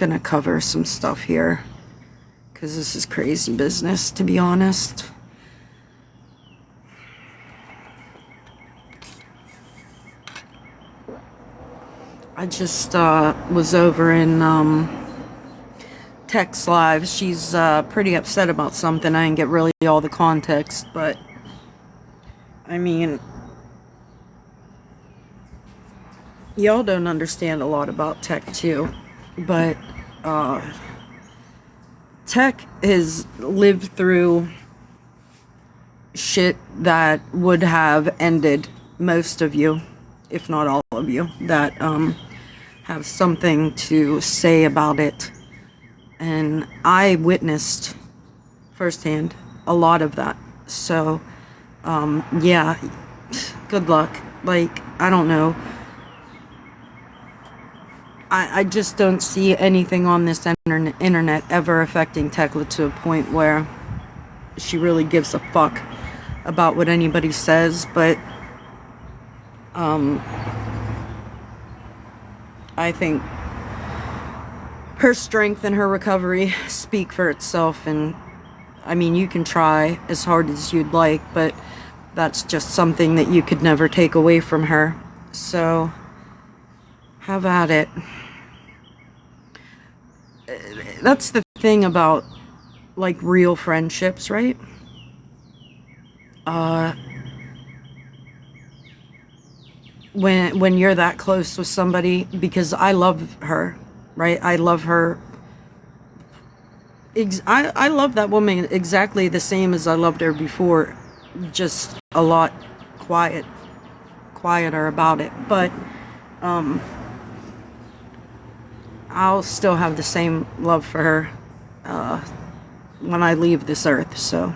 gonna cover some stuff here because this is crazy business, to be honest. I just was over in Tech's live. She's pretty upset about something. I didn't get really all the context, but I mean, y'all don't understand a lot about Tech too, but Tech has lived through shit that would have ended most of you, if not all of you, that have something to say about it. And I witnessed firsthand a lot of that. So, yeah, good luck. Like, I don't know. I just don't see anything on this internet ever affecting Tekla to a point where she really gives a fuck about what anybody says, but I think her strength and her recovery speak for itself. And I mean, you can try as hard as you'd like, but that's just something that you could never take away from her. So have at it. That's the thing about like real friendships, right? When you're that close with somebody, because I love her, right? I love her. I love that woman exactly the same as I loved her before, just a lot quieter about it. But I'll still have the same love for her when I leave this earth. So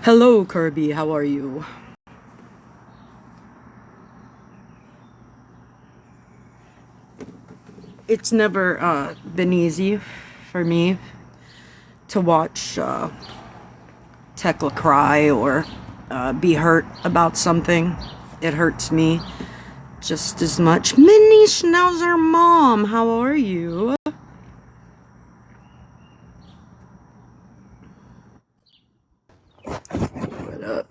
hello, Kirby, how are you? It's never been easy for me to watch Tekla cry or be hurt about something. It hurts me just as much. Mini Schnauzer Mom, how are you? What up?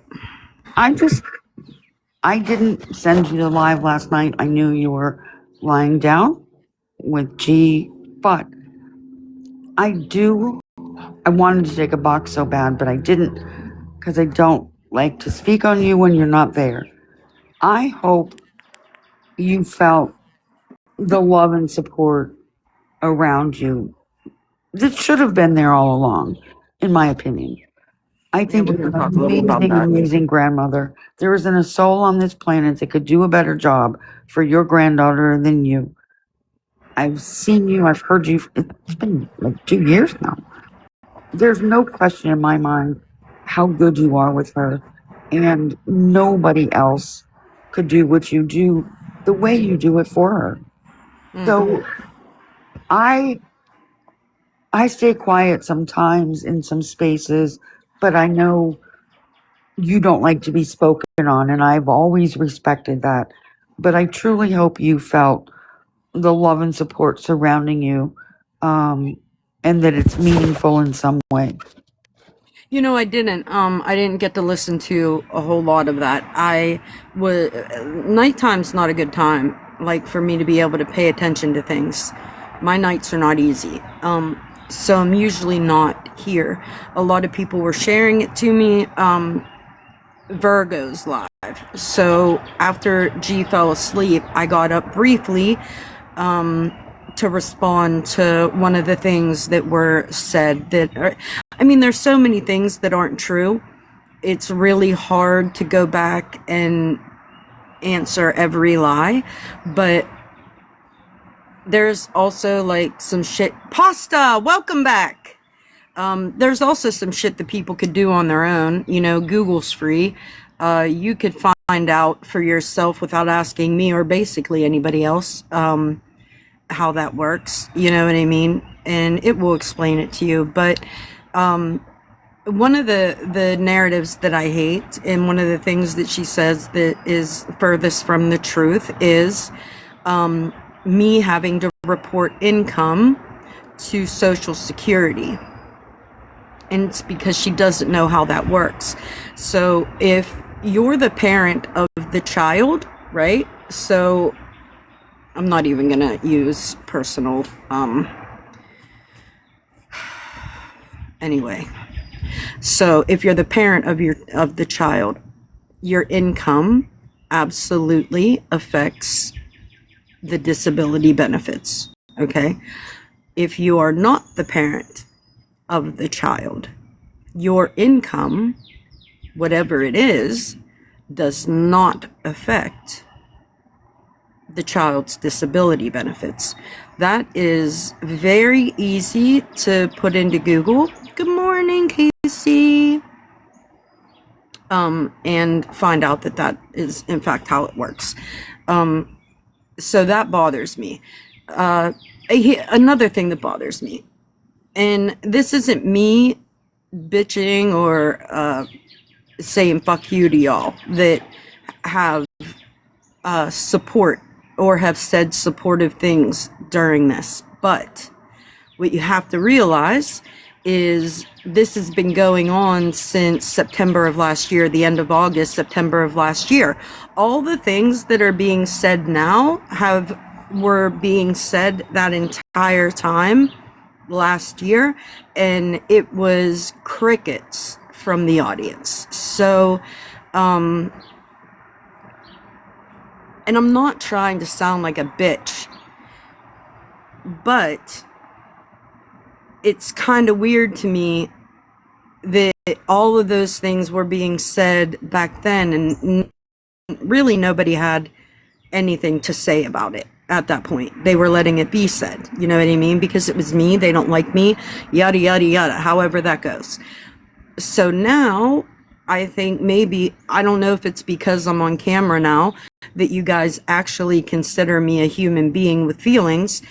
I didn't send you the live last night. I knew you were lying down with G, but I wanted to take a box so bad, but I didn't because I don't like to speak on you when you're not there. I hope you felt the love and support around you that should have been there all along, in my opinion. I Yeah, think we're you're gonna an talk a little about amazing, that. amazing grandmother. There isn't a soul on this planet that could do a better job for your granddaughter than you. I've seen you, I've heard you. It's been like 2 years now. There's no question in my mind how good you are with her, and nobody else could do what you do the way you do it for her. So I stay quiet sometimes in some spaces, but I know you don't like to be spoken on, and I've always respected that. But I truly hope you felt the love and support surrounding you, and that it's meaningful in some way. You know, I didn't get to listen to a whole lot of that. Nighttime's not a good time, like, for me to be able to pay attention to things. My nights are not easy. So I'm usually not here. A lot of people were sharing it to me, Virgo's live. So after G fell asleep, I got up briefly, to respond to one of the things that were said I mean, there's so many things that aren't true. It's really hard to go back and answer every lie, but there's also like some shit. Pasta, welcome back. There's also some shit that people could do on their own. You know, Google's free. You could find out for yourself without asking me or basically anybody else. How that works, you know what I mean? And it will explain it to you. But one of the narratives that I hate, and one of the things that she says that is furthest from the truth, is me having to report income to Social Security. And it's because she doesn't know how that works. So if you're the parent of the child, right? So I'm not even gonna use personal anyway. So if you're the parent of the child, your income absolutely affects the disability benefits. Okay? If you are not the parent of the child, your income, whatever it is, does not affect the child's disability benefits. That is very easy to put into Google. Good morning, Casey. And find out that that is in fact how it works. So that bothers me. Another thing that bothers me, and this isn't me bitching or saying fuck you to y'all that have support or have said supportive things during this, but what you have to realize is this has been going on since September of last year, the end of August, September of last year. All the things that are being said now were being said that entire time last year, and it was crickets from the audience. So, and I'm not trying to sound like a bitch, but it's kind of weird to me that all of those things were being said back then, and really nobody had anything to say about it at that point. They were letting it be said, you know what I mean? Because it was me, they don't like me, yada, yada, yada, however that goes. So now, I think maybe, I don't know if it's because I'm on camera now, that you guys actually consider me a human being with feelings,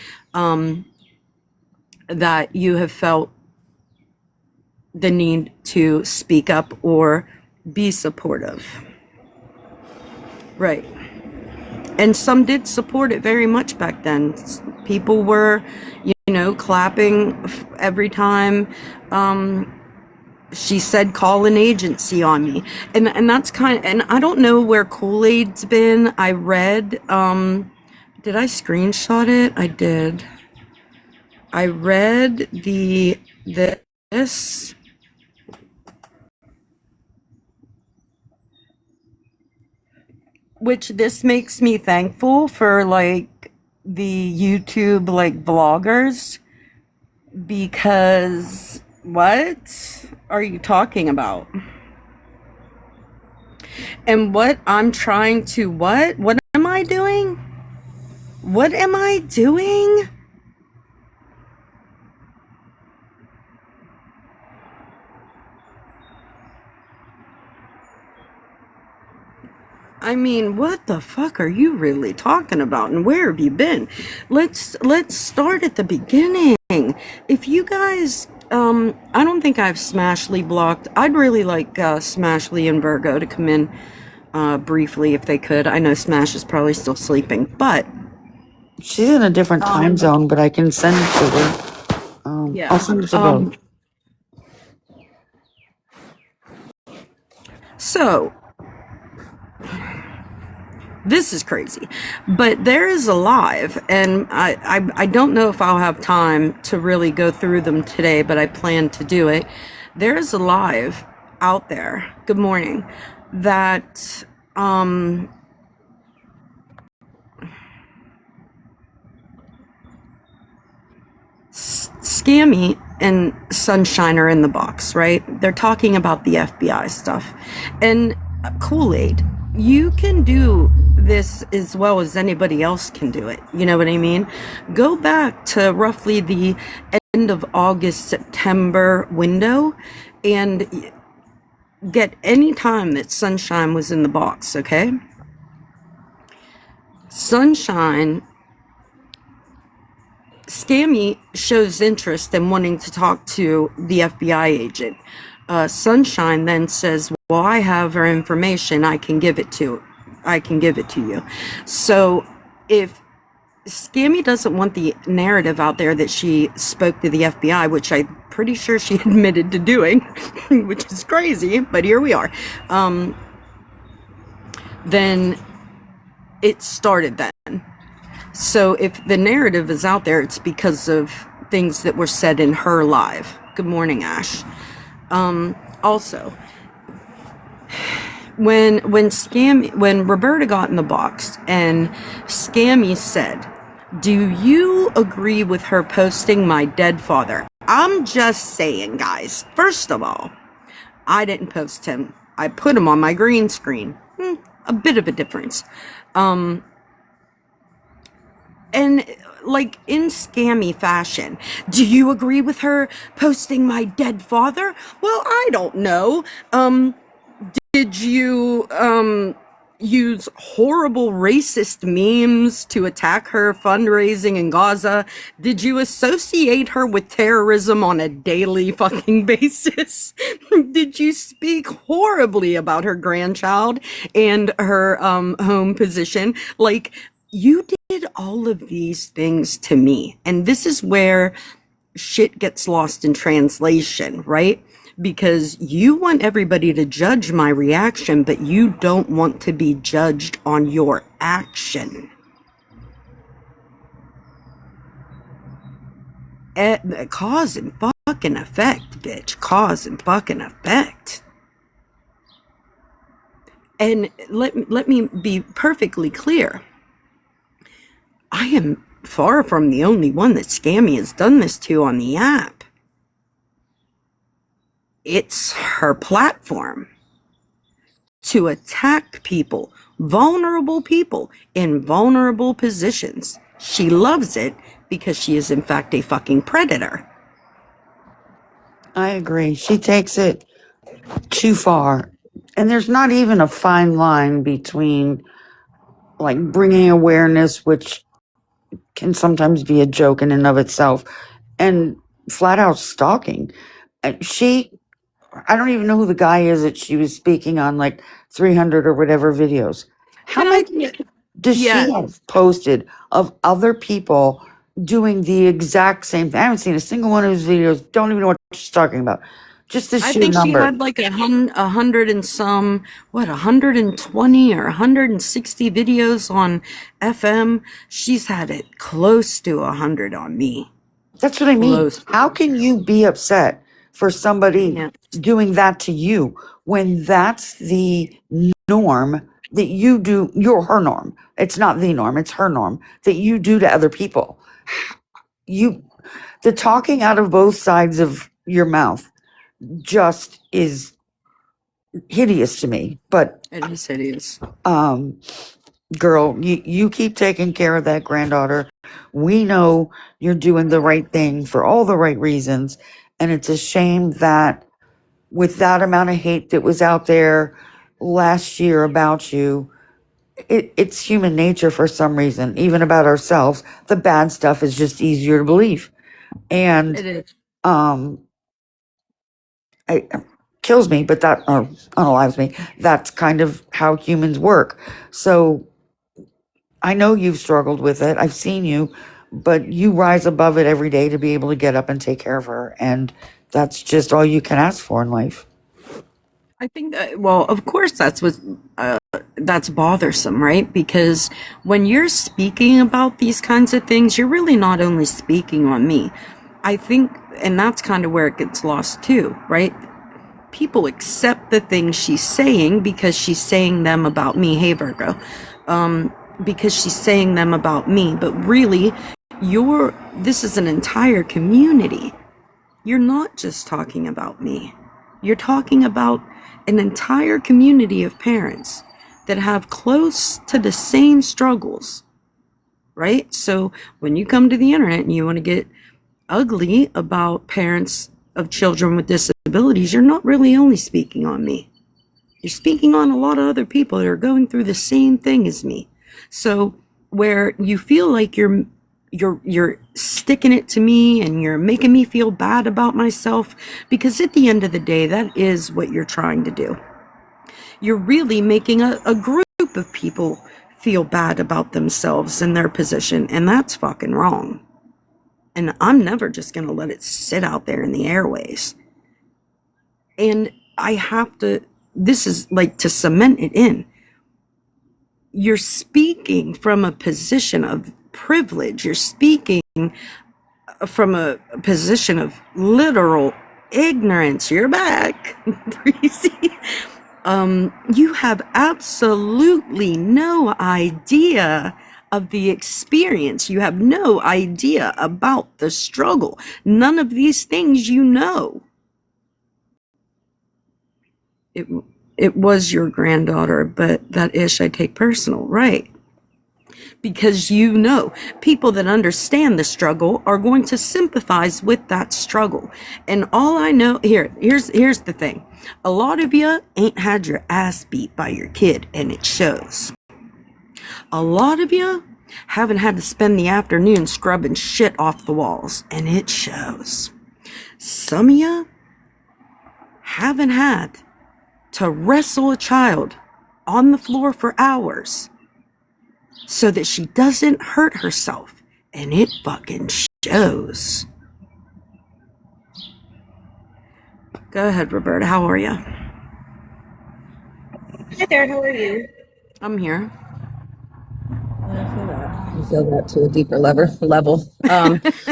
that you have felt the need to speak up or be supportive. Right. And some did support it very much back then. People were, clapping every time she said call an agency on me. And that's and I don't know where Kool-Aid's been. I read, did I screenshot it? I did. I read this, which this makes me thankful for like the YouTube like vloggers, because what are you talking about? And what I'm trying to what am I doing? What am I doing? I mean, what the fuck are you really talking about, and where have you been? Let's start at the beginning. If you guys, I don't think I've Smashly blocked. I'd really like Smashly and Virgo to come in briefly if they could. I know Smash is probably still sleeping, but she's in a different time zone, but I can send it to her. yeah. I'll send it to both. So, this is crazy, but there is a live, and I don't know if I'll have time to really go through them today, but I plan to do it. There is a live out there, good morning, that Scammy and Sunshine are in the box, right? They're talking about the FBI stuff. And Kool-Aid, you can do this as well as anybody else can do it. You know what I mean? Go back to roughly the end of August, September window and get any time that Sunshine was in the box, okay? Sunshine, Scammy shows interest in wanting to talk to the FBI agent. Sunshine then says, well, I have her information. I can give it to you. So if Scammy doesn't want the narrative out there that she spoke to the FBI, which I'm pretty sure she admitted to doing, which is crazy, but here we are. Then it started then. So if the narrative is out there, it's because of things that were said in her live. Good morning, Ash. Also, when Roberta got in the box and Scammy said, do you agree with her posting my dead father? I'm just saying, guys, first of all, I didn't post him. I put him on my green screen. A bit of a difference. And like in Scammy fashion, do you agree with her posting my dead father? Well, I don't know. Did you use horrible racist memes to attack her fundraising in Gaza? Did you associate her with terrorism on a daily fucking basis? Did you speak horribly about her grandchild and her home position? Like, you did all of these things to me. And this is where shit gets lost in translation, right? Because you want everybody to judge my reaction, but you don't want to be judged on your action. Cause and fucking effect, bitch. Cause and fucking effect. And let me be perfectly clear. I am far from the only one that Scammy has done this to on the app. It's her platform to attack people, vulnerable people in vulnerable positions. She loves it because she is in fact a fucking predator. I agree. She takes it too far. And there's not even a fine line between like bringing awareness, which can sometimes be a joke in and of itself, and flat out stalking. I don't even know who the guy is that she was speaking on, like 300 or whatever videos. How many does she have posted of other people doing the exact same thing? I haven't seen a single one of his videos. Don't even know what she's talking about. Just the sheer number. I think she had like 100 and some, 120 or 160 videos on FM. She's had it close to 100 on me. That's what I mean. How can you be upset for somebody doing that to you when that's the norm that you do? You're her norm. It's not the norm. It's her norm that you do to other people. The talking out of both sides of your mouth just is hideous to me. But it is hideous. Girl, you keep taking care of that granddaughter. We know you're doing the right thing for all the right reasons. And it's a shame that with that amount of hate that was out there last year about you, it's human nature for some reason, even about ourselves. The bad stuff is just easier to believe. And it is. It kills me, but that unalives me. That's kind of how humans work. So I know you've struggled with it. I've seen you, but you rise above it every day to be able to get up and take care of her. And that's just all you can ask for in life. I think that, well, of course that's bothersome, right? Because when you're speaking about these kinds of things, you're really not only speaking on me. I think, and that's kind of where it gets lost too, right? People accept the things she's saying because she's saying them about me. Hey, Virgo. Because she's saying them about me, but really, this is an entire community. You're not just talking about me. You're talking about an entire community of parents that have close to the same struggles, right? So when you come to the internet and you want to get ugly about parents of children with disabilities, you're not really only speaking on me. You're speaking on a lot of other people that are going through the same thing as me. So where you feel like you're you're sticking it to me and you're making me feel bad about myself, because at the end of the day, that is what you're trying to do. You're really making a group of people feel bad about themselves and their position, and that's fucking wrong. And I'm never just going to let it sit out there in the airways. And I have to, this is like to cement it in. You're speaking from a position of privilege. You're speaking from a position of literal ignorance. You're back, Breezy. You have absolutely no idea of the experience. You have no idea about the struggle. None of these things you know. It was your granddaughter, but that ish I take personal, right? Because you know, people that understand the struggle are going to sympathize with that struggle. And all I know, here's the thing. A lot of you ain't had your ass beat by your kid, and it shows. A lot of you haven't had to spend the afternoon scrubbing shit off the walls, and it shows. Some of you haven't had to wrestle a child on the floor for hours so that she doesn't hurt herself, and it fucking shows. Go ahead, Roberta. How are you? Hi there, how are you? I'm here. I feel that to a deeper level.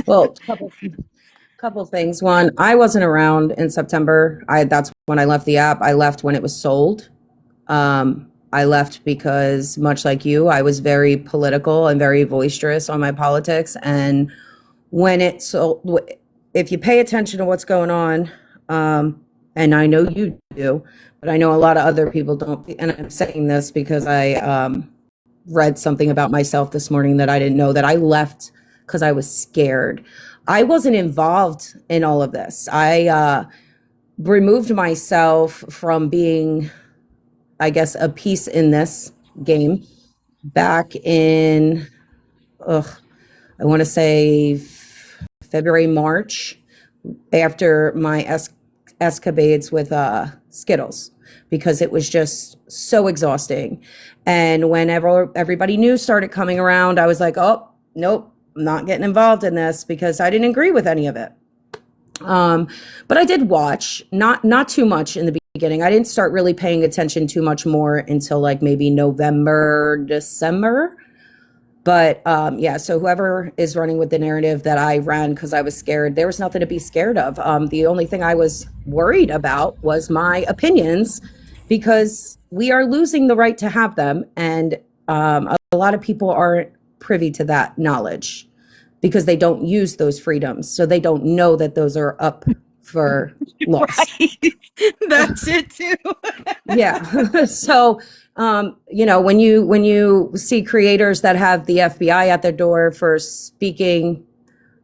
Well, couple things. One, I wasn't around in September. That's when I left the app. I left when it was sold. I left because, much like you, I was very political and very boisterous on my politics. And when it sold, if you pay attention to what's going on, and I know you do, but I know a lot of other people don't. And I'm saying this because I read something about myself this morning that I didn't know, that I left because I was scared. I wasn't involved in all of this. I removed myself from being, I guess, a piece in this game back in, I want to say February, March, after my escapades with Skittles, because it was just so exhausting. And whenever everybody new started coming around, I was like, oh, nope, I'm not getting involved in this, because I didn't agree with any of it. But I did watch, not too much in the beginning. I didn't start really paying attention too much more until like maybe November, December. But yeah, so whoever is running with the narrative that I ran because I was scared, there was nothing to be scared of. The only thing I was worried about was my opinions, because we are losing the right to have them. And a lot of people aren't privy to that knowledge because they don't use those freedoms. So they don't know that those are up for loss. Right. That's it too. Yeah. So, you know, when you see creators that have the FBI at their door for speaking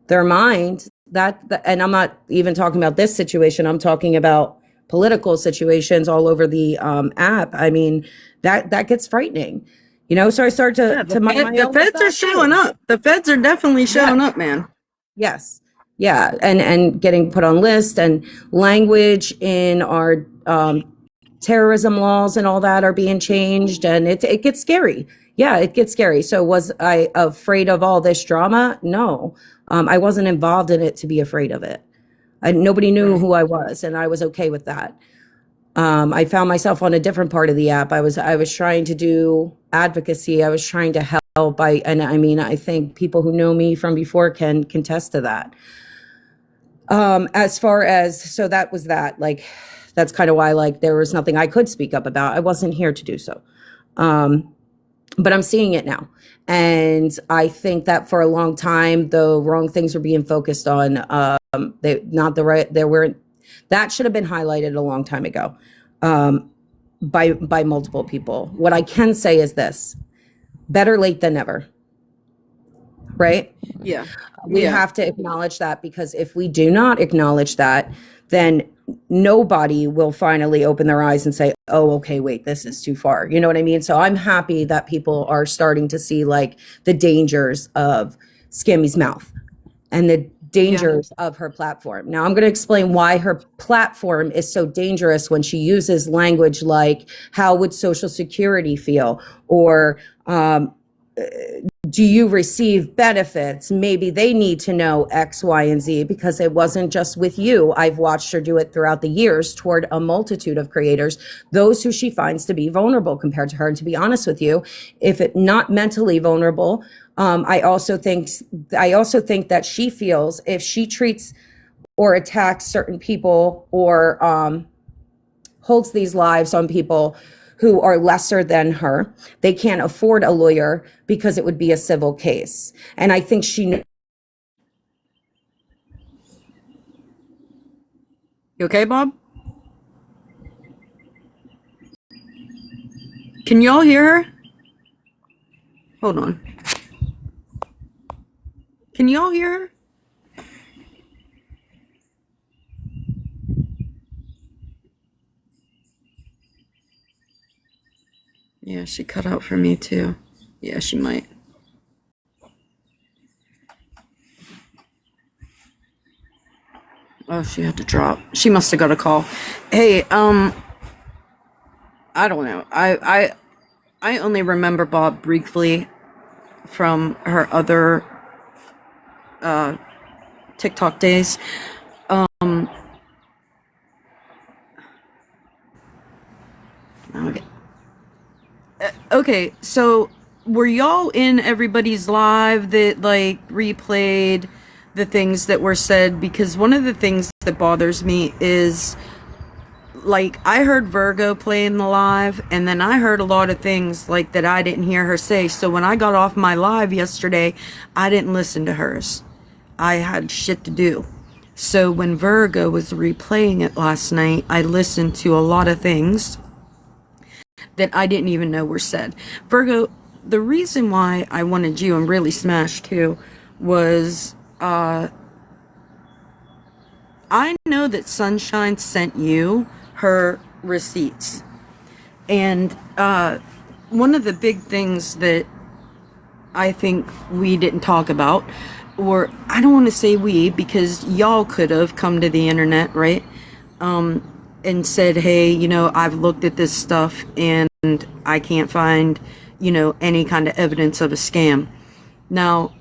their mind, and I'm not even talking about this situation, I'm talking about political situations all over the app. I mean, that gets frightening. You know, so I start to mind my The own feds are stuff, too. showing up. The feds are definitely showing up, man. Yes. Yeah. And getting put on list, and language in our terrorism laws and all that are being changed, and it gets scary. Yeah, it gets scary. So was I afraid of all this drama? No. I wasn't involved in it to be afraid of it. Nobody knew who I was, and I was okay with that. I found myself on a different part of the app. I was trying to do advocacy. I was trying to help. And I mean, I think people who know me from before can contest to that. As far as, so that was that, like, that's kind of why, like, there was nothing I could speak up about. I wasn't here to do so. But I'm seeing it now. And I think that for a long time, the wrong things were being focused on. That should have been highlighted a long time ago, by multiple people. What I can say is this: better late than never. Right? Yeah. We have to acknowledge that, because if we do not acknowledge that, then nobody will finally open their eyes and say, oh, okay, wait, this is too far. You know what I mean? So I'm happy that people are starting to see, like, the dangers of Scammy's mouth and the dangers of her platform. Now, I'm going to explain why her platform is so dangerous when she uses language like, how would Social Security feel? Or, do you receive benefits? Maybe they need to know X, Y, and Z, because it wasn't just with you. I've watched her do it throughout the years toward a multitude of creators, those who she finds to be vulnerable compared to her. And to be honest with you, if it not mentally vulnerable, I also think that she feels if she treats or attacks certain people or holds these lives on people who are lesser than her, they can't afford a lawyer because it would be a civil case. And I think she You okay, Bob? Can y'all hear her? Hold on. Can y'all hear her? Yeah, she cut out for me too. Yeah, she might. Oh, she had to drop. She must have got a call. Hey, I don't know. I only remember Bob briefly from her other TikTok days. Okay. Okay, so were y'all in everybody's live that like replayed the things that were said? Because one of the things that bothers me is like I heard Virgo play in the live, and then I heard a lot of things like that I didn't hear her say. So when I got off my live yesterday, I didn't listen to hers. I had shit to do. So when Virgo was replaying it last night, I listened to a lot of things that I didn't even know were said. Virgo, the reason why I wanted you and really smashed too was I know that Sunshine sent you her receipts. And one of the big things that I think we didn't talk about, or I don't want to say we, because y'all could have come to the internet, right? And said, hey, you know, I've looked at this stuff and I can't find, you know, any kind of evidence of a scam. Now,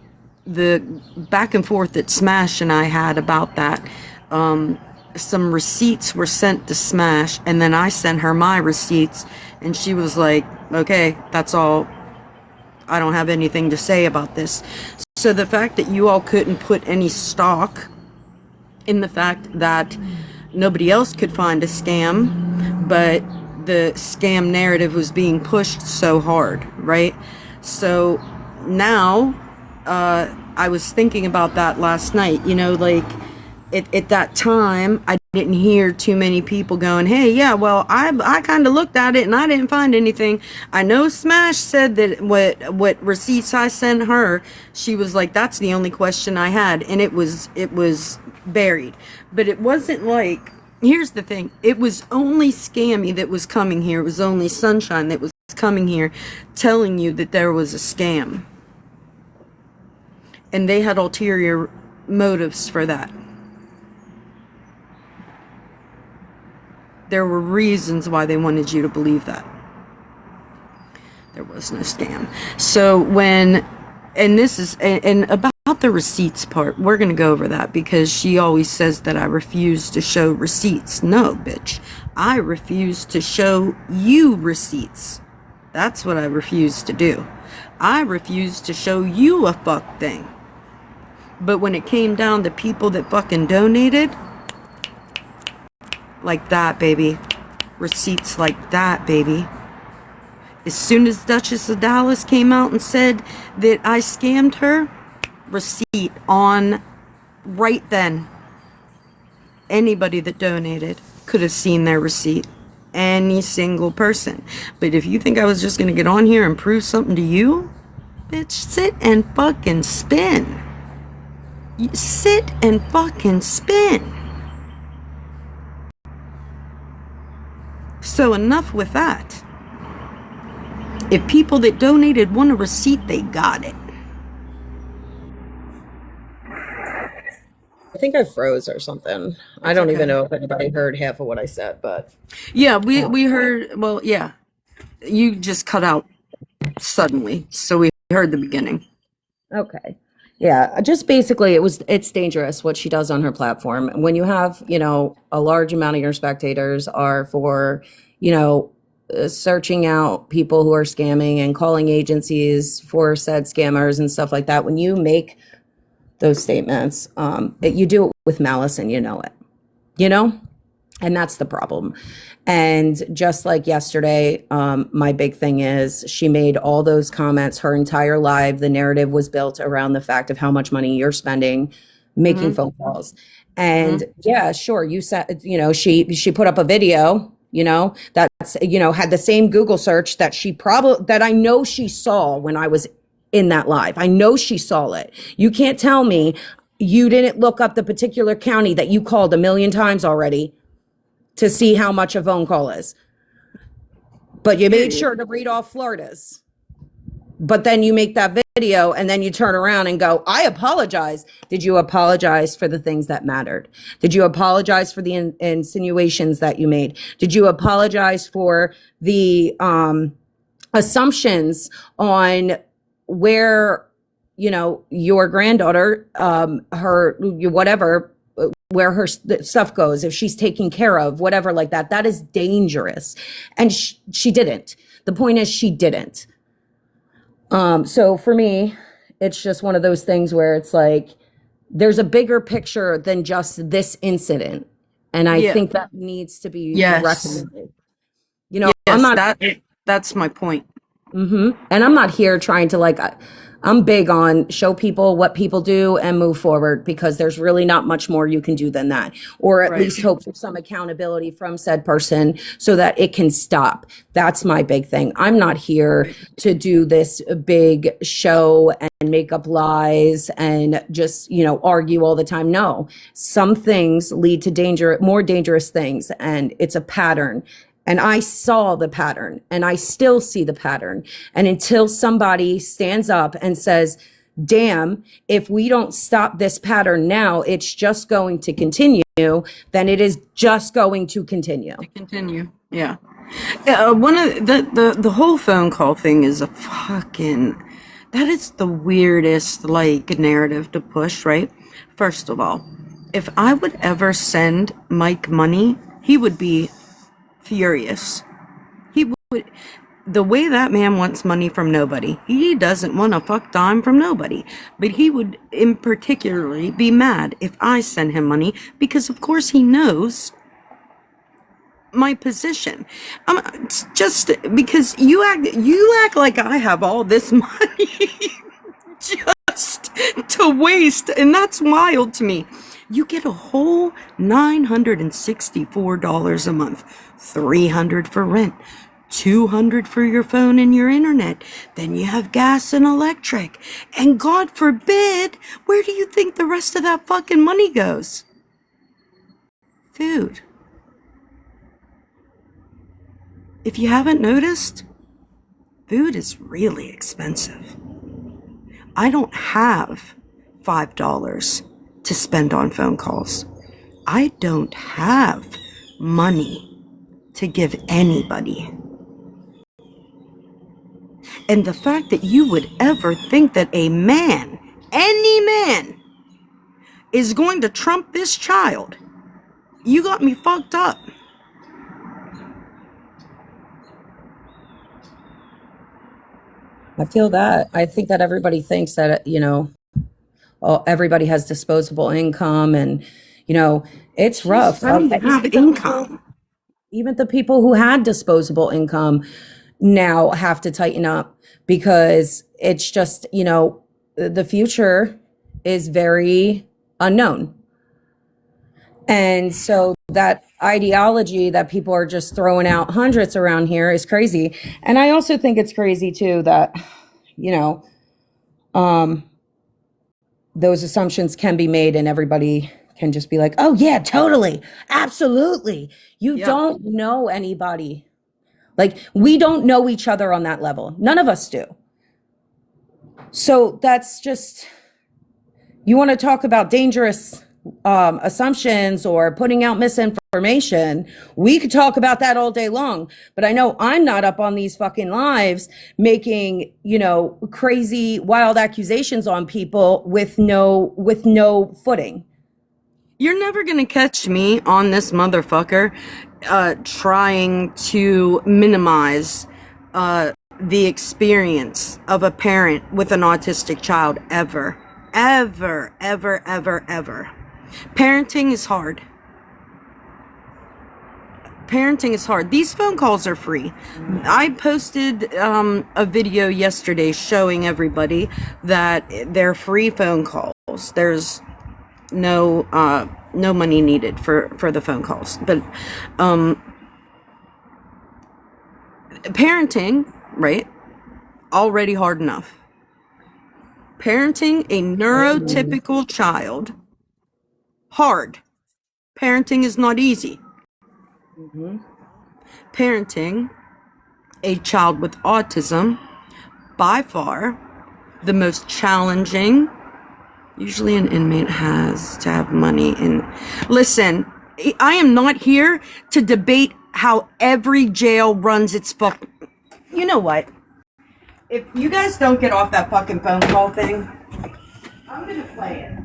the back and forth that Smash and I had about that, some receipts were sent to Smash, and then I sent her my receipts, and she was like, okay, that's all. I don't have anything to say about this. So the fact that you all couldn't put any stock in the fact that nobody else could find a scam, but the scam narrative was being pushed so hard, right? So now, I was thinking about that last night, you know, like at that time, I didn't hear too many people going, hey, yeah, well, I kind of looked at it and I didn't find anything. I know Smash said that what receipts I sent her, she was like, that's the only question I had. And it was buried. But it wasn't like, here's the thing. It was only Scammy that was coming here. It was only Sunshine that was coming here telling you that there was a scam. And they had ulterior motives for that. There were reasons why they wanted you to believe that. There was no scam. So when, and this is, and about the receipts part, we're going to go over that because she always says that I refuse to show receipts. No, bitch. I refuse to show you receipts. That's what I refuse to do. I refuse to show you a fuck thing. But when it came down to people that fucking donated, like that, baby. Receipts like that, baby. As soon as Duchess of Dallas came out and said that I scammed her, receipt on right then. Anybody that donated could have seen their receipt. Any single person. But if you think I was just going to get on here and prove something to you, bitch, sit and fucking spin. Sit and fucking spin. So enough with that. If people that donated want a receipt, they got it. I think I froze or something. I It's don't even okay. know if anybody heard half of what I said, but Yeah, we heard. Well, yeah, you just cut out suddenly, so we heard the beginning. okay. Yeah, just basically it's dangerous what she does on her platform. When you have, a large amount of your spectators are for, you know, searching out people who are scamming and calling agencies for said scammers and stuff like that. When you make those statements, you do it with malice and you know it. You know? And that's the problem. And just like yesterday, my big thing is she made all those comments her entire life. The narrative was built around the fact of how much money you're spending making Mm-hmm. phone calls. And Mm-hmm. yeah, sure, you said, she put up a video, that's, had the same Google search that I know she saw when I was in that live. I know she saw it. You can't tell me you didn't look up the particular county that you called a million times already to see how much a phone call is. But you made Period. sure to read off Florida's. But then you make that video and then you turn around and go, I apologize. Did you apologize for the things that mattered? Did you apologize for the insinuations that you made? Did you apologize for the assumptions on where, your granddaughter, her, whatever, where her stuff goes, if she's taken care of, whatever, like that. That is dangerous. And she didn't. The point is, she didn't. So for me, it's just one of those things where it's like there's a bigger picture than just this incident. And I Yeah. think that needs to be Yes. recognized. I'm Yes. not That's my point. And I'm not here trying to I'm big on show people what people do and move forward because there's really not much more you can do than that, or at Right. least hope for some accountability from said person so that it can stop. That's my big thing. I'm not here to do this big show and make up lies and just, argue all the time. No, some things lead to more dangerous things, and it's a pattern. And I saw the pattern and I still see the pattern. And until somebody stands up and says, damn, if we don't stop this pattern now, it's just going to continue, then it is just going to continue. Continue. Yeah. One of the whole phone call thing is a fucking, that is the weirdest like narrative to push, right? First of all, if I would ever send Mike money, he would be furious. He would, the way that man wants money from nobody, he doesn't want a fuck dime from nobody. But he would in particularly be mad if I send him money because of course he knows my position. It's just because you act like I have all this money just to waste, and that's wild to me. You get a whole $964 a month, $300 for rent, $200 for your phone and your internet. Then you have gas and electric. And God forbid, where do you think the rest of that fucking money goes? Food. If you haven't noticed, food is really expensive. I don't have $5 to spend on phone calls. I don't have money to give anybody. And the fact that you would ever think that a man, any man, is going to trump this child, you got me fucked up. I feel that. I think that everybody thinks that, everybody has disposable income and, it's rough. I don't have income. Even the people who had disposable income now have to tighten up because it's just, the future is very unknown. And so that ideology that people are just throwing out hundreds around here is crazy. And I also think it's crazy too that, you know, those assumptions can be made and everybody can just be like, oh yeah, totally. Absolutely. You Yeah. don't know anybody. Like we don't know each other on that level. None of us do. So that's just, you want to talk about dangerous assumptions or putting out misinformation, we could talk about that all day long. But I know I'm not up on these fucking lives making, crazy, wild accusations on people with no footing. You're never gonna catch me on this motherfucker trying to minimize the experience of a parent with an autistic child ever. Ever, ever, ever, ever. Parenting is hard. Parenting is hard. These phone calls are free. I posted a video yesterday showing everybody that they're free phone calls. There's no money needed for the phone calls. But parenting, right? Already hard enough. Parenting a neurotypical child, hard. Parenting is not easy. Parenting a child with autism, by far the most challenging. Usually an inmate has to have money. And listen, I am not here to debate how every jail runs its fucking... You know what? If you guys don't get off that fucking phone call thing, I'm gonna play it.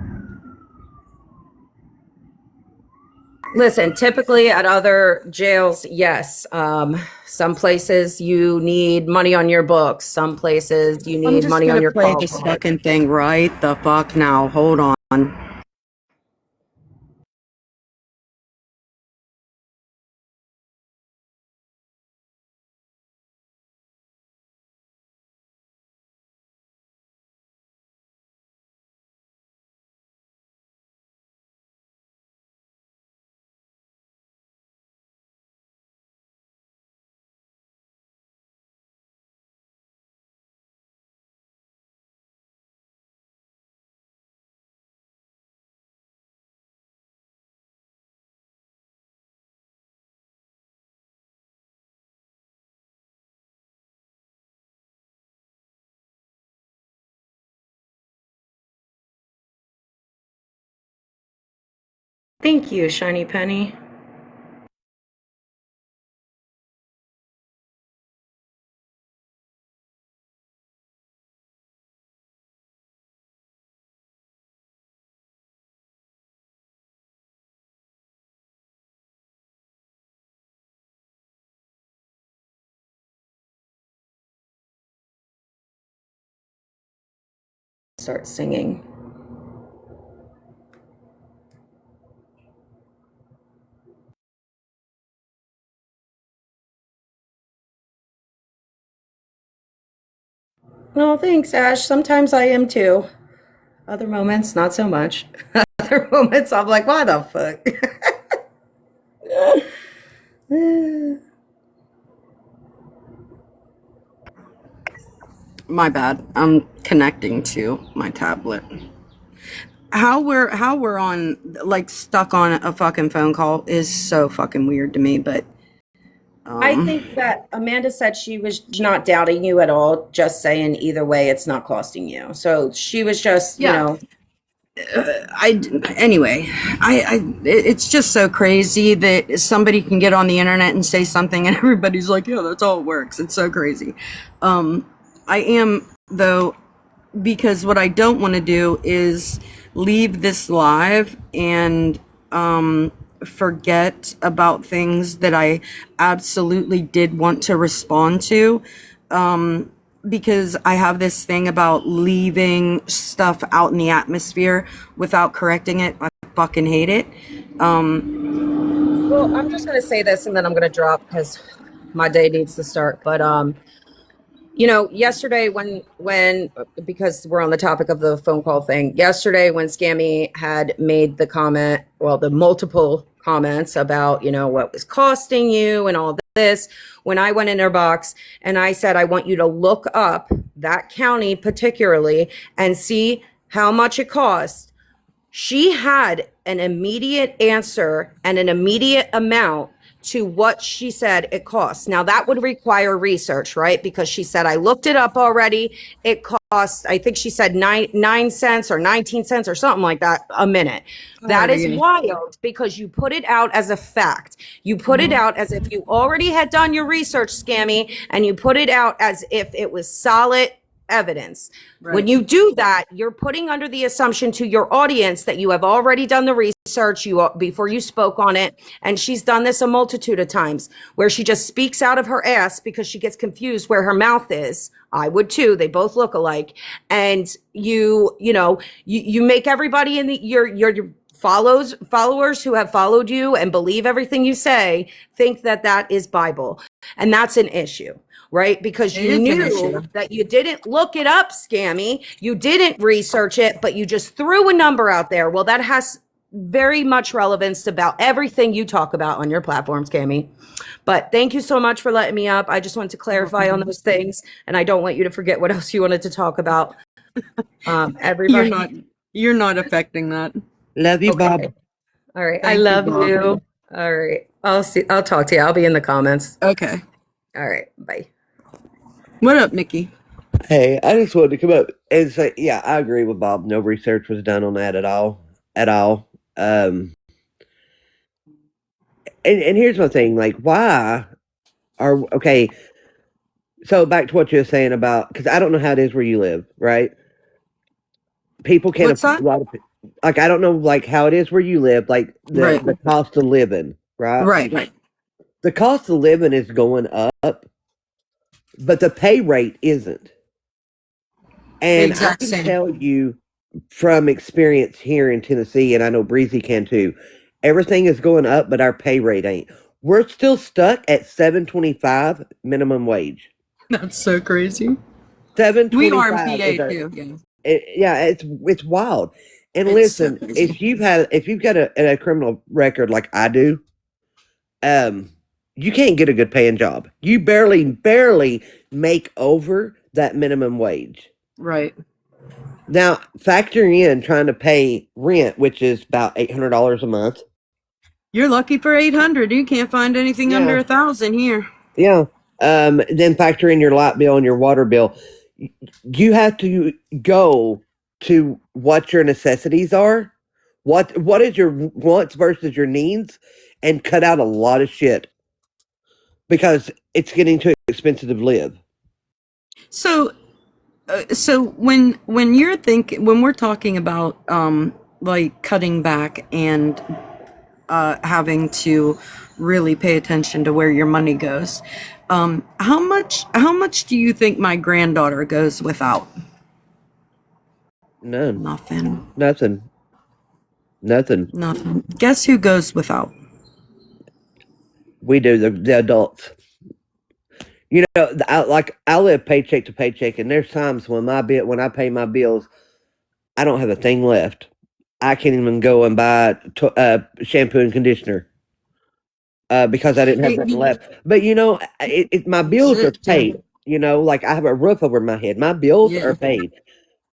Listen, typically at other jails, yes. Some places you need money on your books. Some places you I'm need just money on gonna your play call this card. fucking thing right the fuck now. Hold on. Thank you, Shiny Penny. Start singing. No, thanks, Ash. Sometimes I am too. Other moments, not so much. Other moments, I'm like, why the fuck? My bad. I'm connecting to my tablet. How we're on, like, stuck on a fucking phone call is so fucking weird to me, but I think that Amanda said she was not doubting you at all, just saying either way, it's not costing you. So she was just, yeah. Anyway, it's just so crazy that somebody can get on the internet and say something and everybody's like, yeah, that's all it works. It's so crazy. I am, though, because what I don't want to do is leave this live and forget about things that I absolutely did want to respond to. Because I have this thing about leaving stuff out in the atmosphere without correcting it. I fucking hate it. Well, I'm just going to say this and then I'm going to drop because my day needs to start. But yesterday when because we're on the topic of the phone call thing, yesterday when Scammy had made the comment, well, the multiple comments about, what was costing you and all this, when I went in her box and I said, I want you to look up that county particularly and see how much it cost. She had an immediate answer and an immediate amount to what she said it costs. Now that would require research, right? Because she said, I looked it up already. It costs, I think she said 9 cents or 19 cents or something like that a minute. That is wild because you put it out as a fact. You put it out as if you already had done your research, Scammy, and you put it out as if it was solid evidence. Right. When you do that, you're putting under the assumption to your audience that you have already done the research before you spoke on it. And she's done this a multitude of times where she just speaks out of her ass because she gets confused where her mouth is. I would too. They both look alike. And you make everybody in your followers who have followed you and believe everything you say think that is Bible. And that's an issue. Right? Because you knew that you didn't look it up, Scammy. You didn't research it, but you just threw a number out there. Well, that has very much relevance about everything you talk about on your platform, Scammy. But thank you so much for letting me up. I just wanted to clarify on those things, and I don't want you to forget what else you wanted to talk about. Everybody, you're not affecting that. Love you, Bob. All right, I love you. All right, I'll talk to you. I'll be in the comments. Okay. All right, bye. What up, Mickey? Hey, I just wanted to come up and say, yeah, I agree with Bob. No research was done on that at all. And here's my thing, like, why okay, so back to what you were saying about, because I don't know how it is where you live, right? People can't afford a lot of, like, I don't know, like, how it is where you live, like, the cost of living, right? Right. The cost of living is going up, but the pay rate isn't. And I can tell you from experience here in Tennessee, and I know Breezy can too, everything is going up, but our pay rate ain't. We're still stuck at $7.25 minimum wage. That's so crazy. $7.25. We are in PA too. Yeah. It's wild. And listen, so if you've got a criminal record like I do, you can't get a good paying job. You barely make over that minimum wage. Right. Now, factoring in trying to pay rent, which is about $800 a month. You're lucky for $800. You can't find anything under $1,000 here. Yeah. Then factor in your light bill and your water bill. You have to go to what your necessities are. What is your wants versus your needs, and cut out a lot of shit because it's getting too expensive to live. So when we're talking about like cutting back and having to really pay attention to where your money goes, how much do you think my granddaughter goes without? None. Nothing. Guess who goes without? We do, the adults. You know, I live paycheck to paycheck, and there's times when I pay my bills, I don't have a thing left. I can't even go and buy shampoo and conditioner because I didn't have nothing left. But you know, my bills are paid. You know, like I have a roof over my head. My bills are paid.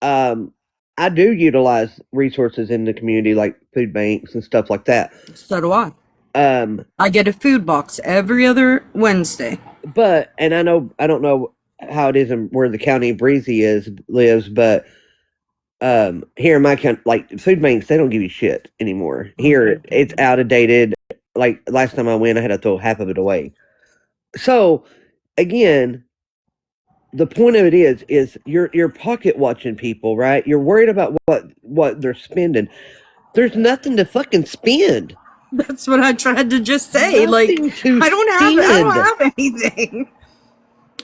I do utilize resources in the community, like food banks and stuff like that. So do I. I get a food box every other Wednesday. But, and I don't know how it is in where the county Breezy lives, but here in my county, like food banks, they don't give you shit anymore. Here, it's out of dated. Like last time I went, I had to throw half of it away. So, again, the point of it is you're pocket watching people, right? You're worried about what they're spending. There's nothing to fucking spend. That's what I tried to just say. Nothing I don't have anything.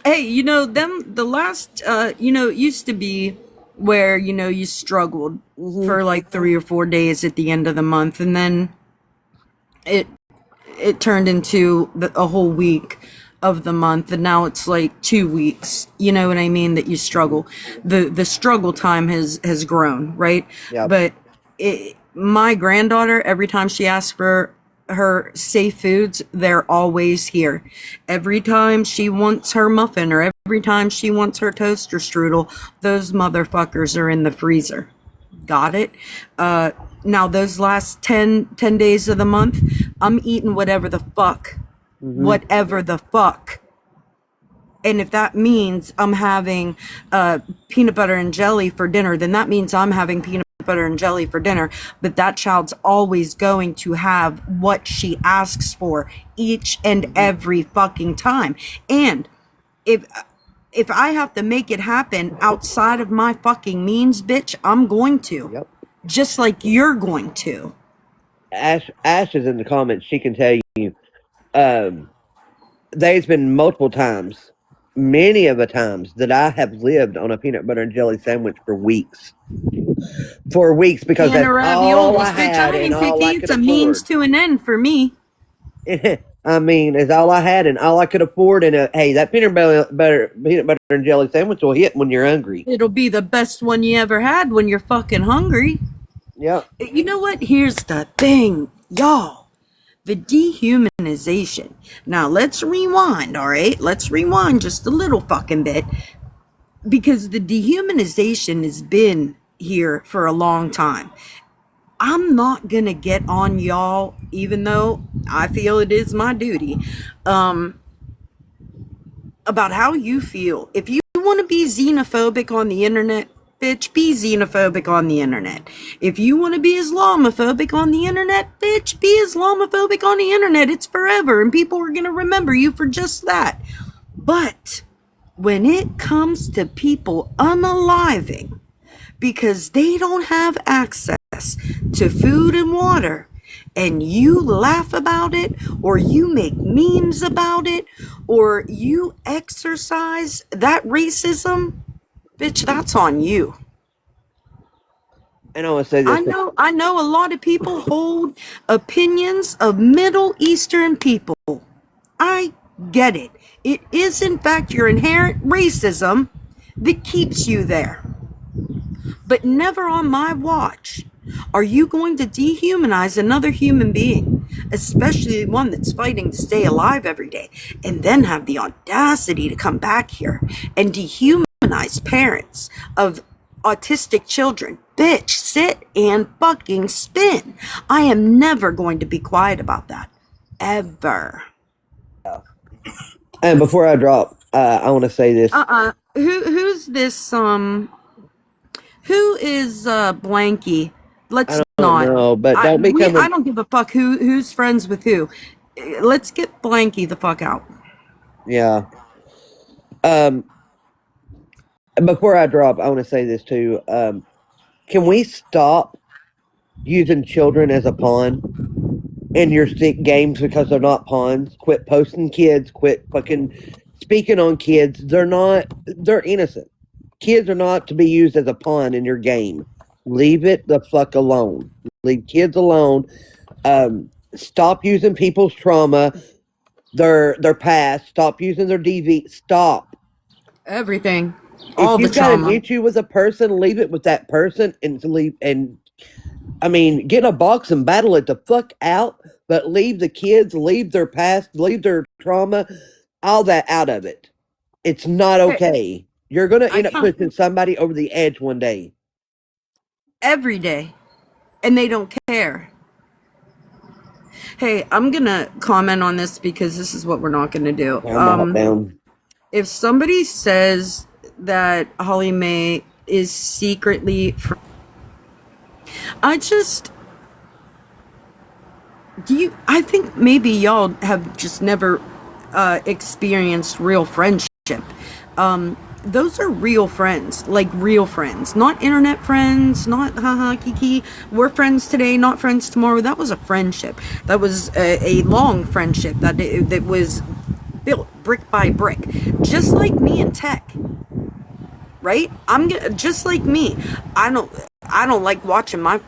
Hey, you know, the last it used to be where, you struggled for like 3 or 4 days at the end of the month, and then it turned into a whole week of the month, and now it's like 2 weeks, you know what I mean, that you struggle. The struggle time has grown, right? Yep. But my granddaughter, every time she asks for her safe foods, they're always here. Every time she wants her muffin or every time she wants her toaster strudel, those motherfuckers are in the freezer. Got it? Now those last 10 days of the month, I'm eating whatever the fuck whatever the fuck. And if that means I'm having peanut butter and jelly for dinner, then that means I'm having peanut butter and jelly for dinner. But that child's always going to have what she asks for each and every fucking time. And if I have to make it happen outside of my fucking means, bitch, I'm going to. Yep. Just like you're going to. Ash is in the comments. She can tell you. There's been multiple times, many of the times, that I have lived on a peanut butter and jelly sandwich for weeks. Because Can that's or all I raviolis, bitch, had I and ain't all I picky. could It's a means afford. to an end for me. I mean, it's all I had and all I could afford. And hey, that peanut butter and jelly sandwich will hit when you're hungry. It'll be the best one you ever had when you're fucking hungry. Yep. You know what? Here's the thing, y'all. The dehumanization. Now, let's rewind, all right? Let's rewind just a little fucking bit. Because the dehumanization has been here for a long time. I'm not gonna get on y'all, even though I feel it is my duty, about how you feel. If you want to be xenophobic on the internet, bitch, be xenophobic on the internet. If you want to be Islamophobic on the internet, bitch, be Islamophobic on the internet. It's forever, and people are gonna remember you for just that. But when it comes to people unaliving because they don't have access to food and water, and you laugh about it, or you make memes about it, or you exercise that racism, bitch, that's on you. And I want to say this. I know a lot of people hold opinions of Middle Eastern people. I get it. It is in fact your inherent racism that keeps you there. But never on my watch are you going to dehumanize another human being, especially one that's fighting to stay alive every day, and then have the audacity to come back here and dehumanize parents of autistic children. Bitch, sit and fucking spin. I am never going to be quiet about that. Ever. And before I drop, I want to say this. Who's this, who is, Blanky? Let's I don't know, but don't be coming. I don't give a fuck who's friends with who. Let's get Blanky the fuck out. Yeah. Before I drop, I want to say this too. Can we stop using children as a pawn in your stick games because they're not pawns? Quit posting kids. Quit fucking speaking on kids. They're innocent. Kids are not to be used as a pawn in your game. Leave it the fuck alone. Leave kids alone. Stop using people's trauma, their past. Stop using their DV. Stop. Everything. All If the you've got an trauma. issue with a person, leave it with that person and leave. And I mean, get in a box and battle it the fuck out. But leave the kids, leave their past, leave their trauma, all that out of it. It's not okay. You're gonna end up pushing somebody over the edge one day. Every day. And they don't care. Hey, I'm gonna comment on this because this is what we're not gonna do. Down. If somebody says that Holly Mae is secretly I think maybe y'all have just never experienced real friendship. Those are real friends, like real friends, not internet friends, not haha kiki. We're friends today, not friends tomorrow. That was a friendship. That was a long friendship that was built brick by brick, just like me and Tech. Right? Just like me. I don't like watching my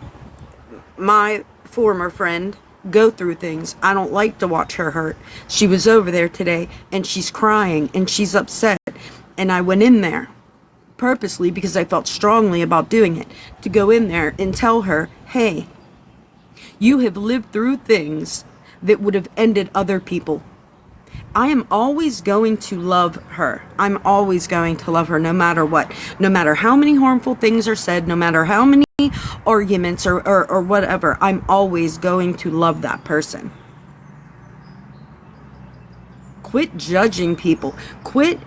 former friend go through things. I don't like to watch her hurt. She was over there today and she's crying and she's upset. And I went in there purposely because I felt strongly about doing it, to go in there and tell her, hey, you have lived through things that would have ended other people. I am always going to love her. I'm always going to love her no matter what. No matter how many harmful things are said, no matter how many arguments or whatever, I'm always going to love that person. Quit judging people. Quit,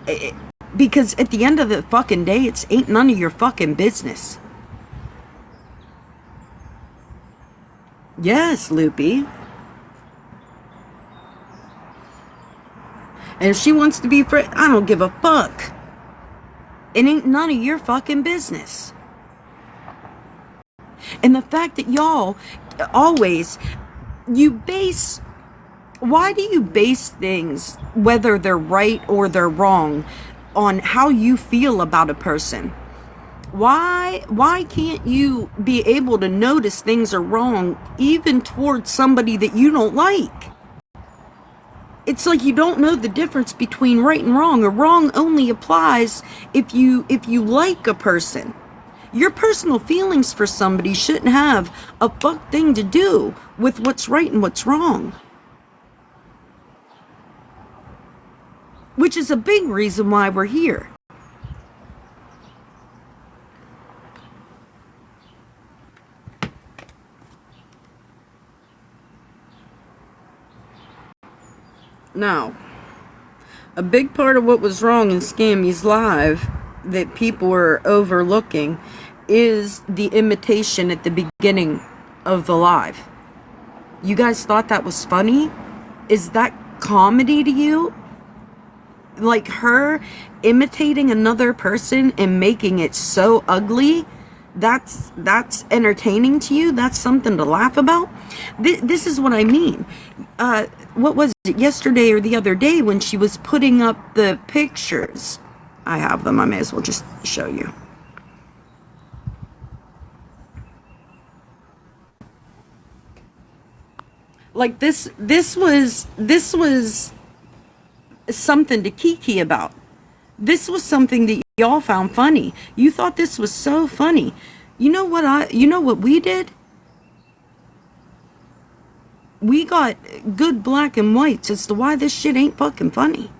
because at the end of the fucking day, it's ain't none of your fucking business. Yes, Loopy. And if she wants to be friend, I don't give a fuck. It ain't none of your fucking business. And the fact that y'all always, why do you base things, whether they're right or they're wrong, on how you feel about a person? Why can't you be able to notice things are wrong even towards somebody that you don't like? It's like you don't know the difference between right and wrong. A wrong only applies if you like a person. Your personal feelings for somebody shouldn't have a fuck thing to do with what's right and what's wrong. Which is a big reason why we're here. Now, a big part of what was wrong in Scammy's live that people were overlooking is the imitation at the beginning of the live. You guys thought that was funny? Is that comedy to you? Like her imitating another person and making it so ugly? That's entertaining to you? That's something to laugh about? This is what I mean. What was it, yesterday or the other day, when she was putting up the pictures? I have them. I may as well just show you. Like this was something to kiki about. This was something that y'all found funny. You thought this was so funny. You know what we did? We got good black and whites as to why this shit ain't fucking funny.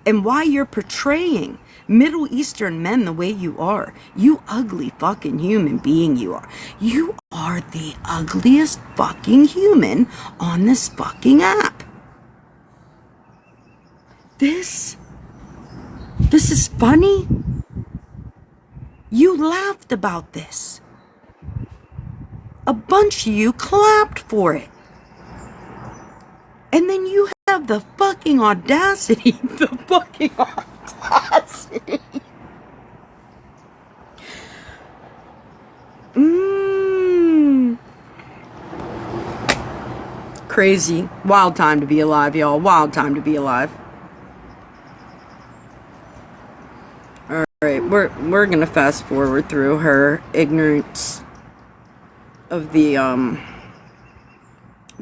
And why you're portraying Middle Eastern men the way you are. You ugly fucking human being you are. You are the ugliest fucking human on this fucking app. This is funny? You laughed about this. A bunch of you clapped for it. And then you have the fucking audacity, Crazy. Wild time to be alive, y'all. Wild time to be alive. Alright, we're gonna fast forward through her ignorance of the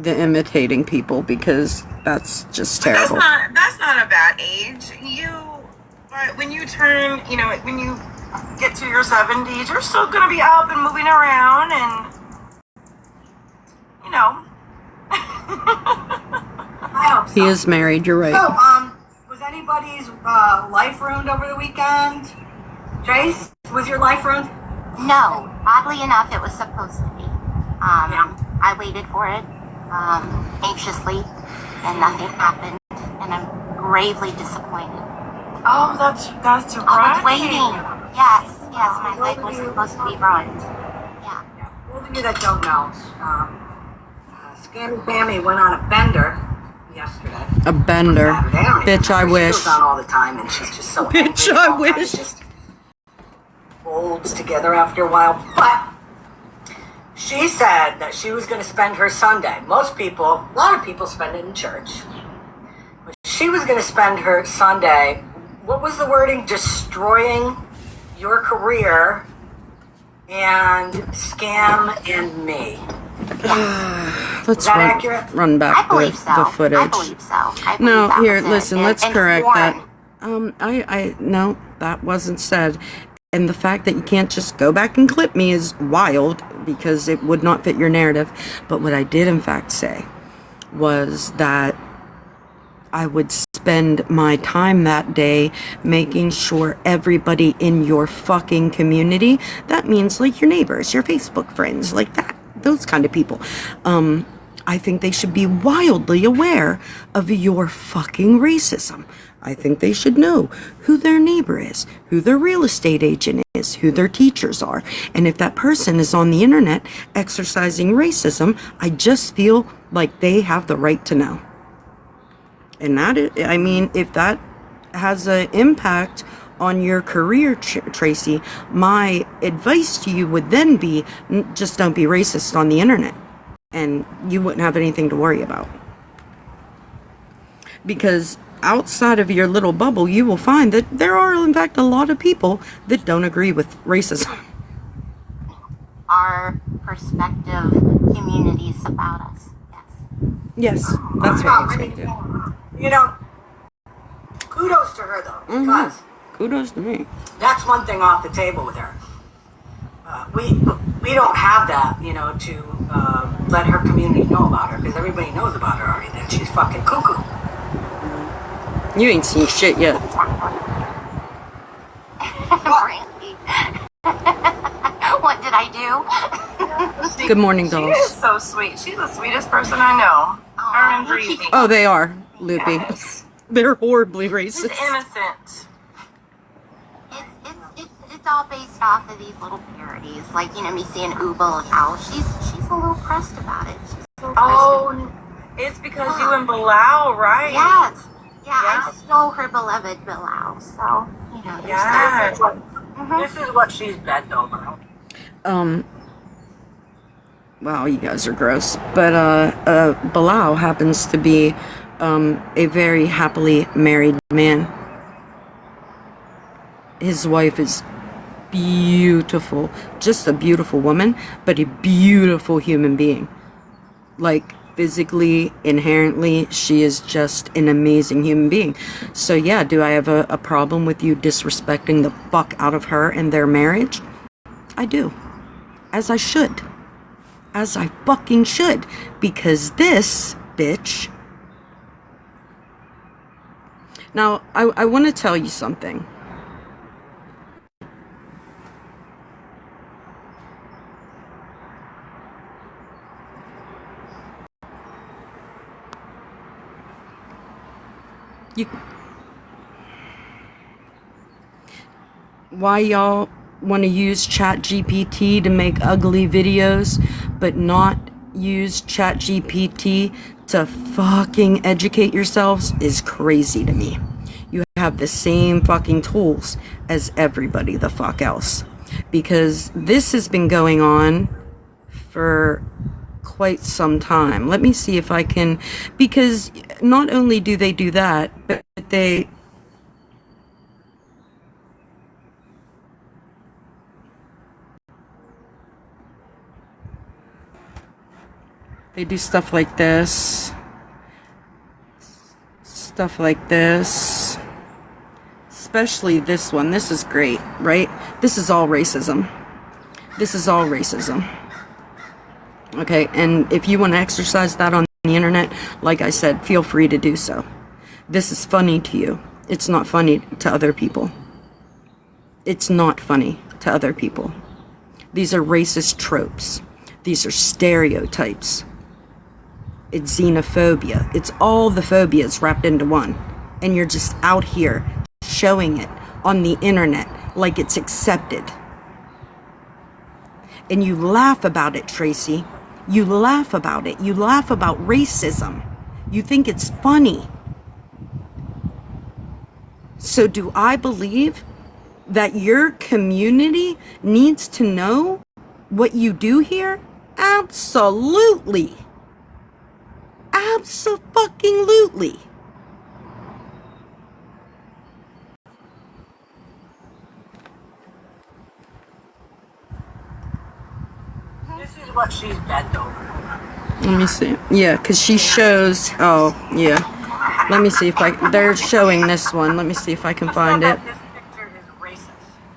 imitating people, because that's just terrible. That's not a bad age. When you turn, when you get to your 70s, you're still gonna be up and moving around, and I hope so. He is married, you're right. So, was anybody's life ruined over the weekend? Trace, was your life ruined? No, oddly enough, it was supposed to be. I waited for it anxiously, and nothing happened, and I'm gravely disappointed. Oh, that's I right. was waiting. Yes, my life was supposed to be ruined. Yeah. For those of you that don't know, Scammy Bammy went on a bender yesterday. A bender. Bitch, I wish. She goes on all the time, and she's just so Bitch, angry. I All kinds wish. just folds together after a while. But she said that she was going to spend her Sunday. A lot of people spend it in church. But she was going to spend her Sunday, what was the wording? Destroying your career and Scam and me. Let's Is that accurate? run back I believe so. the footage. I believe so. I believe No, that here, was it. listen, let's And correct Warren. that. No, that wasn't said. And the fact that you can't just go back and clip me is wild, because it would not fit your narrative. But what I did in fact say was that I would spend my time that day making sure everybody in your fucking community, that means like your neighbors, your Facebook friends, like that, those kind of people, I think they should be wildly aware of your fucking racism. I think they should know who their neighbor is, who their real estate agent is, who their teachers are. And if that person is on the internet exercising racism, I just feel like they have the right to know. And that is, I mean, if that has an impact on your career, Tracy, my advice to you would then be, just don't be racist on the internet. And you wouldn't have anything to worry about. Because outside of your little bubble, you will find that there are, in fact, a lot of people that don't agree with racism. Our perspective communities about us. Yes, that's what I'm saying. You know, kudos to her though, because kudos to me. that's one thing off the table with her. We don't have that, you know, to let her community know about her, because everybody knows about her already, that she's fucking cuckoo. You ain't seen shit yet. Brandy. What did I do? Good morning, dolls. She is so sweet. She's the sweetest person I know. Her and Breezy. Oh, they are, Loopy. Yes. They're horribly She's racist. innocent. It's all based off of these little parodies. Like, you know, me seeing Uba Owl. She's a little pressed about it. She's a little Oh, it's because you and Bilal, right? Yes. Yeah, Yeah. I stole her beloved Bilal. So, you know, there's Yes. This is what she's bent over. Wow, you guys are gross. But Bilal happens to be a very happily married man. His wife is beautiful, just a beautiful woman, but a beautiful human being. Like, physically, inherently, she is just an amazing human being. So yeah, do I have a problem with you disrespecting the fuck out of her and their marriage? I do. As I should. As I fucking should. Because this bitch... Now, I want to tell you something. Why y'all want to use ChatGPT to make ugly videos, but not use ChatGPT to fucking educate yourselves is crazy to me. You have the same fucking tools as everybody the fuck else. Because this has been going on for quite some time. Let me see if I can, because not only do they do that, but they do stuff like this, especially this one. This is great, right? This is all racism. Okay, and if you want to exercise that on the internet, like I said, feel free to do so. This is funny to you. It's not funny to other people. It's not funny to other people. These are racist tropes. These are stereotypes. It's xenophobia. It's all the phobias wrapped into one. And you're just out here showing it on the internet like it's accepted. And you laugh about it, Tracy. You laugh about it. You laugh about racism. You think it's funny. So do I believe that your community needs to know what you do here? Absolutely. Abso-fucking-lutely. This is what she's bent over. Let me see. Yeah, because she shows... Oh, yeah. Let me see if I... They're showing this one. Let me see if I can find it. This picture is racist.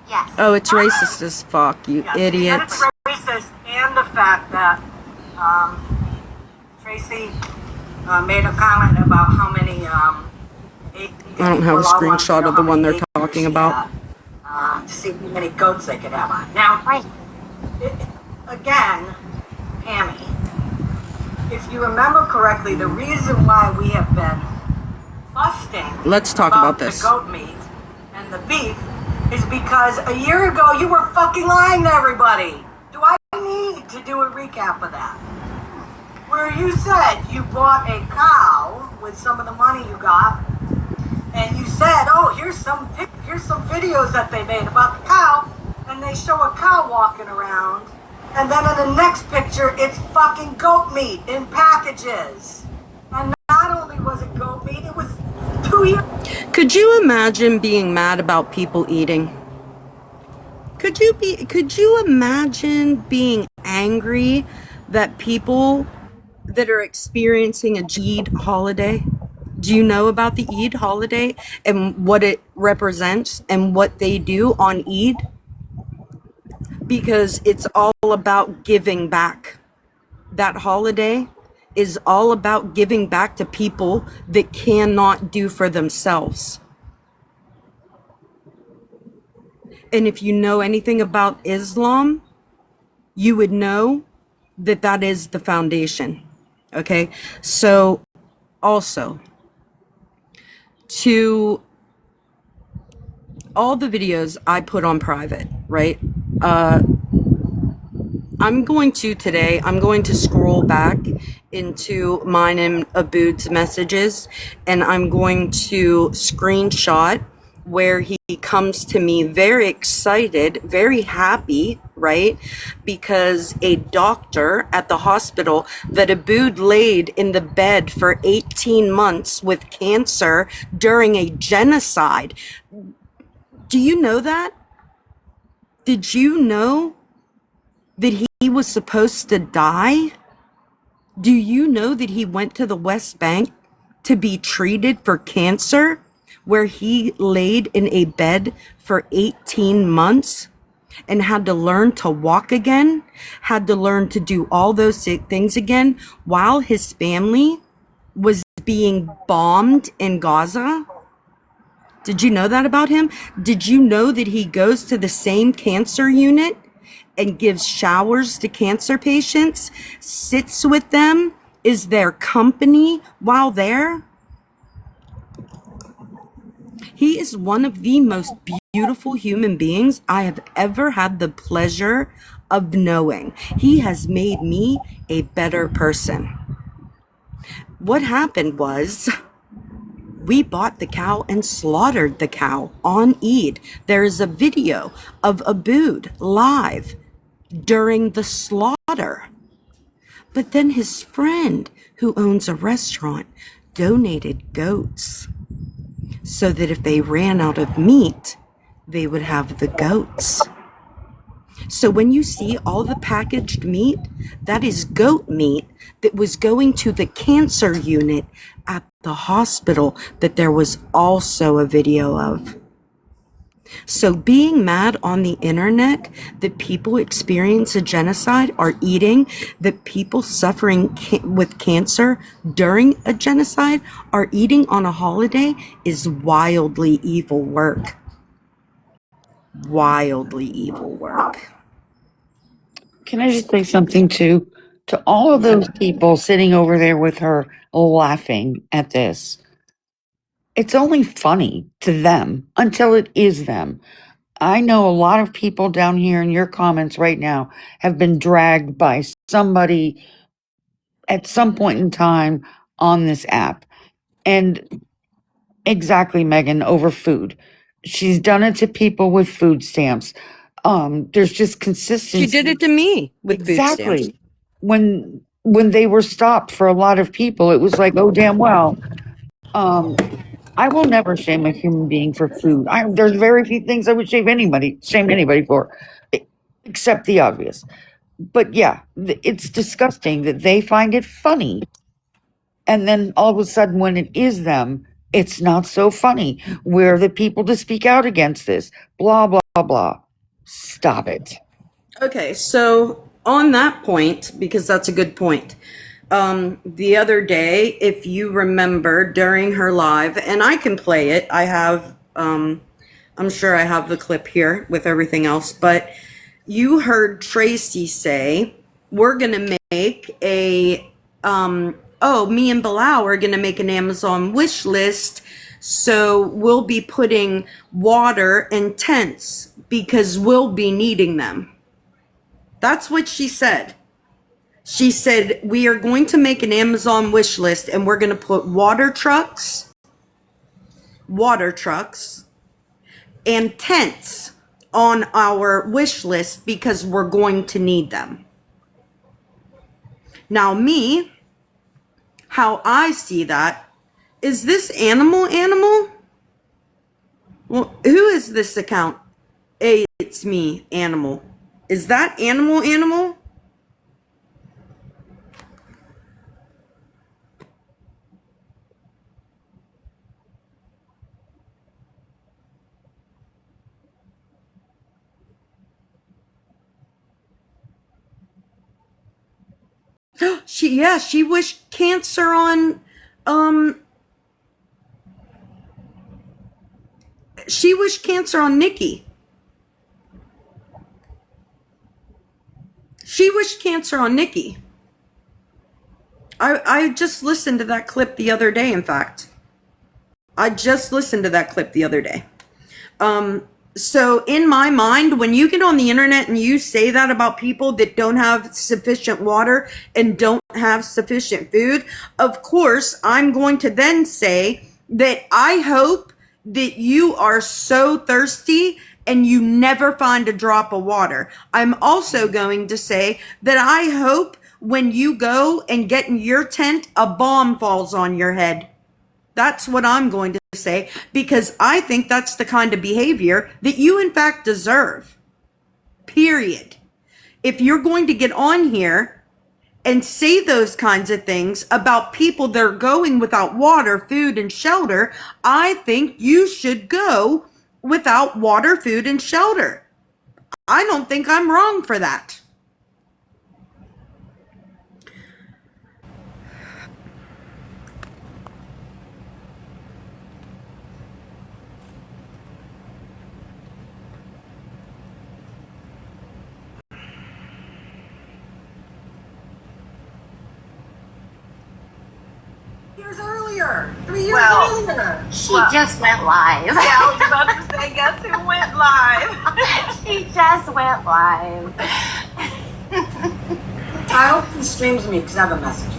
Yes. Oh, it's racist as fuck, you Yeah, idiots. It's racist, and the fact that Tracy made a comment about how many... I don't have a screenshot of the one they're talking about. To see how many goats they could have on. Now, Right. again, Pammy, if you remember correctly, the reason why we have been busting Let's talk about this. the goat meat and the beef is because a year ago you were fucking lying to everybody. Do I need to do a recap of that? Where you said you bought a cow with some of the money you got, and you said, "Oh, here's some videos that they made about the cow," and they show a cow walking around, and then in the next picture, it's fucking goat meat in packages. And not only was it goat meat, it was 2 years. Could you imagine being mad about people eating? Could you imagine being angry that people that are experiencing a Eid holiday? Do you know about the Eid holiday and what it represents and what they do on Eid? Because it's all about giving back. That holiday is all about giving back to people that cannot do for themselves. And if you know anything about Islam, you would know that that is the foundation. Okay? So also, to all the videos I put on private, right? I'm going to scroll back into mine and Abood's messages, and I'm going to screenshot where he comes to me very excited, very happy, right? Because a doctor at the hospital that Abood laid in the bed for 18 months with cancer during a genocide. Do you know that? Did you know that he was supposed to die? Do you know that he went to the West Bank to be treated for cancer, where he laid in a bed for 18 months and had to learn to walk again, had to learn to do all those things again while his family was being bombed in Gaza? Did you know that about him? Did you know that he goes to the same cancer unit and gives showers to cancer patients, sits with them, is their company while there? He is one of the most beautiful human beings I have ever had the pleasure of knowing. He has made me a better person. What happened was, we bought the cow and slaughtered the cow on Eid. There is a video of Abood live during the slaughter. But then his friend, who owns a restaurant, donated goats so that if they ran out of meat, they would have the goats. So when you see all the packaged meat, that is goat meat that was going to the cancer unit at the hospital that there was also a video of. So being mad on the internet that people experience a genocide are eating, that people suffering with cancer during a genocide are eating on a holiday is wildly evil work. Wildly evil work. Can I just say something too? To all of those people sitting over there with her laughing at this, it's only funny to them until it is them. I know a lot of people down here in your comments right now have been dragged by somebody at some point in time on this app. And exactly, Megan, over food. She's done it to people with food stamps. There's just consistency. She did it to me with food stamps. Exactly. When they were stopped for a lot of people, it was like, oh damn well. I will never shame a human being for food. There's very few things I would shame anybody for, except the obvious. But yeah, it's disgusting that they find it funny, and then all of a sudden, when it is them, it's not so funny. We're the people to speak out against this. Blah blah blah. Stop it. Okay, so on that point, because that's a good point, the other day, if you remember during her live, and I can play it, I have, I'm sure I have the clip here with everything else, but you heard Tracy say, we're going to make a oh, me and Bilal are going to make an Amazon wish list. So we'll be putting water and tents because we'll be needing them. That's what she said. She said, we are going to make an Amazon wish list and we're going to put water trucks, and tents on our wish list because we're going to need them. Now, me, how I see that, is this animal? Well, who is this account? Hey, it's me, animal. Is that animal? She wished cancer on, she wished cancer on Nikki. She wished cancer on Nikki. I just listened to that clip the other day, in fact. I just listened to that clip the other day. So in my mind, when you get on the internet and you say that about people that don't have sufficient water and don't have sufficient food, of course, I'm going to then say that I hope that you are so thirsty and you never find a drop of water. I'm also going to say that I hope when you go and get in your tent, a bomb falls on your head. That's what I'm going to say, because I think that's the kind of behavior that you in fact deserve. Period. If you're going to get on here and say those kinds of things about people that are going without water, food, and shelter, I think you should go without water, food, and shelter. I don't think I'm wrong for that. Years earlier. 3 years Well, earlier. She just went live. Yeah, I was about to say, guess who went live? She just went live. I hope she streams me because I have a message.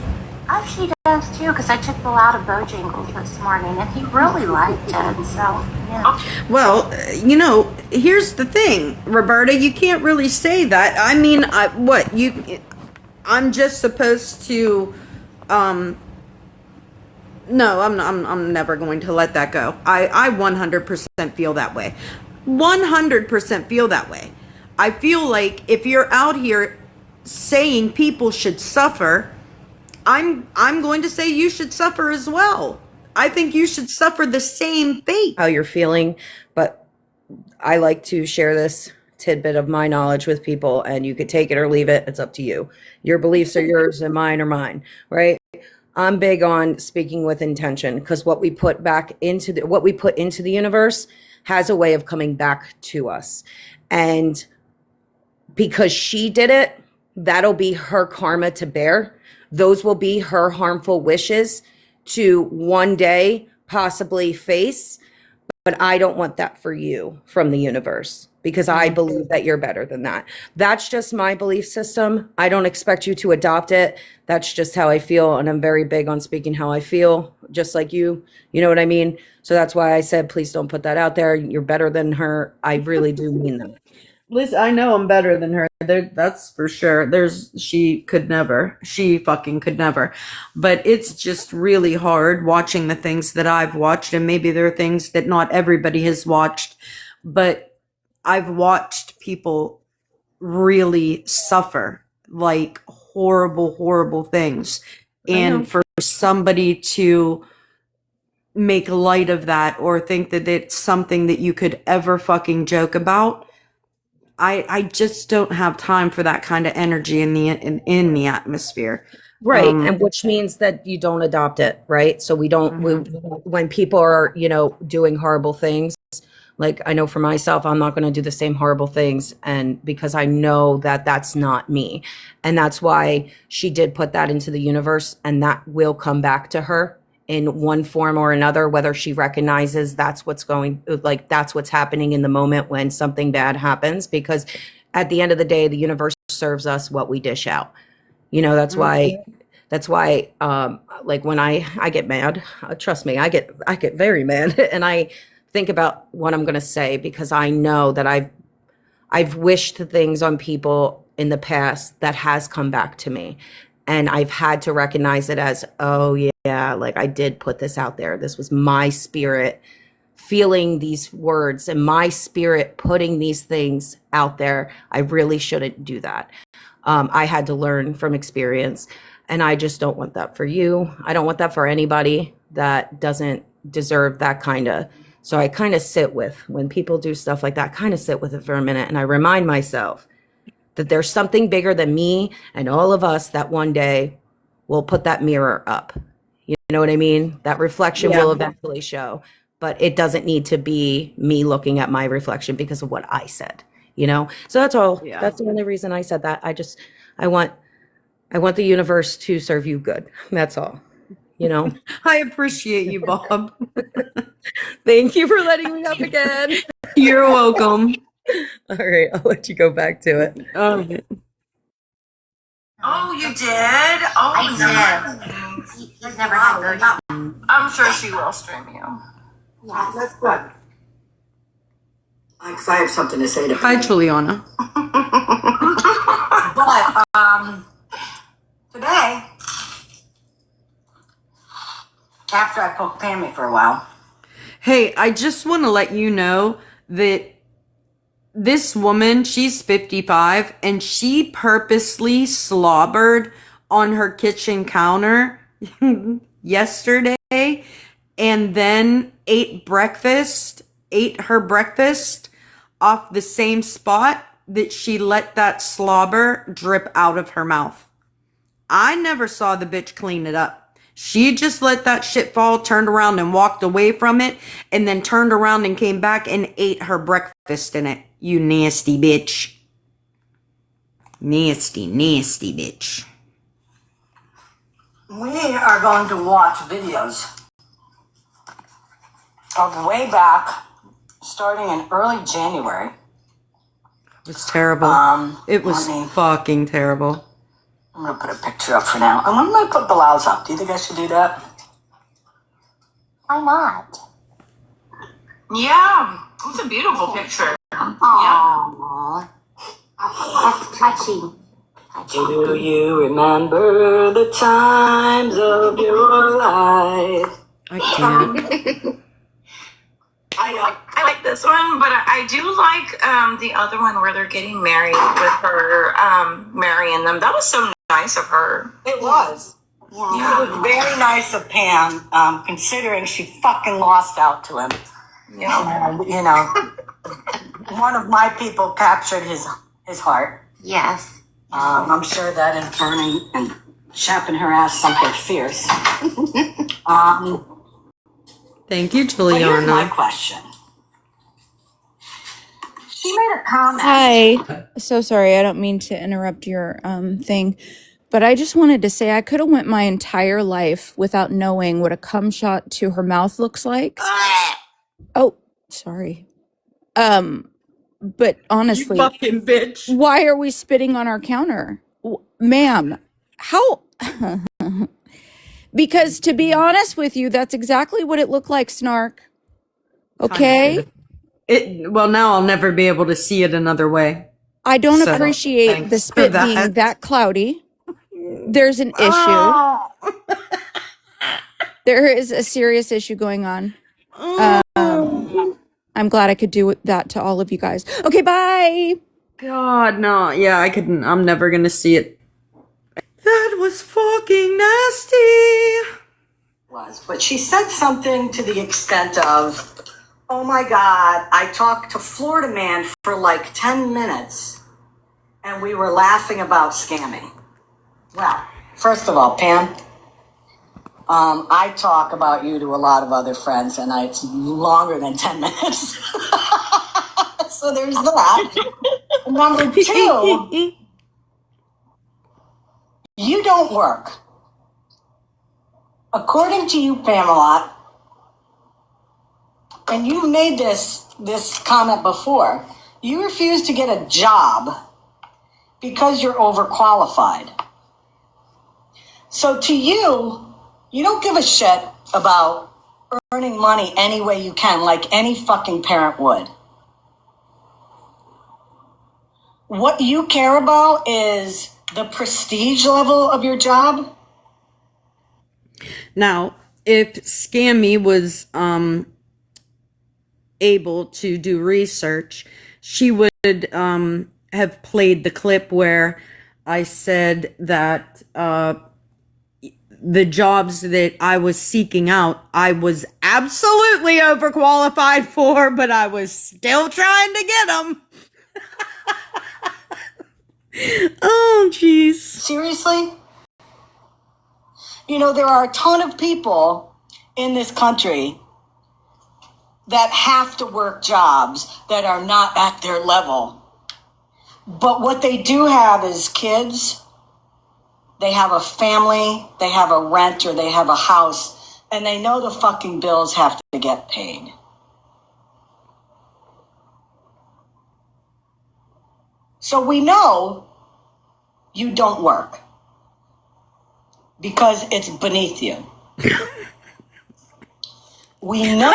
Oh, she does too, because I took Bill out of Bojangles this morning and he really liked it. So, yeah. Well, here's the thing, Roberta, you can't really say that. I mean, I'm just supposed to, no, I'm never going to let that go. I 100% feel that way. 100% feel that way. I feel like if you're out here saying people should suffer, I'm going to say you should suffer as well. I think you should suffer the same fate. How you're feeling, but I like to share this tidbit of my knowledge with people, and you could take it or leave it. It's up to you. Your beliefs are yours and mine are mine, right? I'm big on speaking with intention, because what we put into the universe has a way of coming back to us. And because she did it, that'll be her karma to bear. Those will be her harmful wishes to one day possibly face. But I don't want that for you from the universe, because I believe that you're better than that. That's just my belief system. I don't expect you to adopt it. That's just how I feel. And I'm very big on speaking how I feel, just like you. You know what I mean? So that's why I said, please don't put that out there. You're better than her. I really do mean that. Liz, I know I'm better than her. That's for sure. She fucking could never. But it's just really hard watching the things that I've watched, and maybe there are things that not everybody has watched, but I've watched people really suffer like horrible, horrible things. And for somebody to make light of that or think that it's something that you could ever fucking joke about, I just don't have time for that kind of energy in the atmosphere. Right. And which means that you don't adopt it. Right. So we don't, when people are, doing horrible things, Like, I know for myself, I'm not going to do the same horrible things. And because I know that that's not me. And that's why she did put that into the universe, and that will come back to her in one form or another, whether she recognizes that's what's that's what's happening in the moment when something bad happens. Because at the end of the day, the universe serves us what we dish out. That's why like when I get mad, trust me, I get very mad and I think about what I'm going to say, because I know that I've wished things on people in the past that has come back to me, and I've had to recognize it as, oh yeah, like I did put this out there. This was my spirit feeling these words and my spirit putting these things out there. I really shouldn't do that. I had to learn from experience, and I just don't want that for you. I don't want that for anybody that doesn't deserve that kind of. So I kind of sit with, when people do stuff like that, kind of sit with it for a minute, and I remind myself that there's something bigger than me and all of us that one day will put that mirror up. You know what I mean? That reflection will eventually show, but it doesn't need to be me looking at my reflection because of what I said. So that's all. Yeah. That's the only reason I said that. I want the universe to serve you good. That's all. I appreciate you, Bob. Thank you for letting me up again. You're welcome. All right, I'll let you go back to it. Oh, you did? Oh, I nice. He's never had those. I'm sure she will stream you. Yes. That's good. I have something to say to Hi, Juliana. But today, after I poked Pammy for a while, Hey, I just want to let you know that this woman, she's 55, and she purposely slobbered on her kitchen counter yesterday, and then ate her breakfast off the same spot that she let that slobber drip out of her mouth. I never saw the bitch clean it up. She just let that shit fall, turned around and walked away from it, and then turned around and came back and ate her breakfast in it. You nasty bitch. Nasty, nasty bitch. we are going to watch videos of way back, starting in early January. It was terrible. It was fucking terrible. I'm going to put a picture up for now. And when am I put Bilal's up? Do you think I should do that? Why not? Yeah, it's a beautiful picture. Aww. That's touching. Do you remember the times of your life? I can't. I like this one, but I do like the other one where they're getting married with her marrying them. That was so nice of her. It was. Yeah. It was very nice of Pam, considering she fucking lost out to him. Yeah. And, one of my people captured his heart. Yes. I'm sure that is burning and chapping her ass something fierce. Thank you, But here's my Juliana. question. She made a comment. Hi. So sorry, I don't mean to interrupt your thing, but I just wanted to say I could have went my entire life without knowing what a cum shot to her mouth looks like. Oh, sorry. But honestly, Fucking bitch. why are we spitting on our counter? Ma'am, how because to be honest with you, that's exactly what it looked like, Snark. Okay? Well, now I'll never be able to see it another way. I don't So, appreciate the thanks for spit that. being that cloudy. There's an issue. Oh. There is a serious issue going on. I'm glad I could do that to all of you guys. Okay, bye. God, no. Yeah, I couldn't. I'm never gonna see it. That was fucking nasty. But she said something to the extent of, oh my God, I talked to Florida Man for like 10 minutes and we were laughing about scamming. Well, first of all, Pam, I talk about you to a lot of other friends, and it's longer than 10 minutes. So there's that. Number two, you don't work. According to you, Pamela, and you've made this comment before, you refuse to get a job because you're overqualified. So to you, you don't give a shit about earning money any way you can, like any fucking parent would. What you care about is the prestige level of your job. Now, if Scammy was able to do research, she would have played the clip where I said that the jobs that I was seeking out, I was absolutely overqualified for, but I was still trying to get them. Oh, jeez. Seriously? You know, there are a ton of people in this country that have to work jobs that are not at their level. But what they do have is kids. They have a family, they have a rent, or they have a house, and they know the fucking bills have to get paid. So we know you don't work because it's beneath you. We know,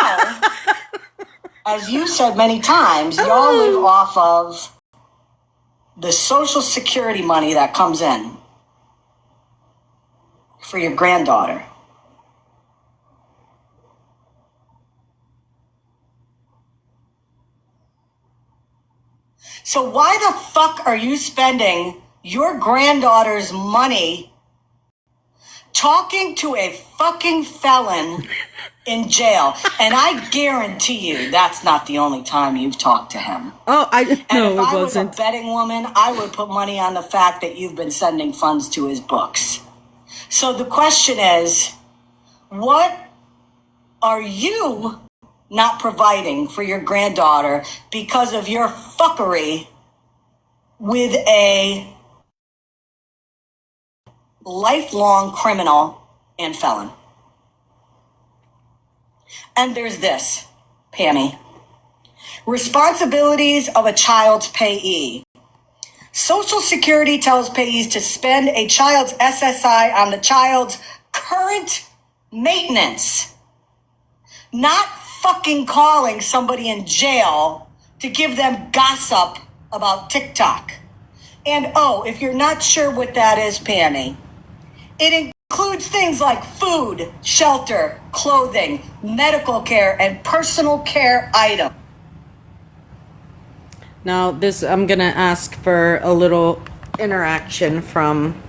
as you said many times, y'all live off of the Social Security money that comes in for your granddaughter. So why the fuck are you spending your granddaughter's money talking to a fucking felon in jail? And I guarantee you that's not the only time you've talked to him. Oh, And no, if it I was wasn't. a betting woman, I would put money on the fact that you've been sending funds to his books. So the question is, what are you not providing for your granddaughter because of your fuckery with a lifelong criminal and felon? And there's this, Pammy. Responsibilities of a child's payee. Social Security tells payees to spend a child's SSI on the child's current maintenance, not fucking calling somebody in jail to give them gossip about TikTok. And oh, if you're not sure what that is, Pammy, it includes things like food, shelter, clothing, medical care, and personal care items. Now, this, I'm gonna ask for a little interaction from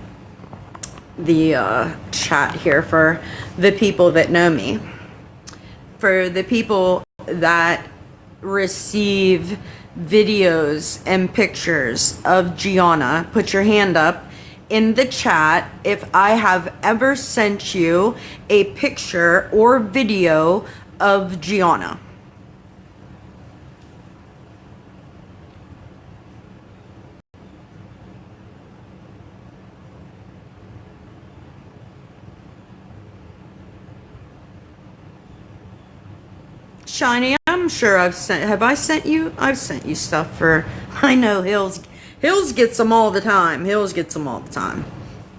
the chat here for the people that know me. For the people that receive videos and pictures of Gianna, put your hand up in the chat if I have ever sent you a picture or video of Gianna. Shiny, I'm sure I've sent you stuff for, I know Hills gets them all the time.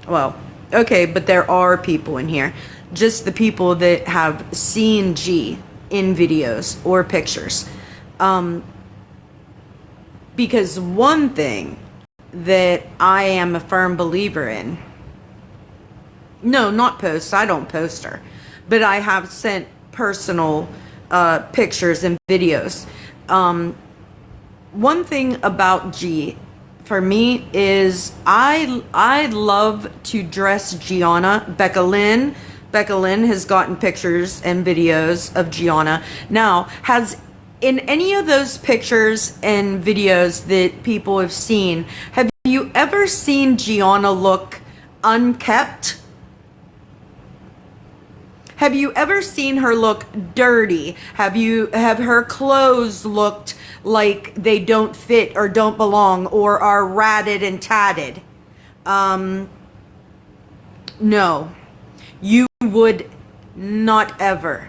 Well, okay, but there are people in here. Just the people that have seen G in videos or pictures. Because one thing that I am a firm believer in, no, not posts, I don't post her, but I have sent personal pictures and videos. One thing about G for me is I love to dress Gianna. Becca Lynn has gotten pictures and videos of Gianna. Now, has in any of those pictures and videos that people have seen, have you ever seen Gianna look unkept? Have you ever seen her look dirty? Have her clothes looked like they don't fit or don't belong or are ratted and tatted? No. You would not ever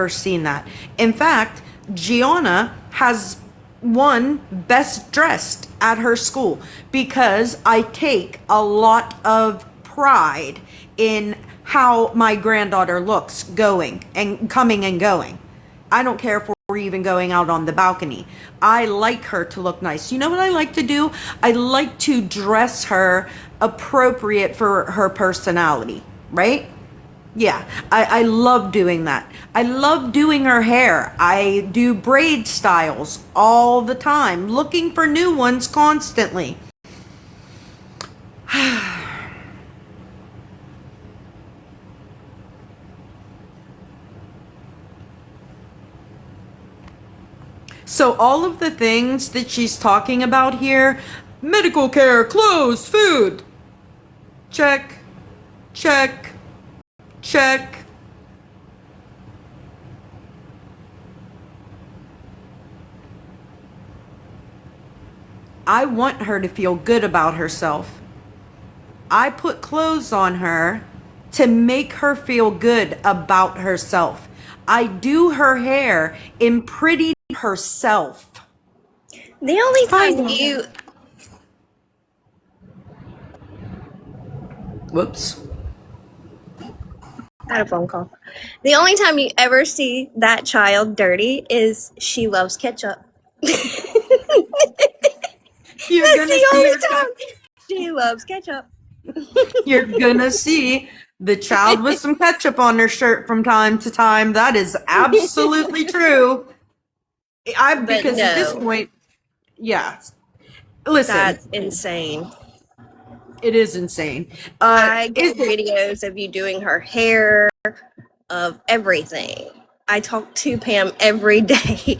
seen that. In fact, Gianna has won best dressed at her school because I take a lot of pride in how my granddaughter looks going and coming and going. I don't care if we're even going out on the balcony. I like her to look nice. You know what I like to do? I like to dress her appropriate for her personality, right? Yeah, I love doing that. I love doing her hair. I do braid styles all the time, looking for new ones constantly. So all of the things that she's talking about here, medical care, clothes, food, check, check, check. I want her to feel good about herself. I put clothes on her to make her feel good about herself. I do her hair and pretty herself. The only time you Whoops. had a phone call. The only time you ever see that child dirty is she loves ketchup. That's You're gonna the see only her time she loves ketchup. You're gonna see the child with some ketchup on her shirt from time to time. That is absolutely true. Because at this point, yeah. Listen, That's insane. it is insane. I get videos of you doing her hair, of everything. I talk to Pam every day.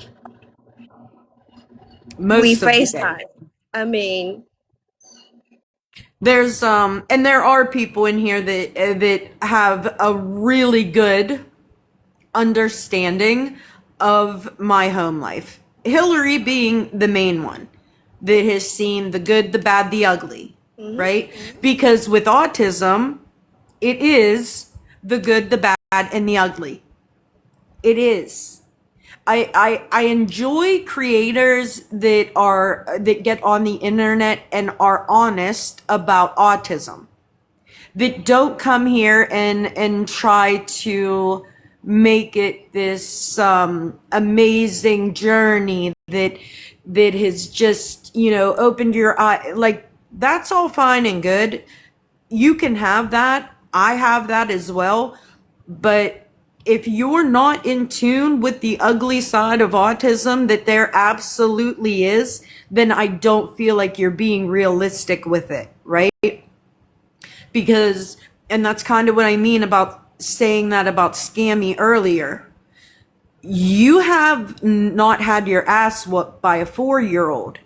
We FaceTime. I mean, there's and there are people in here that have a really good understanding of my home life. Hillary being the main one that has seen the good, the bad, the ugly, right? Because with autism, it is the good, the bad, and the ugly. It is. I enjoy creators that get on the internet and are honest about autism, that don't come here and try to make it this amazing journey that has just, opened your eye. Like, that's all fine and good. You can have that. I have that as well. But if you're not in tune with the ugly side of autism that there absolutely is, then I don't feel like you're being realistic with it, right? Because, and that's kind of what I mean about saying that about Scammy earlier. You have not had your ass whooped by a 4-year-old.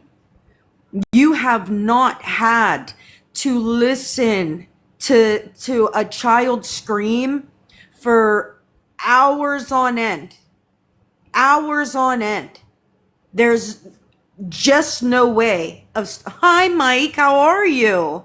You have not had to listen to a child scream for hours on end. There's just no way of, hi Mike, how are you?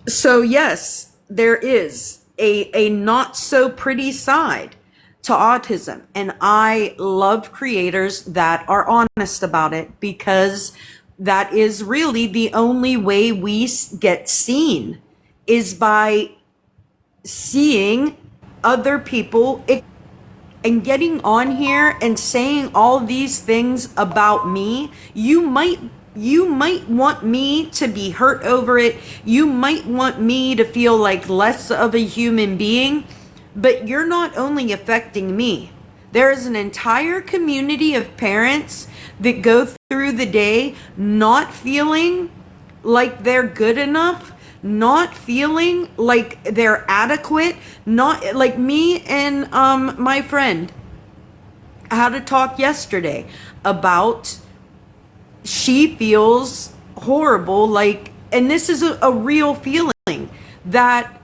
So yes, there is a not so pretty side to autism, and I love creators that are honest about it, because that is really the only way we get seen, is by seeing other people and getting on here and saying all these things about me. You might want me to be hurt over it. You might want me to feel like less of a human being, but you're not only affecting me. There is an entire community of parents that go through the day not feeling like they're good enough, not feeling like they're adequate, not like me and my friend had a talk yesterday about, she feels horrible, like, and this is a real feeling, that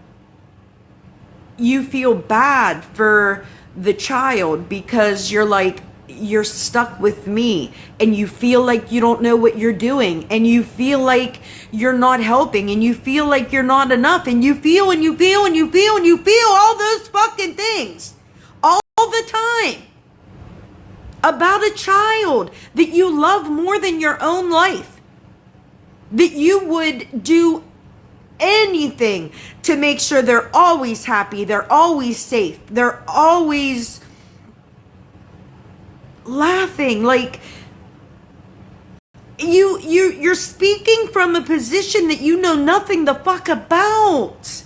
you feel bad for the child because you're like, you're stuck with me, and you feel like you don't know what you're doing, and you feel like you're not helping, and you feel like you're not enough, and you feel and you feel and you feel and you feel all those fucking things all the time about a child that you love more than your own life, that you would do anything to make sure they're always happy, they're always safe, they're always laughing. Like, you're speaking from a position that you know nothing the fuck about.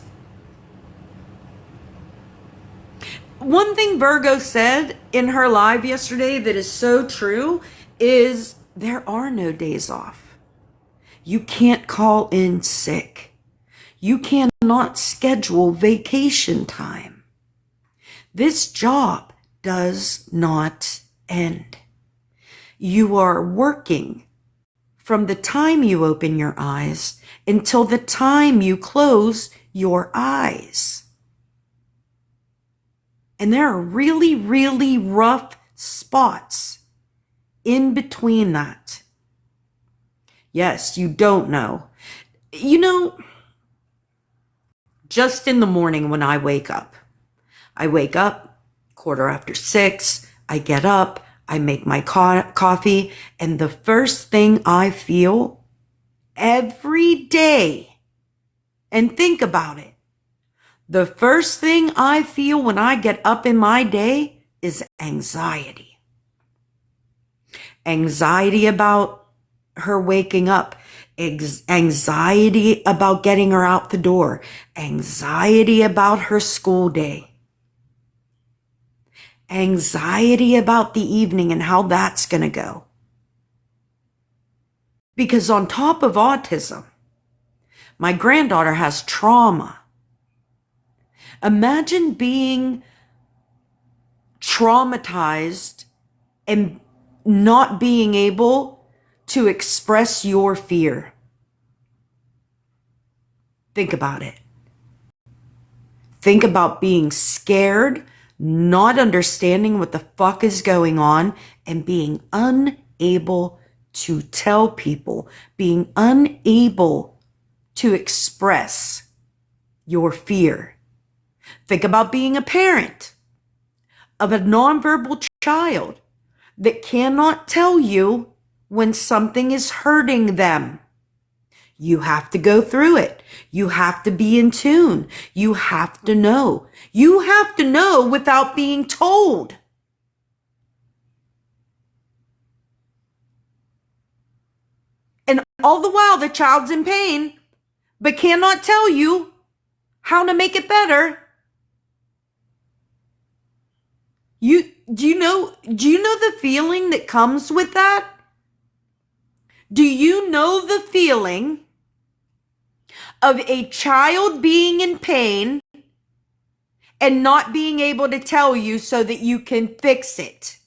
One thing Virgo said in her live yesterday that is so true is there are no days off. You can't call in sick. You cannot schedule vacation time. This job does not end. You are working from the time you open your eyes until the time you close your eyes. And there are really, really rough spots in between that. Yes, you don't know. You know, just in the morning when I wake up 6:15, I get up, I make my coffee, and the first thing I feel every day, and think about it, the first thing I feel when I get up in my day is anxiety. Anxiety about her waking up, anxiety about getting her out the door, anxiety about her school day, anxiety about the evening and how that's going to go. Because on top of autism, my granddaughter has trauma. Imagine being traumatized and not being able to express your fear. Think about it. Think about being scared, not understanding what the fuck is going on, and being unable to tell people, being unable to express your fear. Think about being a parent of a nonverbal child that cannot tell you when something is hurting them. You have to go through it. You have to be in tune. You have to know. You have to know without being told. And all the while, the child's in pain, but cannot tell you how to make it better. Do you know the feeling that comes with that? Do you know the feeling of a child being in pain and not being able to tell you so that you can fix it?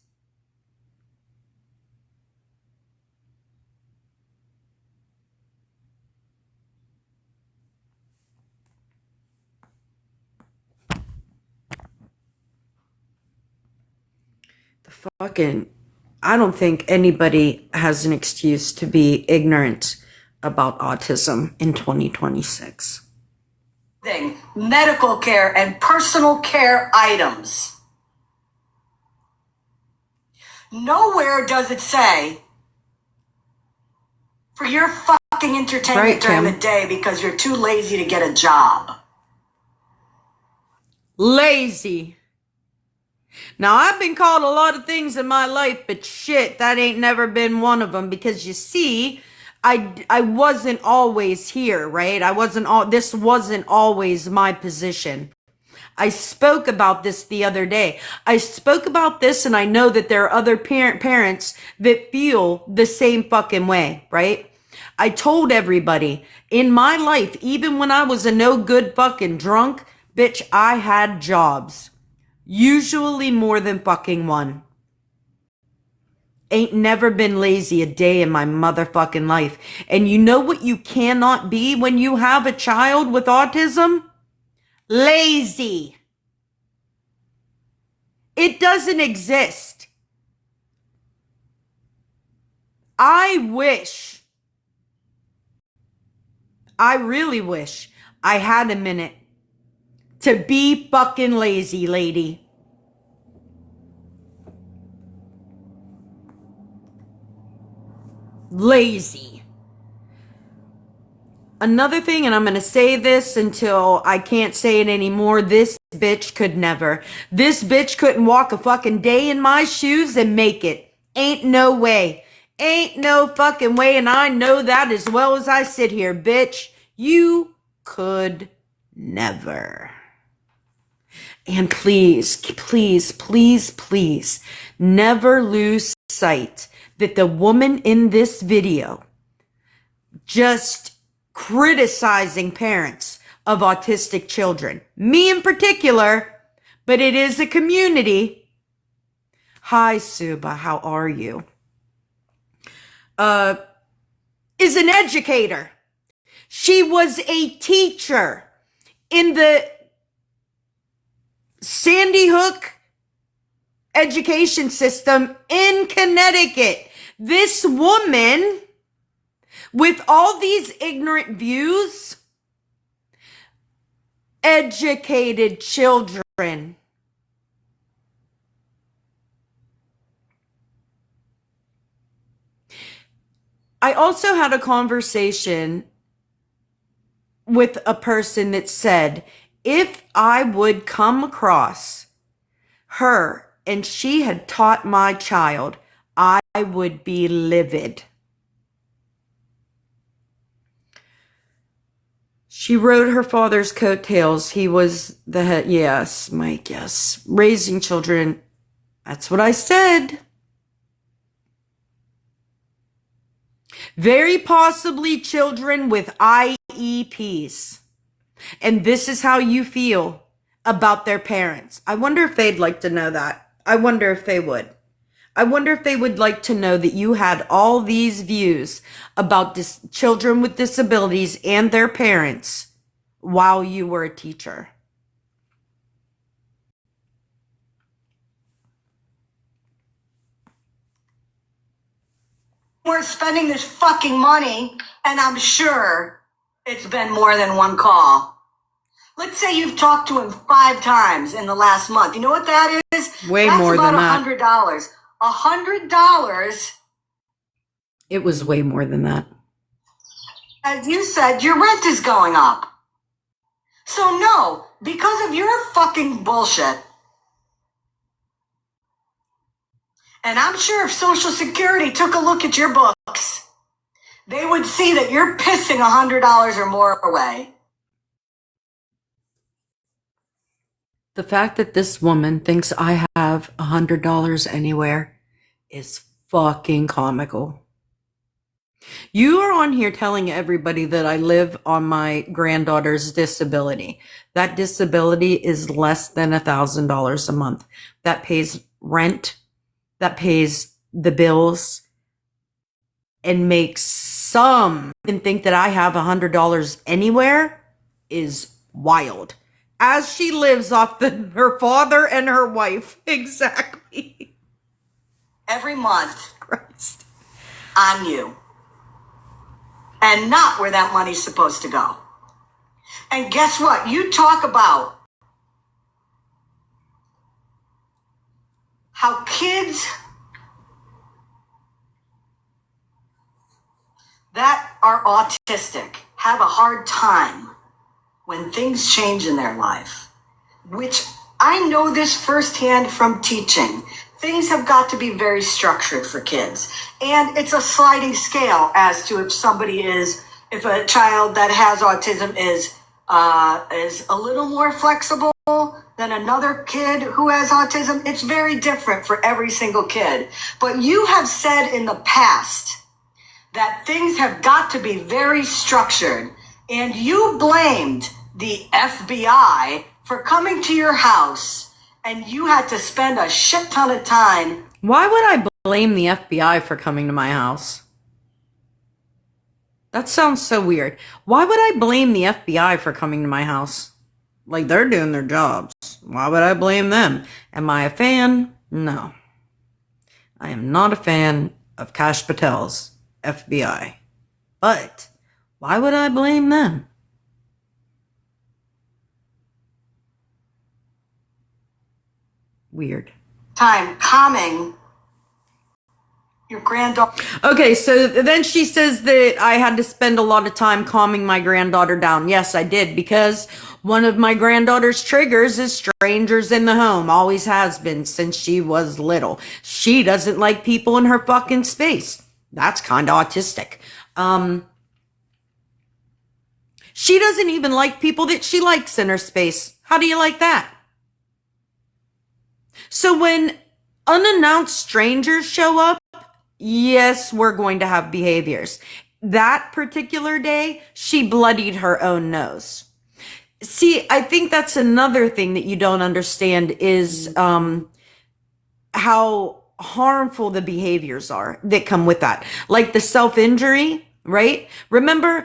I don't think anybody has an excuse to be ignorant about autism in 2026. Medical care and personal care items. Nowhere does it say for your fucking entertainment Right, during Kim. the day because you're too lazy to get a job. Lazy. Now, I've been called a lot of things in my life, but shit, that ain't never been one of them, because you see, I wasn't always here, right? This wasn't always my position. I spoke about this the other day. I spoke about this, and I know that there are other parents that feel the same fucking way, right? I told everybody in my life, even when I was a no good fucking drunk, bitch, I had jobs. Usually more than fucking one. Ain't never been lazy a day in my motherfucking life. And you know what you cannot be when you have a child with autism? Lazy. It doesn't exist. I really wish I had a minute to be fucking lazy, lady. Lazy. Another thing, and I'm going to say this until I can't say it anymore, this bitch could never. This bitch couldn't walk a fucking day in my shoes and make it. Ain't no way. Ain't no fucking way, and I know that as well as I sit here, bitch. You could never. And please, please, please, please, never lose sight that the woman in this video just criticizing parents of autistic children, me in particular, but it is a community. Hi, Suba, how are you? Is an educator. She was a teacher in the Sandy Hook education system in Connecticut. This woman, with all these ignorant views, educated children. I also had a conversation with a person that said, if I would come across her and she had taught my child, I would be livid. She rode her father's coattails. He was the head. Yes, Mike, yes. Raising children. That's what I said. Very possibly children with IEPs. And this is how you feel about their parents. I wonder if they'd like to know that. I wonder if they would. I wonder if they would like to know that you had all these views about children with disabilities and their parents while you were a teacher. We're spending this fucking money, and I'm sure it's been more than one call. Let's say you've talked to him 5 times in the last month. You know what that is? Way That's more about than that. $100. $100. It was way more than that. As you said, your rent is going up. So no, because of your fucking bullshit. And I'm sure if Social Security took a look at your books, they would see that you're pissing $100 or more away. The fact that this woman thinks I have $100 anywhere is fucking comical. You are on here telling everybody that I live on my granddaughter's disability. That disability is less than $1,000 a month. That pays rent, that pays the bills, and makes some and think that I have $100 anywhere is wild. As she lives off her father and her wife. Exactly. Every month. Christ. On you. And not where that money's supposed to go. And guess what? You talk about how kids that are autistic have a hard time when things change in their life, which I know this firsthand from teaching. Things have got to be very structured for kids. And it's a sliding scale as to if a child that has autism is a little more flexible than another kid who has autism. It's very different for every single kid. But you have said in the past that things have got to be very structured. And you blamed the FBI for coming to your house, and you had to spend a shit ton of time. Why would I blame the FBI for coming to my house? That sounds so weird. Why would I blame the FBI for coming to my house? Like, they're doing their jobs. Why would I blame them? Am I a fan? No. I am not a fan of Kash Patel's FBI. But why would I blame them? Weird. Time calming your granddaughter. Okay, so then she says that I had to spend a lot of time calming my granddaughter down. Yes, I did, because one of my granddaughter's triggers is strangers in the home. Always has been since she was little. She doesn't like people in her fucking space. That's kind of autistic. She doesn't even like people that she likes in her space. How do you like that? So when unannounced strangers show up, yes, we're going to have behaviors. That particular day, she bloodied her own nose. See, I think that's another thing that you don't understand is how harmful the behaviors are that come with that. Like the self-injury, right? Remember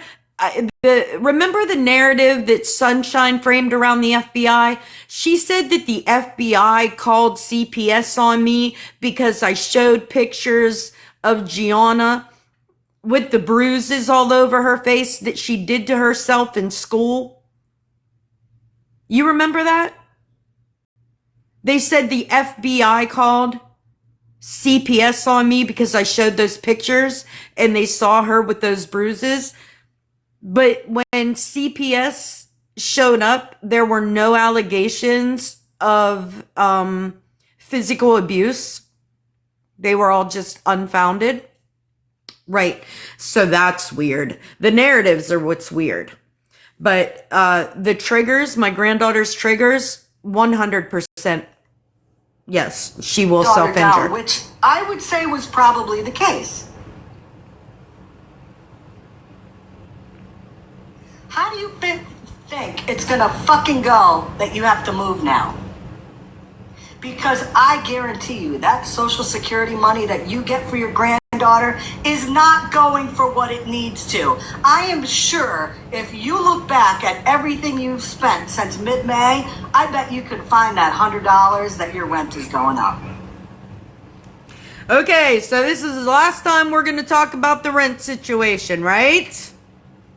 the narrative that Sunshine framed around the FBI? She said that the FBI called CPS on me because I showed pictures of Gianna with the bruises all over her face that she did to herself in school. You remember that? They said the FBI called CPS on me because I showed those pictures and they saw her with those bruises. But when CPS showed up, there were no allegations of physical abuse. They were all just unfounded. Right. So that's weird. The narratives are what's weird. But the triggers, my granddaughter's triggers, 100%. Yes, she will self-injure. Which I would say was probably the case. How do you think it's gonna fucking go that you have to move now? Because I guarantee you that Social Security money that you get for your granddaughter is not going for what it needs to. I am sure if you look back at everything you've spent since mid-May, I bet you could find that $100 that your rent is going up. Okay, so this is the last time we're going to talk about the rent situation, right?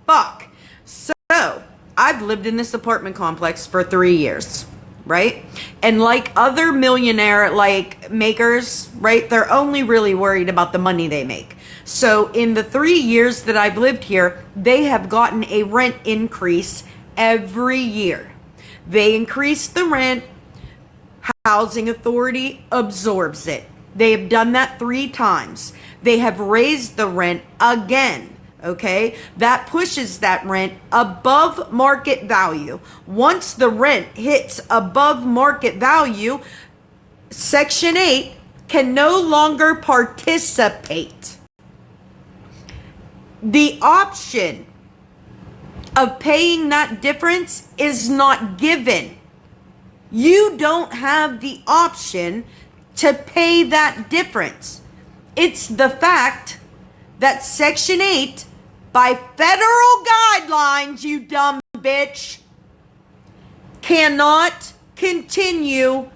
Fuck. So, I've lived in this apartment complex for 3 years, right? And like other millionaire makers, right? They're only really worried about the money they make. So in the 3 years that I've lived here, they have gotten a rent increase every year. They increase the rent, Housing Authority absorbs it. They have done that 3 times. They have raised the rent again. Okay, that pushes that rent above market value. Once the rent hits above market value, Section 8 can no longer participate. The option of paying that difference is not given. You don't have the option to pay that difference. It's the fact that Section 8, by federal guidelines, you dumb bitch, cannot continue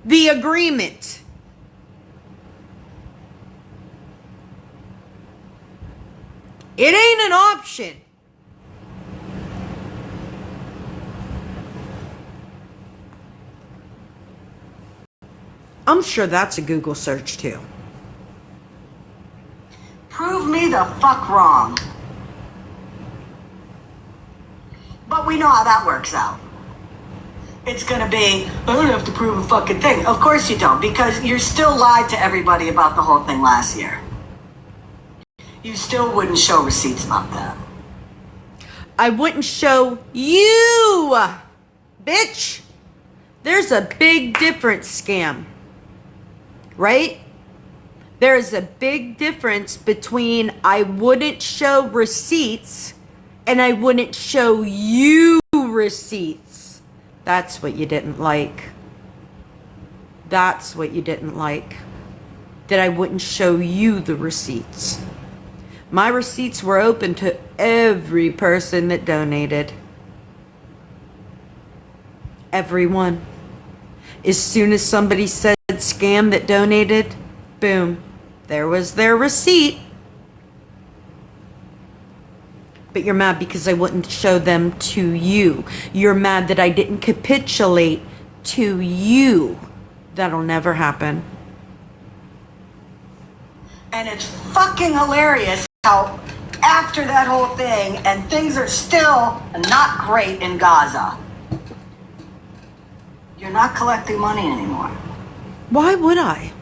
the agreement. It ain't an option. I'm sure that's a Google search too. Prove me the fuck wrong. But we know how that works out. It's gonna be, I don't have to prove a fucking thing. Of course you don't, because you still lied to everybody about the whole thing last year. You still wouldn't show receipts about that. I wouldn't show you, bitch. There's a big difference, scam. Right? There's a big difference between I wouldn't show receipts and I wouldn't show you receipts. That's what you didn't like. That's what you didn't like. that I wouldn't show you the receipts. My receipts were open to every person that donated. Everyone. As soon as somebody said scam that donated, boom, there was their receipt. But you're mad because I wouldn't show them to you. You're mad that I didn't capitulate to you. That'll never happen. And it's fucking hilarious how after that whole thing, and things are still not great in Gaza, you're not collecting money anymore. Why would I?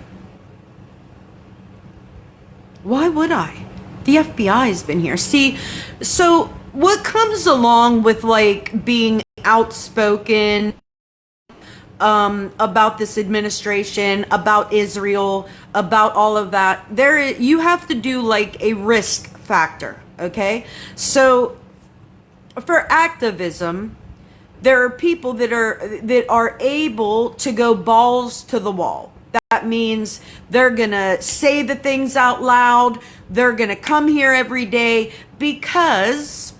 Why would I? The FBI has been here. See, so what comes along with like being outspoken about this administration, about Israel, about all of that, you have to do like a risk factor, okay? So for activism, there are people that are able to go balls to the wall. That means they're gonna say the things out loud. They're gonna come here every day because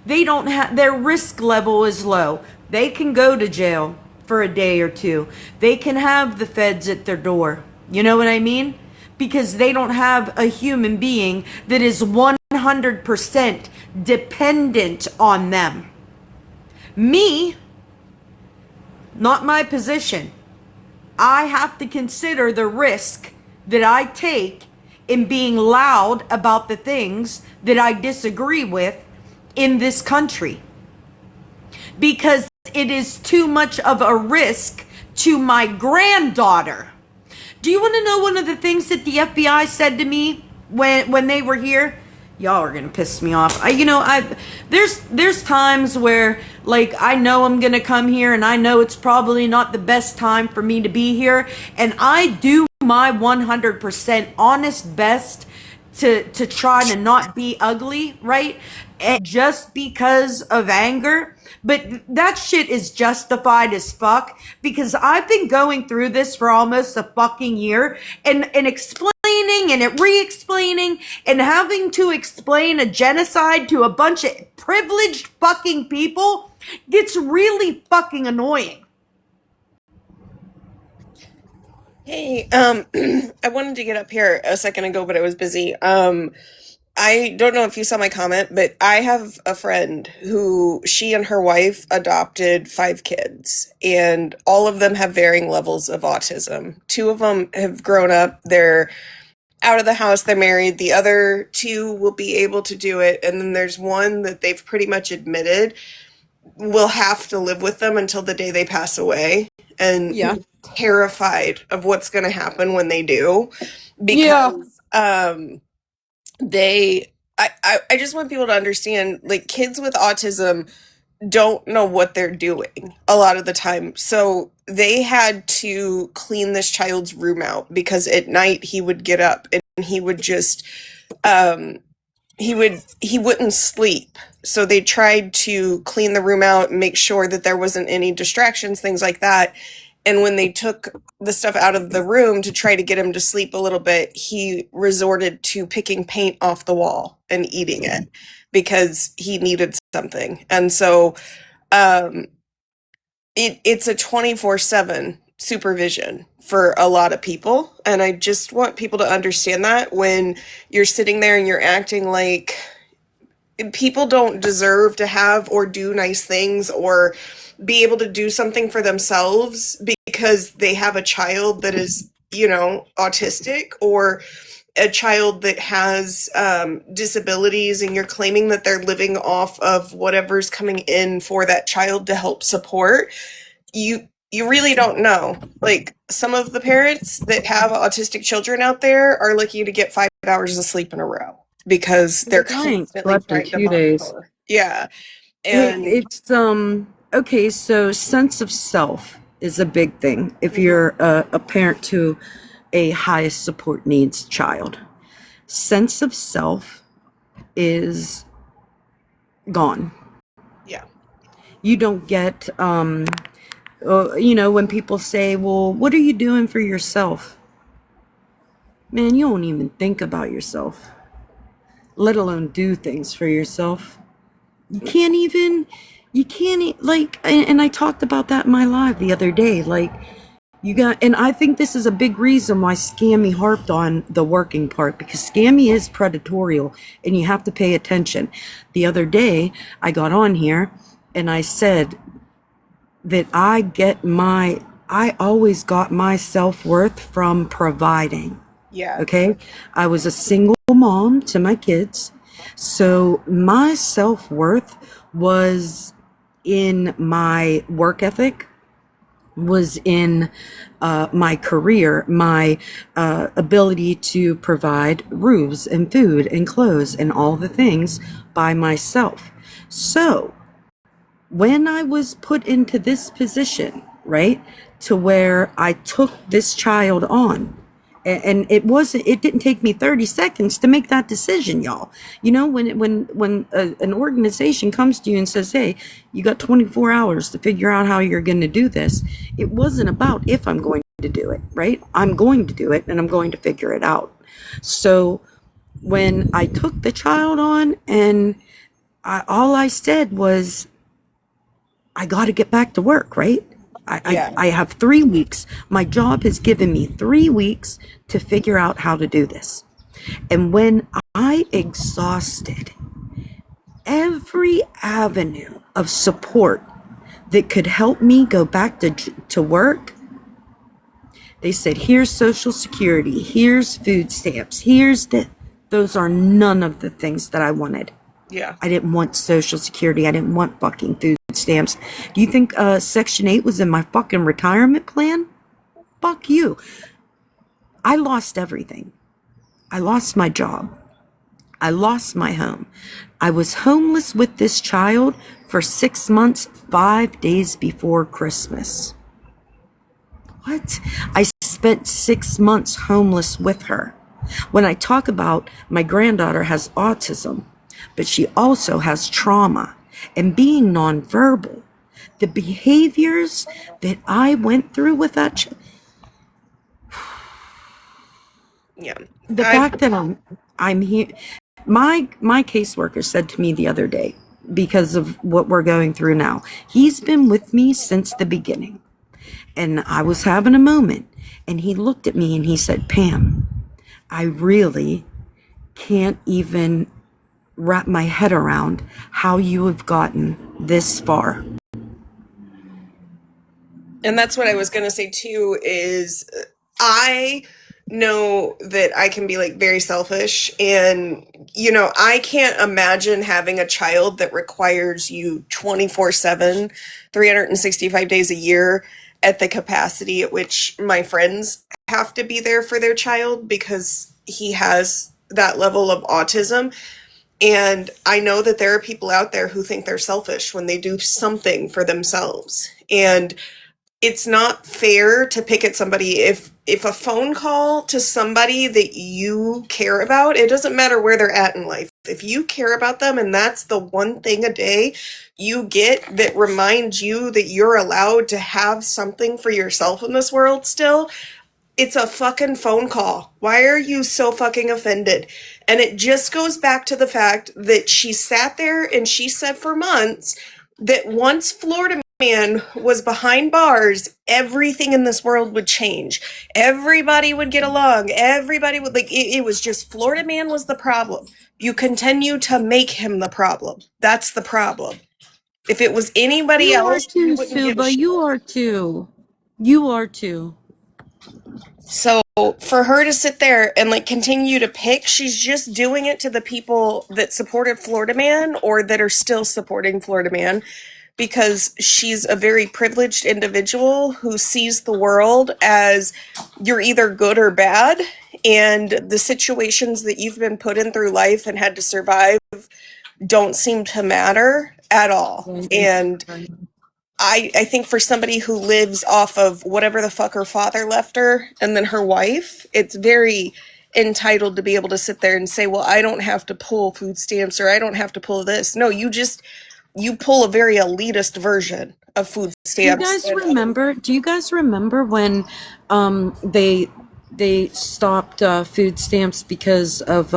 they don't have, their risk level is low. They can go to jail for a day or two. They can have the feds at their door. You know what I mean? Because they don't have a human being that is 100% dependent on them. Me, not my position. I have to consider the risk that I take in being loud about the things that I disagree with in this country. Because it is too much of a risk to my granddaughter. Do you want to know one of the things that the FBI said to me when they were here? Y'all are gonna piss me off. There's times where like I know I'm gonna come here and I know it's probably not the best time for me to be here, and I do my 100% honest best to try to not be ugly, right? And just because of anger. But that shit is justified as fuck because I've been going through this for almost a fucking year and explaining and re-explaining and having to explain a genocide to a bunch of privileged fucking people gets really fucking annoying. Hey, I wanted to get up here a second ago, but I was busy. I don't know if you saw my comment, but I have a friend who she and her wife adopted 5 kids, and all of them have varying levels of autism. 2 of them have grown up. They're out of the house, they're married. The other 2 will be able to do it. And then there's one that they've pretty much admitted will have to live with them until the day they pass away. And Yeah. terrified of what's going to happen when they do. Because I just want people to understand, like, kids with autism don't know what they're doing a lot of the time. So they had to clean this child's room out because at night he would get up and he would just he wouldn't sleep. So they tried to clean the room out and make sure that there wasn't any distractions, things like that. And when they took the stuff out of the room to try to get him to sleep a little bit, he resorted to picking paint off the wall and eating it because he needed something. And so it's a 24/7 supervision for a lot of people. And I just want people to understand that when you're sitting there and you're acting like people don't deserve to have or do nice things or be able to do something for themselves because they have a child that is, autistic, or a child that has disabilities, and you're claiming that they're living off of whatever's coming in for that child to help support. You really don't know. Like, some of the parents that have autistic children out there are lucky to get 5 hours of sleep in a row because they're constantly slept in trying to 2 days. monitor. Yeah. And It's okay, so sense of self is a big thing if you're a parent to a high support needs child. Sense of self is gone. yeah. You don't get when people say, well, what are you doing for yourself? Man, you don't even think about yourself, let alone do things for yourself. You can't even, like, and I talked about that in my live the other day. Like, and I think this is a big reason why Scammy harped on the working part, because Scammy is predatorial and you have to pay attention. The other day, I got on here and I said that I always got my self-worth from providing. Yeah. Okay. I was a single mom to my kids. So my self-worth was in my work ethic, was in my career, my ability to provide roofs and food and clothes and all the things by myself. So when I was put into this position, right, to where I took this child on, and it didn't take me 30 seconds to make that decision, y'all. You know, when an organization comes to you and says, hey, you got 24 hours to figure out how you're going to do this, it wasn't about if I'm going to do it, right? I'm going to do it and I'm going to figure it out. So when I took the child on, and all I said was, I got to get back to work, right? I have 3 weeks. My job has given me 3 weeks to figure out how to do this. And when I exhausted every avenue of support that could help me go back to work, they said, here's Social Security, here's food stamps, those are none of the things that I wanted. Yeah. I didn't want Social Security. I didn't want fucking food stamps. Do you think Section 8 was in my fucking retirement plan? Fuck you. I lost everything. I lost my job. I lost my home. I was homeless with this child for 6 months, 5 days before Christmas. What? I spent 6 months homeless with her. When I talk about my granddaughter has autism, but she also has trauma and being nonverbal, the behaviors that I went through with that Yeah. the fact that I'm here, my caseworker said to me the other day, because of what we're going through now, he's been with me since the beginning. And I was having a moment, and he looked at me and he said, Pam, I really can't even wrap my head around how you have gotten this far. And that's what I was going to say too, is I know that I can be like very selfish, and you know, I can't imagine having a child that requires you 24/7, 365 days a year at the capacity at which my friends have to be there for their child, because he has that level of autism. And I know that there are people out there who think they're selfish when they do something for themselves. And it's not fair to pick at somebody. If a phone call to somebody that you care about, it doesn't matter where they're at in life, if you care about them and that's the one thing a day you get that reminds you that you're allowed to have something for yourself in this world still, it's a fucking phone call. Why are you so fucking offended? And it just goes back to the fact that she sat there and she said for months that once Florida Man was behind bars, everything in this world would change. Everybody would get along. Everybody would, like, it was just Florida Man was the problem. You continue to make him the problem. That's the problem. If it was anybody You are else, you too, wouldn't give a Suba. shit. You are too. You are too. So for her to sit there and like continue to pick, she's just doing it to the people that supported Florida Man or that are still supporting Florida Man, because she's a very privileged individual who sees the world as you're either good or bad, and the situations that you've been put in through life and had to survive don't seem to matter at all. And I think for somebody who lives off of whatever the fuck her father left her and then her wife, it's very entitled to be able to sit there and say, well, I don't have to pull food stamps or I don't have to pull this. No, you pull a very elitist version of food stamps. Do you guys remember when they they stopped food stamps because of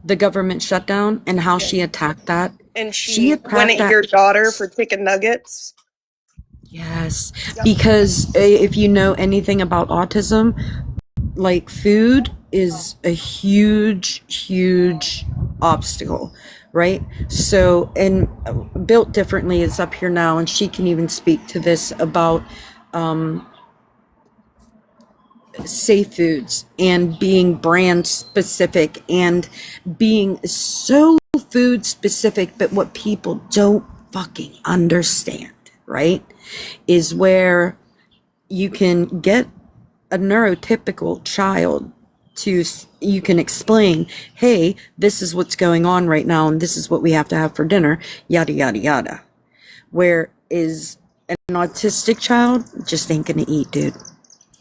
the government shutdown and how she attacked that. And She she went attacked at that. your daughter for chicken nuggets. Yes, because if you know anything about autism, like food is a huge, huge obstacle, right? So, and Built Differently is up here now, and she can even speak to this about safe foods and being brand specific and being so food specific, but what people don't fucking understand, right, is where you can get a neurotypical child to, you can explain, hey, this is what's going on right now and this is what we have to have for dinner, yada yada yada, where is an autistic child just ain't gonna eat, dude.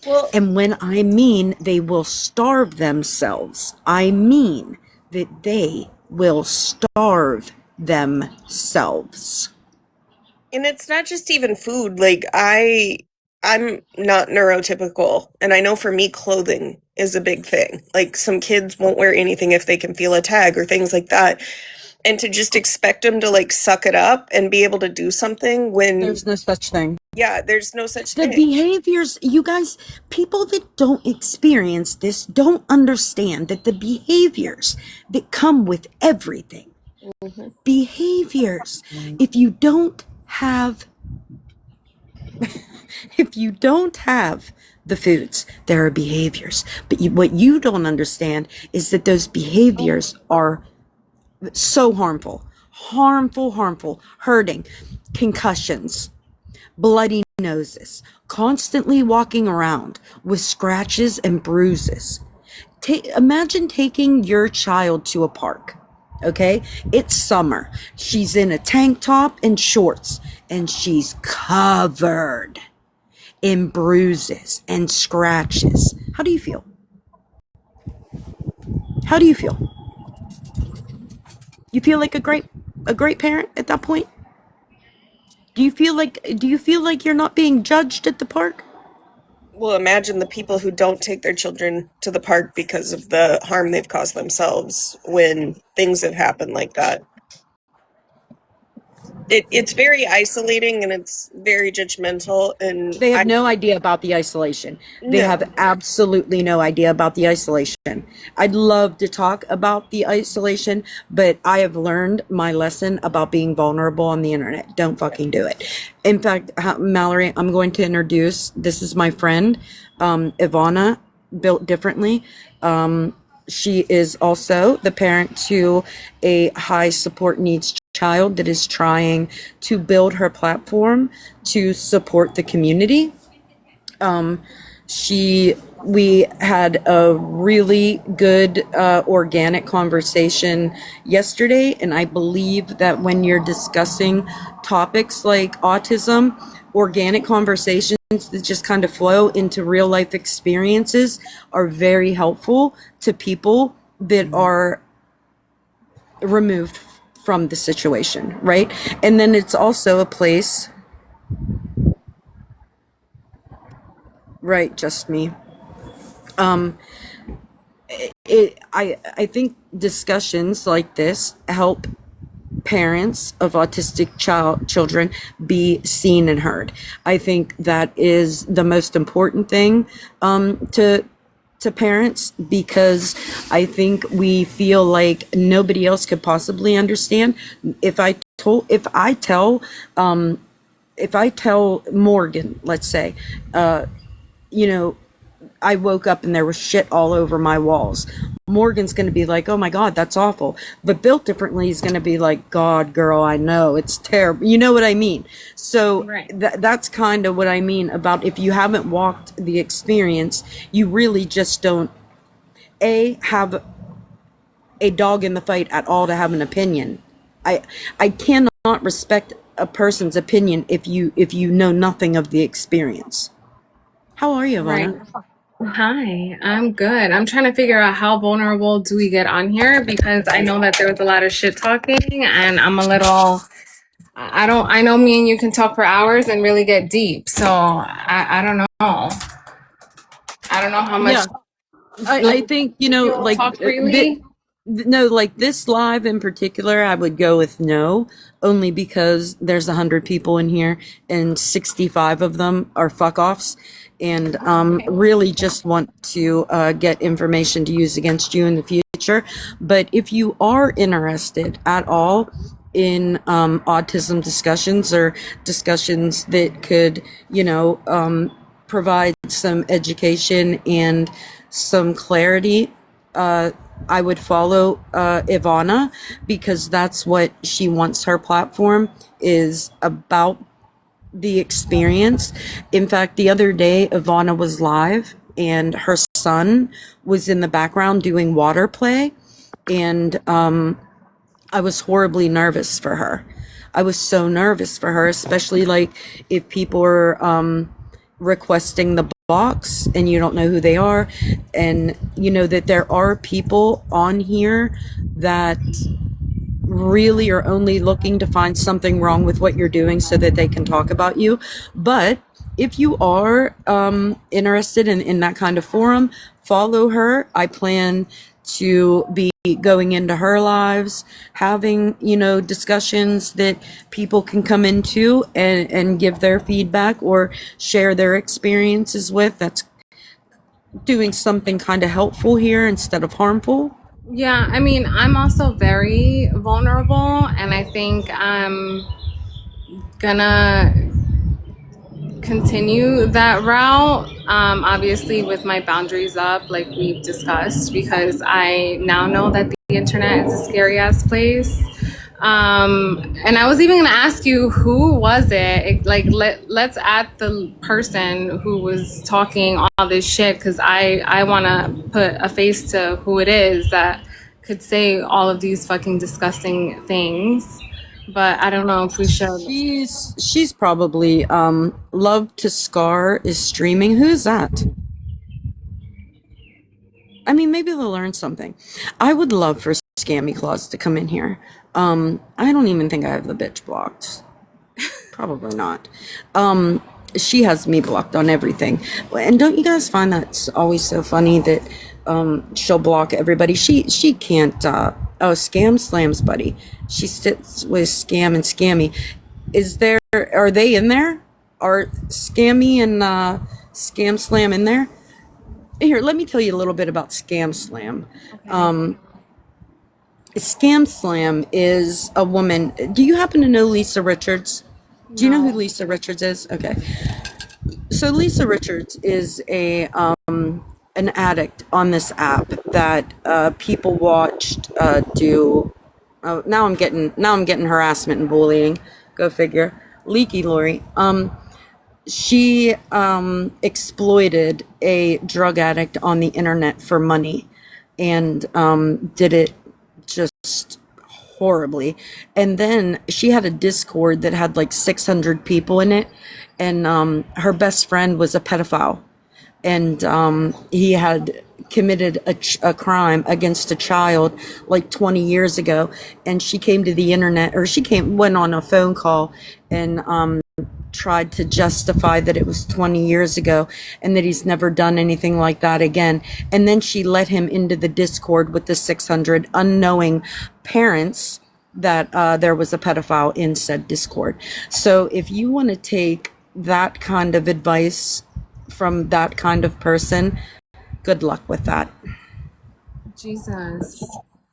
Well, And when I mean they will starve themselves, I mean that they will starve themselves. and it's not just even food. Like I'm not neurotypical, and I know for me clothing is a big thing. Like some kids won't wear anything if they can feel a tag or things like that. And to just expect them to like suck it up and be able to do something when There's no such thing. yeah, there's no such The thing. behaviors, you guys, people that don't experience this don't understand that the behaviors that come with everything, behaviors, if you don't have, if you don't have the foods, there are behaviors. But what you don't understand is that those behaviors are so harmful, hurting, concussions, bloody noses, constantly walking around with scratches and bruises. Imagine taking your child to a park. Okay, it's summer. She's in a tank top and shorts, and she's covered in bruises and scratches. How do you feel? How do you feel? You feel like a great parent at that point? Do you feel like you're not being judged at the park? Well, imagine the people who don't take their children to the park because of the harm they've caused themselves when things have happened like that. It's very isolating and it's very judgmental, and They have no idea about the isolation. They no. have absolutely no idea about the isolation. I'd love to talk about the isolation, but I have learned my lesson about being vulnerable on the internet. Don't fucking do it. In fact, Mallory, I'm going to introduce, this is my friend, Ivana, Built Differently. She is also the parent to a high support needs child that is trying to build her platform to support the community. We had a really good organic conversation yesterday, and I believe that when you're discussing topics like autism, organic conversations that just kind of flow into real life experiences are very helpful to people that are removed from the situation, right? And then it's also a place, right, just me. I think discussions like this help parents of autistic children be seen and heard. I think that is the most important thing to parents, because I think we feel like nobody else could possibly understand. If I tell Morgan, let's say, you know, I woke up and there was shit all over my walls, Morgan's going to be like, oh my God, that's awful. But Built Differently is going to be like, God, girl, I know it's terrible. You know what I mean? So Right. that's kind of what I mean about, if you haven't walked the experience, you really just don't have a dog in the fight at all to have an opinion. I cannot respect a person's opinion if you know nothing of the experience. How are you, Ivana? Right. Hi, I'm good. I'm trying to figure out how vulnerable do we get on here, because I know that there was a lot of shit talking and I'm a little, I know me and you can talk for hours and really get deep. So I don't know. I don't know how much. Yeah. I think, You'll talk freely. no, like this live in particular, I would go with no, only because there's 100 people in here and 65 of them are fuck offs, and really just want to get information to use against you in the future. But if you are interested at all in autism discussions or discussions that could, provide some education and some clarity, I would follow Ivana, because that's what she wants. Her platform is about the experience. In fact, the other day, Ivana was live and her son was in the background doing water play. And I was horribly nervous for her. I was so nervous for her, especially like if people are requesting the box and you don't know who they are, and you know that there are people on here that really are only looking to find something wrong with what you're doing so that they can talk about you. But if you are interested in that kind of forum, follow her. I plan to be going into her lives, having, discussions that people can come into and give their feedback or share their experiences with. That's doing something kind of helpful here instead of harmful. Yeah, I mean, I'm also very vulnerable, and I think I'm gonna continue that route. Obviously, with my boundaries up, like we've discussed, because I now know that the internet is a scary ass place. And I was even gonna ask you, who was it? Like, let's add the person who was talking all this shit, because I want to put a face to who it is that could say all of these fucking disgusting things. But I don't know if we should. She's probably Love to Scar is streaming. Who's that? I mean, maybe they'll learn something. I would love for Scammy Claus to come in here. I don't even think I have the bitch blocked. Probably not. She has me blocked on everything. And don't you guys find that always so funny that she'll block everybody? She can't. Scam Slams, buddy. She sits with Scam and Scammy. Are they in there? Are Scammy and Scam Slam in there? Here, let me tell you a little bit about Scam Slam. Okay. Scam Slam is a woman. Do you happen to know Lisa Richards? Do you know who Lisa Richards is? Okay. So Lisa Richards is an addict on this app that people watched do. Oh, now I'm getting harassment and bullying. Go figure. Leaky Lori. She exploited a drug addict on the internet for money, and did it just horribly. And then she had a Discord that had like 600 people in it, and her best friend was a pedophile, and he had committed a crime against a child like 20 years ago. And she came to the internet, or went on a phone call and tried to justify that it was 20 years ago and that he's never done anything like that again. And then she let him into the Discord with the 600 unknowing parents that there was a pedophile in said Discord. So if you want to take that kind of advice from that kind of person, good luck with that. Jesus.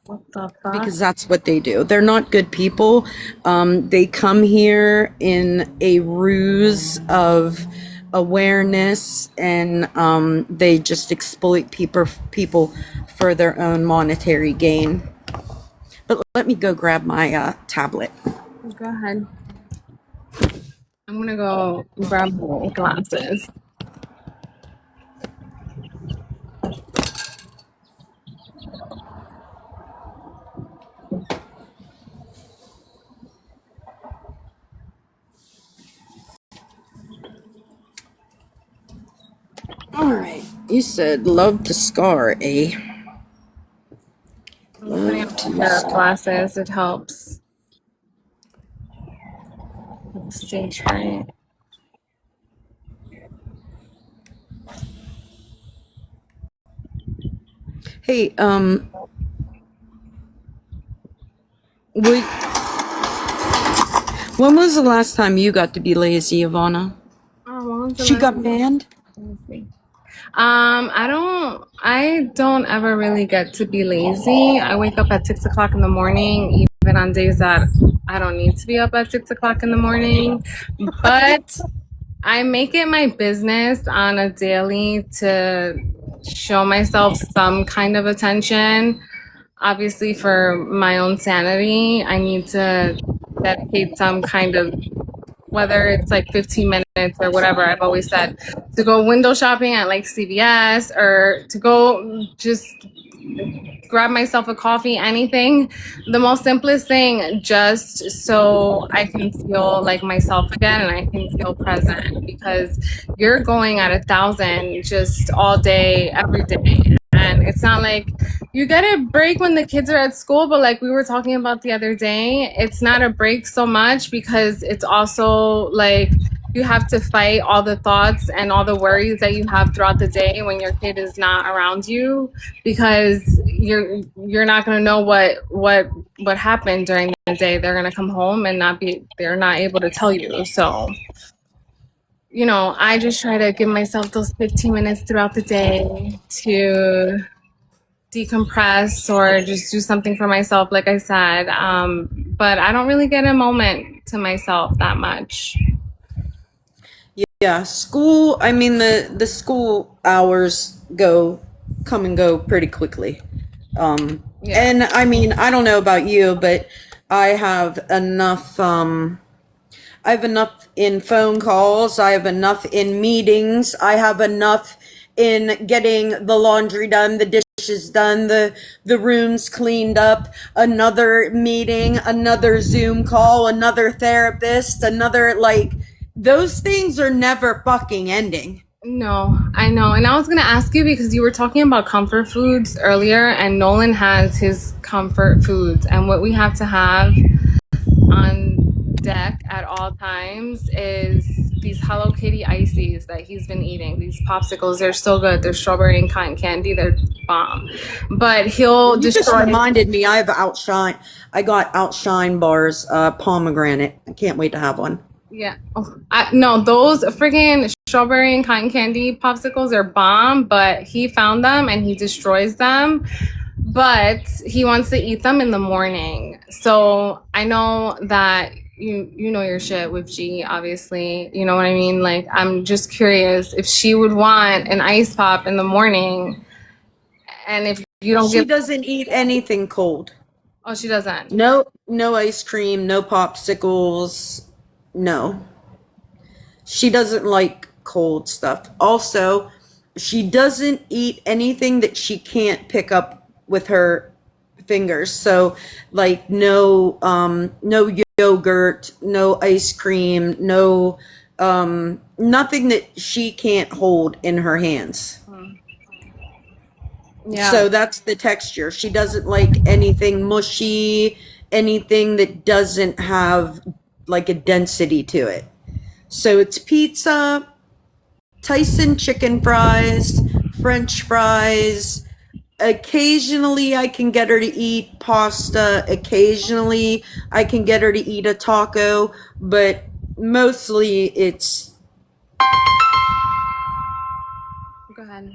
What the fuck? Because that's what they do. They're not good people. They come here in a ruse of awareness, and they just exploit people for their own monetary gain. But let me go grab my tablet. Go ahead. I'm gonna go grab my glasses. All right. You said love to scar, eh? I'm putting on a pair of glasses. It helps. Stage fright. Hey, we, when was the last time you got to be lazy, Ivana? When was the She last got time? banned? Let me see. I don't ever really get to be lazy. I wake up at 6 o'clock in the morning, even on days that I don't need to be up at 6 o'clock in the morning. But I make it my business on a daily to show myself some kind of attention. Obviously, for my own sanity, I need to dedicate some kind of, whether it's like 15 minutes or whatever. I've always said to go window shopping at like CVS, or to go just grab myself a coffee, anything, the most simplest thing, just so I can feel like myself again and I can feel present, because you're going at 1,000 just all day, every day. And it's not like you get a break when the kids are at school, but like we were talking about the other day, it's not a break so much, because it's also like you have to fight all the thoughts and all the worries that you have throughout the day when your kid is not around you, because you're not going to know what happened during the day. They're going to come home and they're not able to tell you. So, I just try to give myself those 15 minutes throughout the day to decompress or just do something for myself, like I said. But I don't really get a moment to myself that much. Yeah, school, I mean, the school hours come and go pretty quickly. Yeah. And I mean, I don't know about you, but I have enough, in phone calls, I have enough in meetings, I have enough in getting the laundry done, the dishes done, the rooms cleaned up, another meeting, another Zoom call, another therapist, another, like, those things are never fucking ending. No, I know. And I was going to ask you, because you were talking about comfort foods earlier, and Nolan has his comfort foods. And what we have to have on deck at all times is these Hello Kitty ices that he's been eating. These popsicles, they're so good. They're strawberry and cotton candy. They're bomb. But he'll You just reminded me, I got Outshine bars, pomegranate. I can't wait to have one. Yeah. No, those freaking strawberry and cotton candy popsicles are bomb, but he found them and he destroys them. But he wants to eat them in the morning. So I know that you know your shit with G, obviously. You know what I mean? Like, I'm just curious if she would want an ice pop in the morning, and if you don't She doesn't eat anything cold. Oh, she doesn't? No ice cream, no popsicles, no. She doesn't like cold stuff. Also, she doesn't eat anything that she can't pick up with her fingers. So, like, no yogurt, no ice cream, no nothing that she can't hold in her hands. Yeah. So that's the texture. She doesn't like anything mushy, anything that doesn't have like a density to it. So it's pizza, Tyson chicken fries, French fries. Occasionally I can get her to eat pasta. Occasionally I can get her to eat a taco, but mostly it's... Go ahead.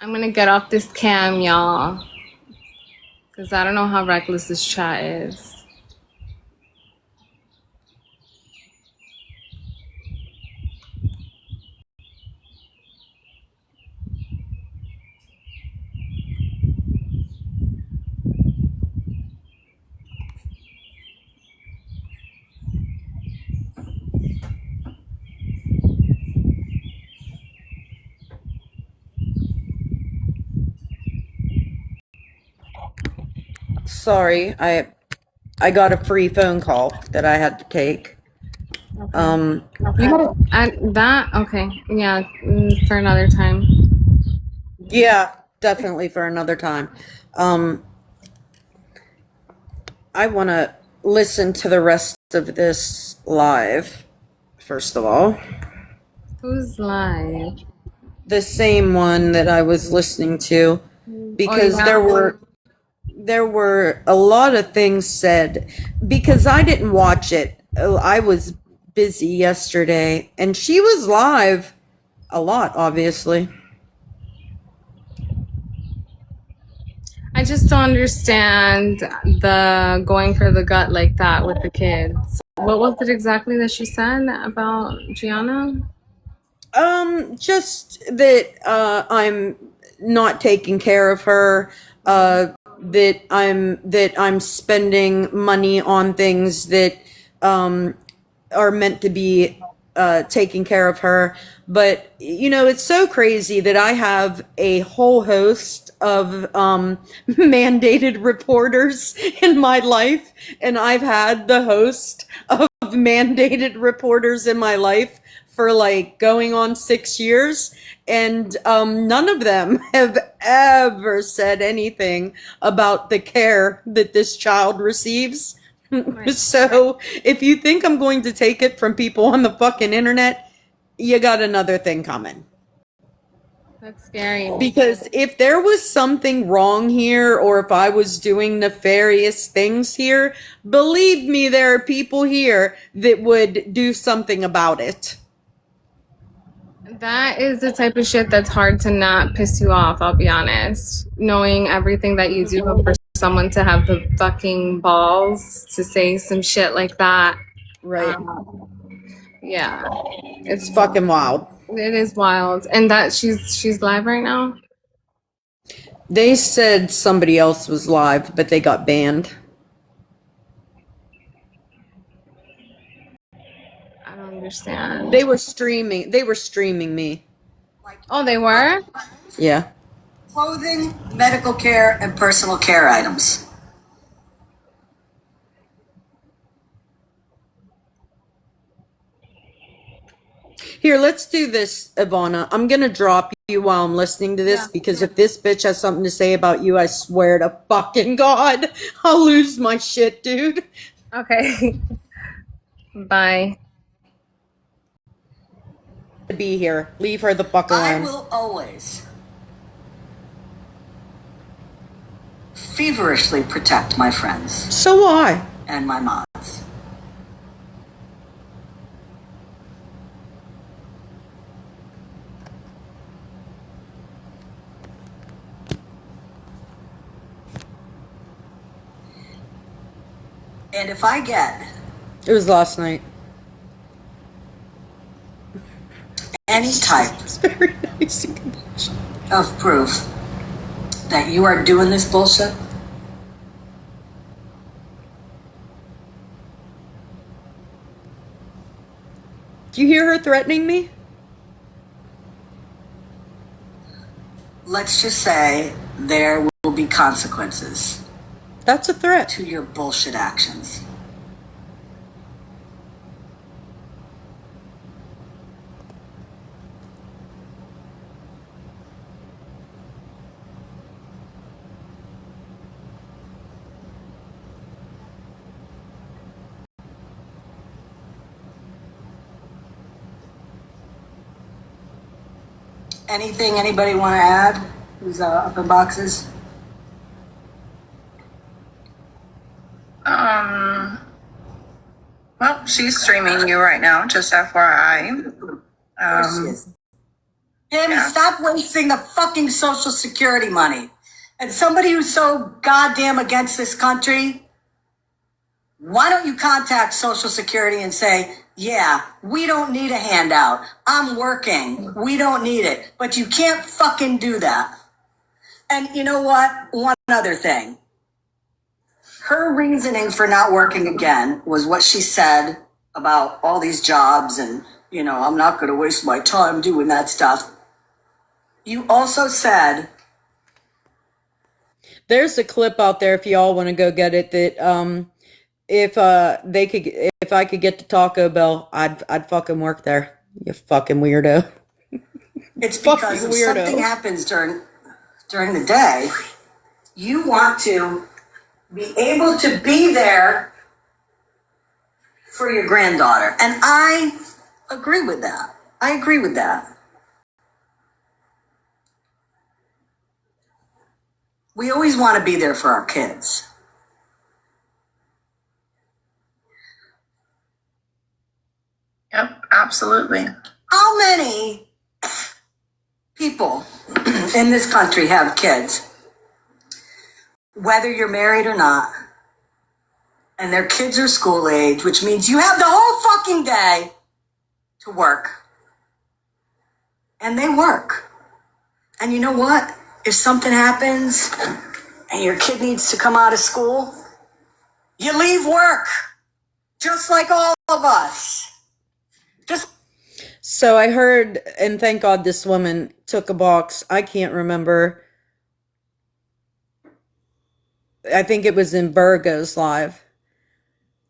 I'm gonna get off this cam, y'all, because I don't know how reckless this chat is. Sorry, I got a free phone call that I had to take. Okay. Okay. Yeah, for another time. Yeah, definitely for another time. I want to listen to the rest of this live, first of all. Who's live? The same one that I was listening to, because yeah. there were a lot of things said, because I didn't watch it. I was busy yesterday, and she was live a lot, obviously. I just don't understand the going for the gut like that with the kids. What was it exactly that she said about Gianna? Just that I'm not taking care of her. That I'm spending money on things that are meant to be taking care of her. But you know, it's so crazy that I have a whole host of mandated reporters in my life, and I've had the host of mandated reporters in my life for like going on 6 years, and none of them have ever said anything about the care that this child receives. So if you think I'm going to take it from people on the fucking internet, you got another thing coming. That's scary. Because if there was something wrong here, or if I was doing nefarious things here, believe me, there are people here that would do something about it. That is the type of shit that's hard to not piss you off, I'll be honest. Knowing everything that you do for someone to have the fucking balls to say some shit like that. Right. Yeah. It's fucking wild. It is wild. And that she's live right now? They said somebody else was live, but they got banned. I don't understand. They were streaming me. Oh, they were? Yeah. Clothing, medical care, and personal care items. Here, let's do this, Ivana. I'm gonna drop you while I'm listening to this, because if this bitch has something to say about you, I swear to fucking God, I'll lose my shit, dude. Okay. Bye. Be here. Leave her the fuck alone. I will always feverishly protect my friends. So will I. And my mods. And if I get... It was last night. Any type It's very nice. of proof that you are doing this bullshit, Do you hear her threatening me? let's just say there will be consequences That's a threat. to your bullshit actions. Anything anybody want to add? Who's up in boxes? Well, she's streaming you right now, just FYI. There she is. Tammy, stop wasting the fucking Social Security money. And somebody who's so goddamn against this country, why don't you contact Social Security and say, yeah, we don't need a handout. I'm working. We don't need it. But you can't fucking do that. And you know what? One other thing. Her reasoning for not working again was what she said about all these jobs and, you know, I'm not going to waste my time doing that stuff. You also said... There's a clip out there if y'all want to go get it, that if I could get to Taco Bell, I'd fucking work there. You fucking weirdo. It's because if something happens during the day, you want to be able to be there for your granddaughter. And I agree with that. I agree with that. We always want to be there for our kids. Yep, absolutely. How many people in this country have kids, whether you're married or not, and their kids are school age, which means you have the whole fucking day to work. And they work. And you know what? If something happens and your kid needs to come out of school, you leave work, just like all of us. So I heard, and thank God this woman took a box. I can't remember. I think it was in Virgo's live,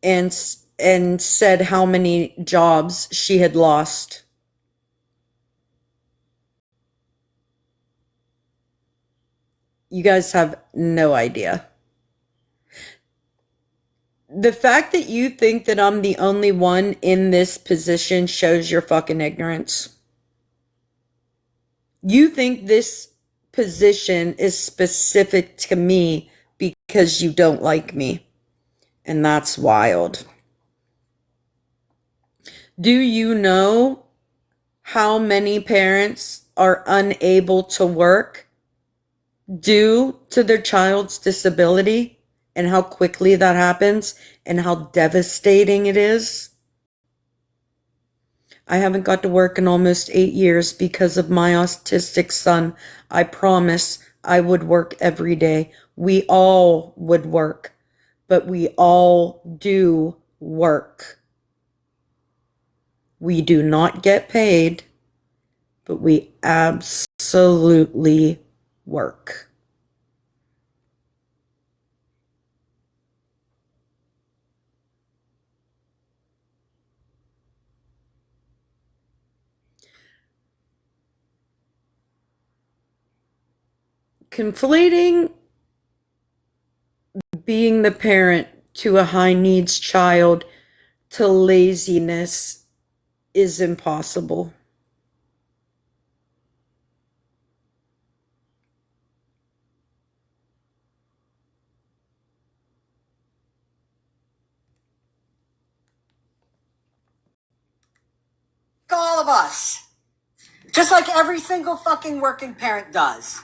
and said how many jobs she had lost. You guys have no idea. The fact that you think that I'm the only one in this position shows your fucking ignorance. You think this position is specific to me because you don't like me. And that's wild. Do you know how many parents are unable to work due to their child's disability, and how quickly that happens and how devastating it is? I haven't got to work in almost 8 years because of my autistic son. I promise I would work every day. We all would work, but we all do work. We do not get paid, but we absolutely work. Conflating being the parent to a high needs child to laziness is impossible. All of us. Just like every single fucking working parent does.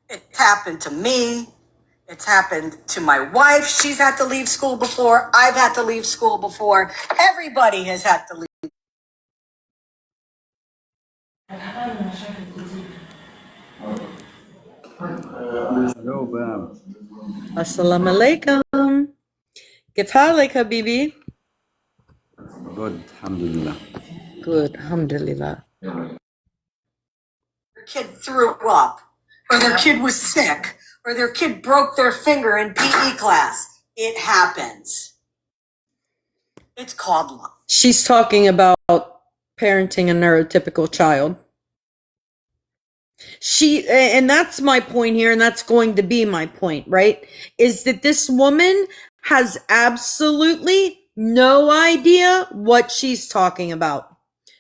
It's happened to me. It's happened to my wife. She's had to leave school before. I've had to leave school before. Everybody has had to leave. Assalamu alaikum. Kif habibi? Good, alhamdulillah. Good, alhamdulillah. Their kid threw up, or their kid was sick, or their kid broke their finger in PE class. It happens. It's called love. She's talking about parenting a neurotypical child. And that's my point here, and that's going to be my point, right? Is that this woman has absolutely no idea what she's talking about.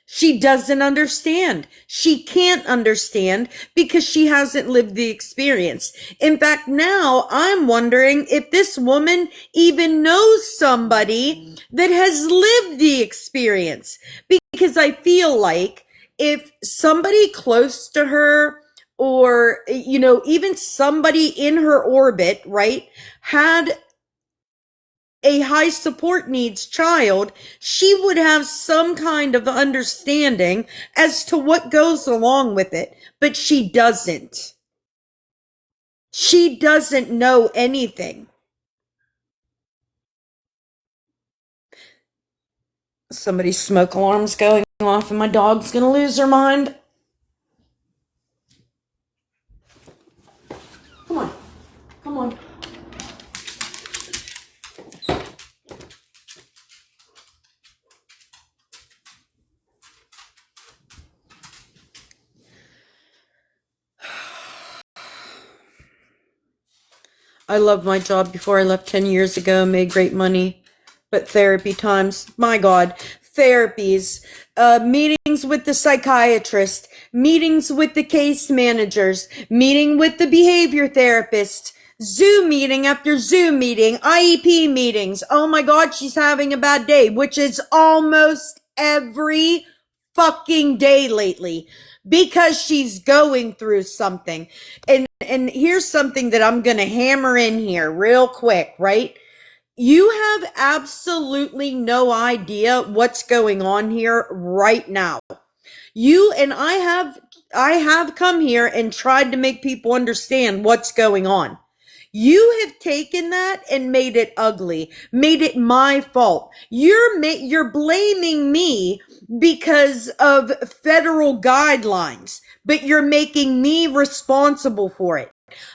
She doesn't understand. She can't understand because she hasn't lived the experience. In fact, now I'm wondering if this woman even knows somebody that has lived the experience. Because I feel like if somebody close to her, or, even somebody in her orbit, right, had a high support needs child, she would have some kind of understanding as to what goes along with it. But she doesn't. She doesn't know anything. Somebody's smoke alarm's going off and my dog's gonna lose her mind. Come on. Come on. I loved my job before I left 10 years ago, made great money. But therapy times, my God, therapies, meetings with the psychiatrist, meetings with the case managers, meeting with the behavior therapist, Zoom meeting after Zoom meeting, IEP meetings. Oh my God, she's having a bad day, which is almost every fucking day lately because she's going through something. And here's something that I'm going to hammer in here real quick, right? You have absolutely no idea what's going on here right now. You and I have come here and tried to make people understand what's going on. You have taken that and made it ugly, made it my fault. You're blaming me because of federal guidelines, but you're making me responsible for it.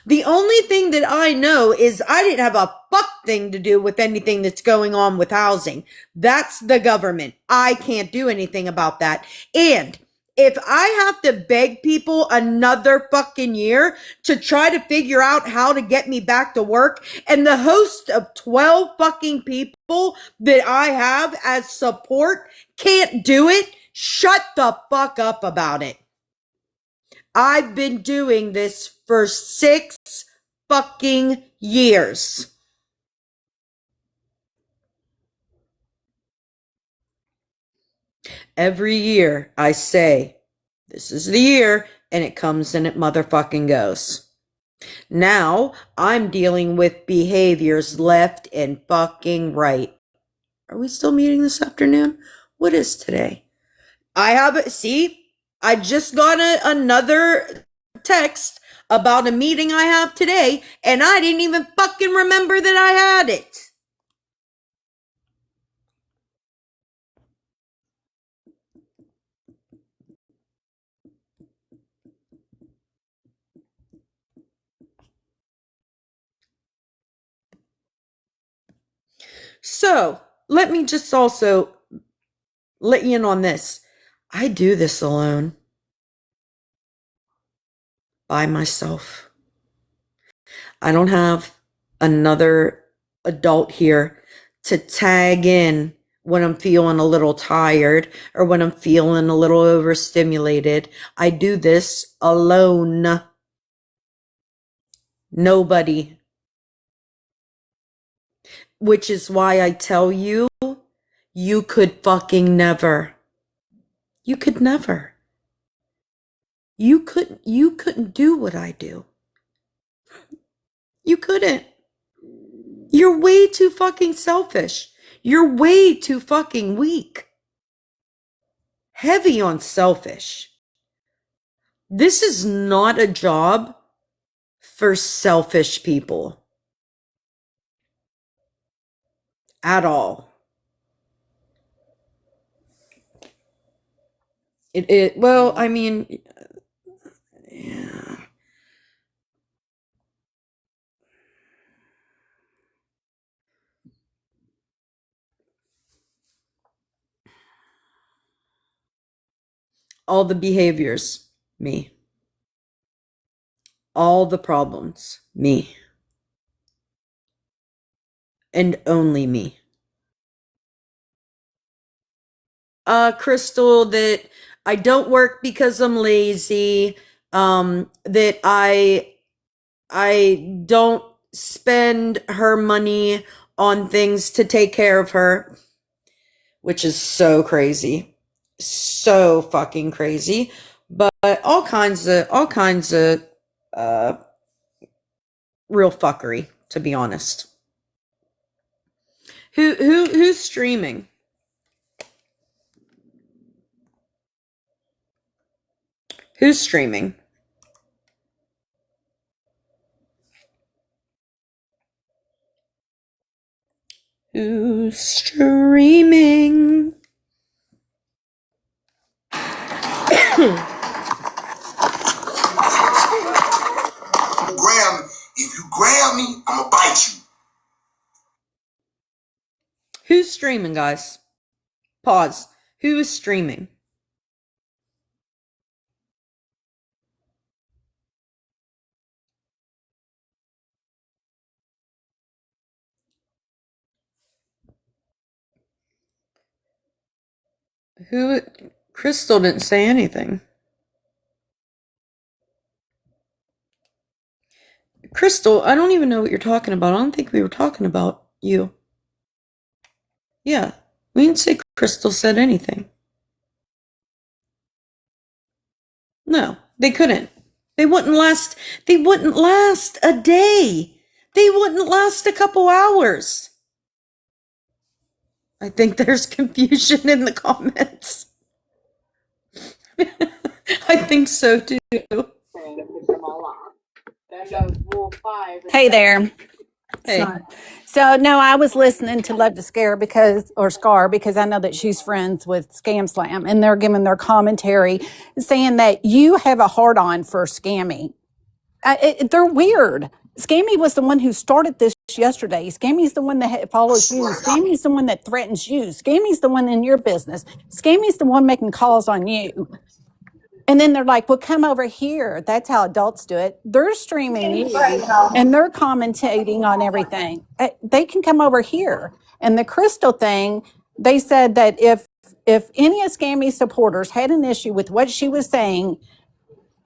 The only thing that I know is I didn't have a fuck thing to do with anything that's going on with housing. That's the government. I can't do anything about that. And if I have to beg people another fucking year to try to figure out how to get me back to work, and the host of 12 fucking people that I have as support can't do it, shut the fuck up about it. I've been doing this for 6 fucking years. Every year I say, this is the year, and it comes and it motherfucking goes. Now I'm dealing with behaviors left and fucking right. Are we still meeting this afternoon? What is today? I just got another text about a meeting I have today, and I didn't even fucking remember that I had it. So, let me just also let you in on this. I do this alone. By myself. I don't have another adult here to tag in when I'm feeling a little tired or when I'm feeling a little overstimulated. I do this alone. Nobody. Which is why I tell you, you could fucking never. You could never. You couldn't do what I do. You couldn't. You're way too fucking selfish. You're way too fucking weak. Heavy on selfish. This is not a job for selfish people. At all. Well, I mean, yeah. All the behaviors, me. All the problems, me. And only me. Crystal, that I don't work because I'm lazy. That I don't spend her money on things to take care of her, which is so crazy. So fucking crazy. But all kinds of real fuckery, to be honest. Who's streaming? Who's streaming? Who's streaming? If you grab me, I'ma bite you. Who's streaming, guys? Pause. Who is streaming? Who? Crystal didn't say anything. Crystal, I don't even know what you're talking about. I don't think we were talking about you. Yeah, we didn't say Crystal said anything. No, they couldn't. They wouldn't last. They wouldn't last a day. They wouldn't last a couple hours. I think there's confusion in the comments. I think so too. Hey there. Hey. So no, I was listening to Love to Scare Scar because I know that she's friends with Scam Slam, and they're giving their commentary saying that you have a hard on for Scammy. They're weird. Scammy was the one who started this yesterday. Scammy's the one that follows you. Scammy's the one that threatens you. Scammy's the one in your business. Scammy's the one making calls on you. And then they're like, well, come over here. That's how adults do it. They're streaming you and they're commentating on everything. They can come over here. And the Crystal thing, they said that if any of Scammy's supporters had an issue with what she was saying,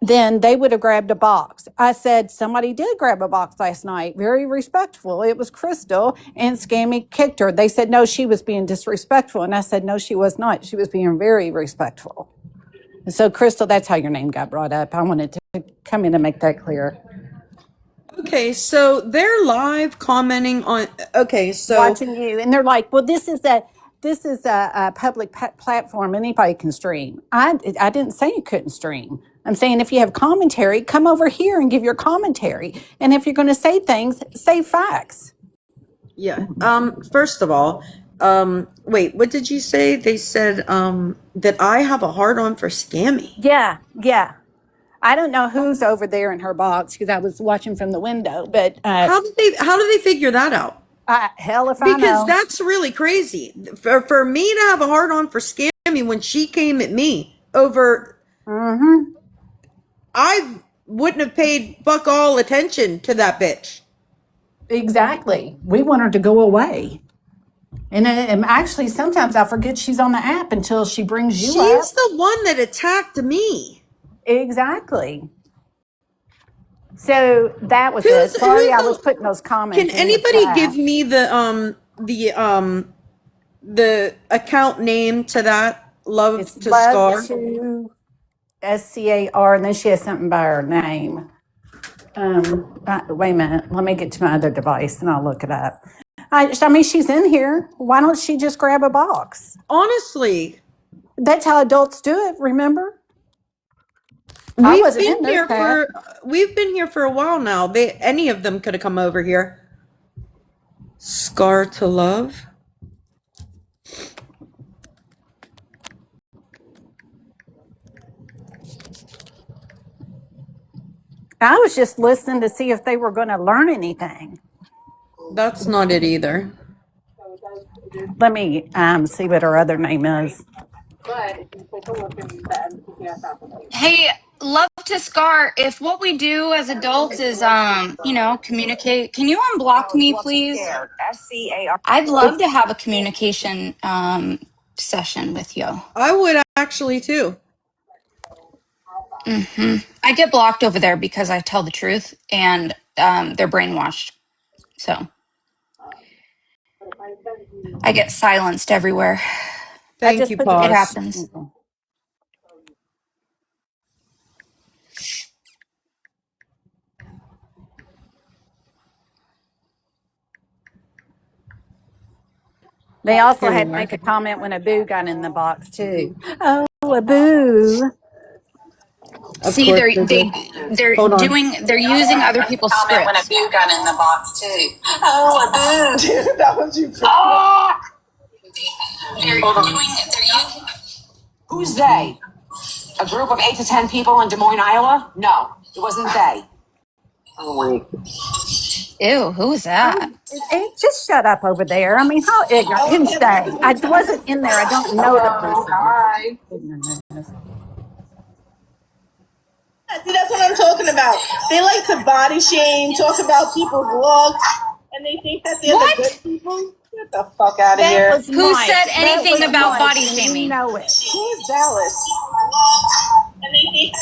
then they would have grabbed a box. I said, somebody did grab a box last night. Very respectful. It was Crystal, and Scammy kicked her. They said, no, she was being disrespectful. And I said, no, she was not. She was being very respectful. So, Crystal, that's how your name got brought up. I wanted to come in and make that clear. Okay, so they're live commenting on. Okay, so Watching you, and they're like, "Well, this is a public platform. Anybody can stream." I didn't say you couldn't stream. I'm saying if you have commentary, come over here and give your commentary. And if you're going to say things, say facts. Yeah. First of all, wait, what did you say? They said that I have a hard on for Scammy. Yeah. I don't know who's over there in her box because I was watching from the window. But how did they figure that out? Hell if I know. Because that's really crazy. For me to have a hard on for Scammy when she came at me over, I wouldn't have paid fuck all attention to that bitch. Exactly. We want her to go away. And actually, sometimes I forget she's on the app until she brings you up. She's the one that attacked me. Exactly. So that was it. Sorry, I was putting those comments. Can anybody give me the account name to that? Love it's to Love Scar. To SCAR, and then she has something by her name. Wait a minute. Let me get to my other device and I'll look it up. I mean, she's in here. Why don't she just grab a box? Honestly, that's how adults do it. Remember? We've been here for a while now. Any of them could have come over here. Scar to Love. I was just listening to see if they were going to learn anything. That's not it either. Let me see what her other name is. Hey, Love to Scar, if what we do as adults is communicate, can you unblock me, please? I'd love to have a communication session with you. I would actually too. I get blocked over there because I tell the truth, and they're brainwashed. So I get silenced everywhere. Thank you, Pause. It happens. They also had to make a comment when Abu got in the box too. Oh, Abu. See, they're using other people's scripts. When Abu got in the box too. Oh, Abu. That was you. Who's they? A group of 8 to 10 people in Des Moines, Iowa? No, it wasn't they. Ew, who is that? Just shut up over there. I mean, how ignorant. Who's they? I wasn't in there. I don't know the person. Hi. See, that's what I'm talking about. They like to body shame, talk about people's looks, and they think that they're the good people. Get the fuck out of That here. was Who Mike. said That anything was about Mike, body and you shaming? know it. Who is Dallas? What? Get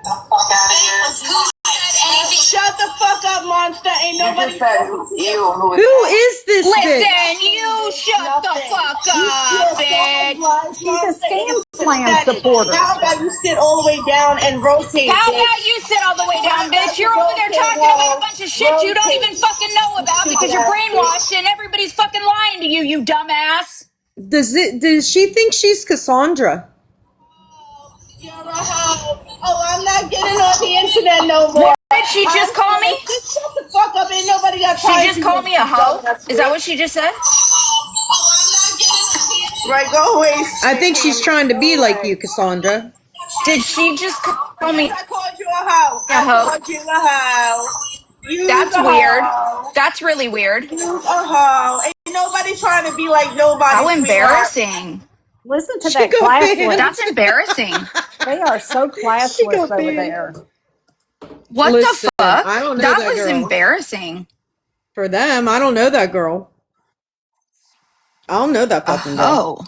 the fuck out of here. Who said anything? Shut the fuck up, monster. Ain't nobody talking to you. Who is this bitch? Listen, you shut the fuck You up, still bitch. She's a Scam Slam pathetic. supporter. How about you sit all the way down and rotate, How bitch? about you sit all the way How down, about bitch? you You're over there rotate, talking about a ho? bunch of shit you don't even Rotate. fucking know about You because stupid you're ass brainwashed bitch. and everybody's fucking lying to you, you dumbass. Does she think she's Cassandra? You're a hoe. Oh, I'm not getting on the internet no more. What did she just call me? Just shut the fuck up. Ain't nobody got She time just for called you, me a hoe? dumbass Is that bitch. what she just said? Right, go away. I think she's trying to be like you, Cassandra. Did she just call Yes, me I called you a hoe. a I hoe? called you a hoe. You's That's a weird. hoe. That's really weird. You's a hoe. Ain't nobody trying to be like nobody, How sweetheart. embarrassing. Listen to She that got banned. That's classless. embarrassing. They are so She classless got over banned. there. What the Listen, fuck? I don't know That that was girl. embarrassing. For them, I don't know that girl. I don't know that A fucking girl. hoe.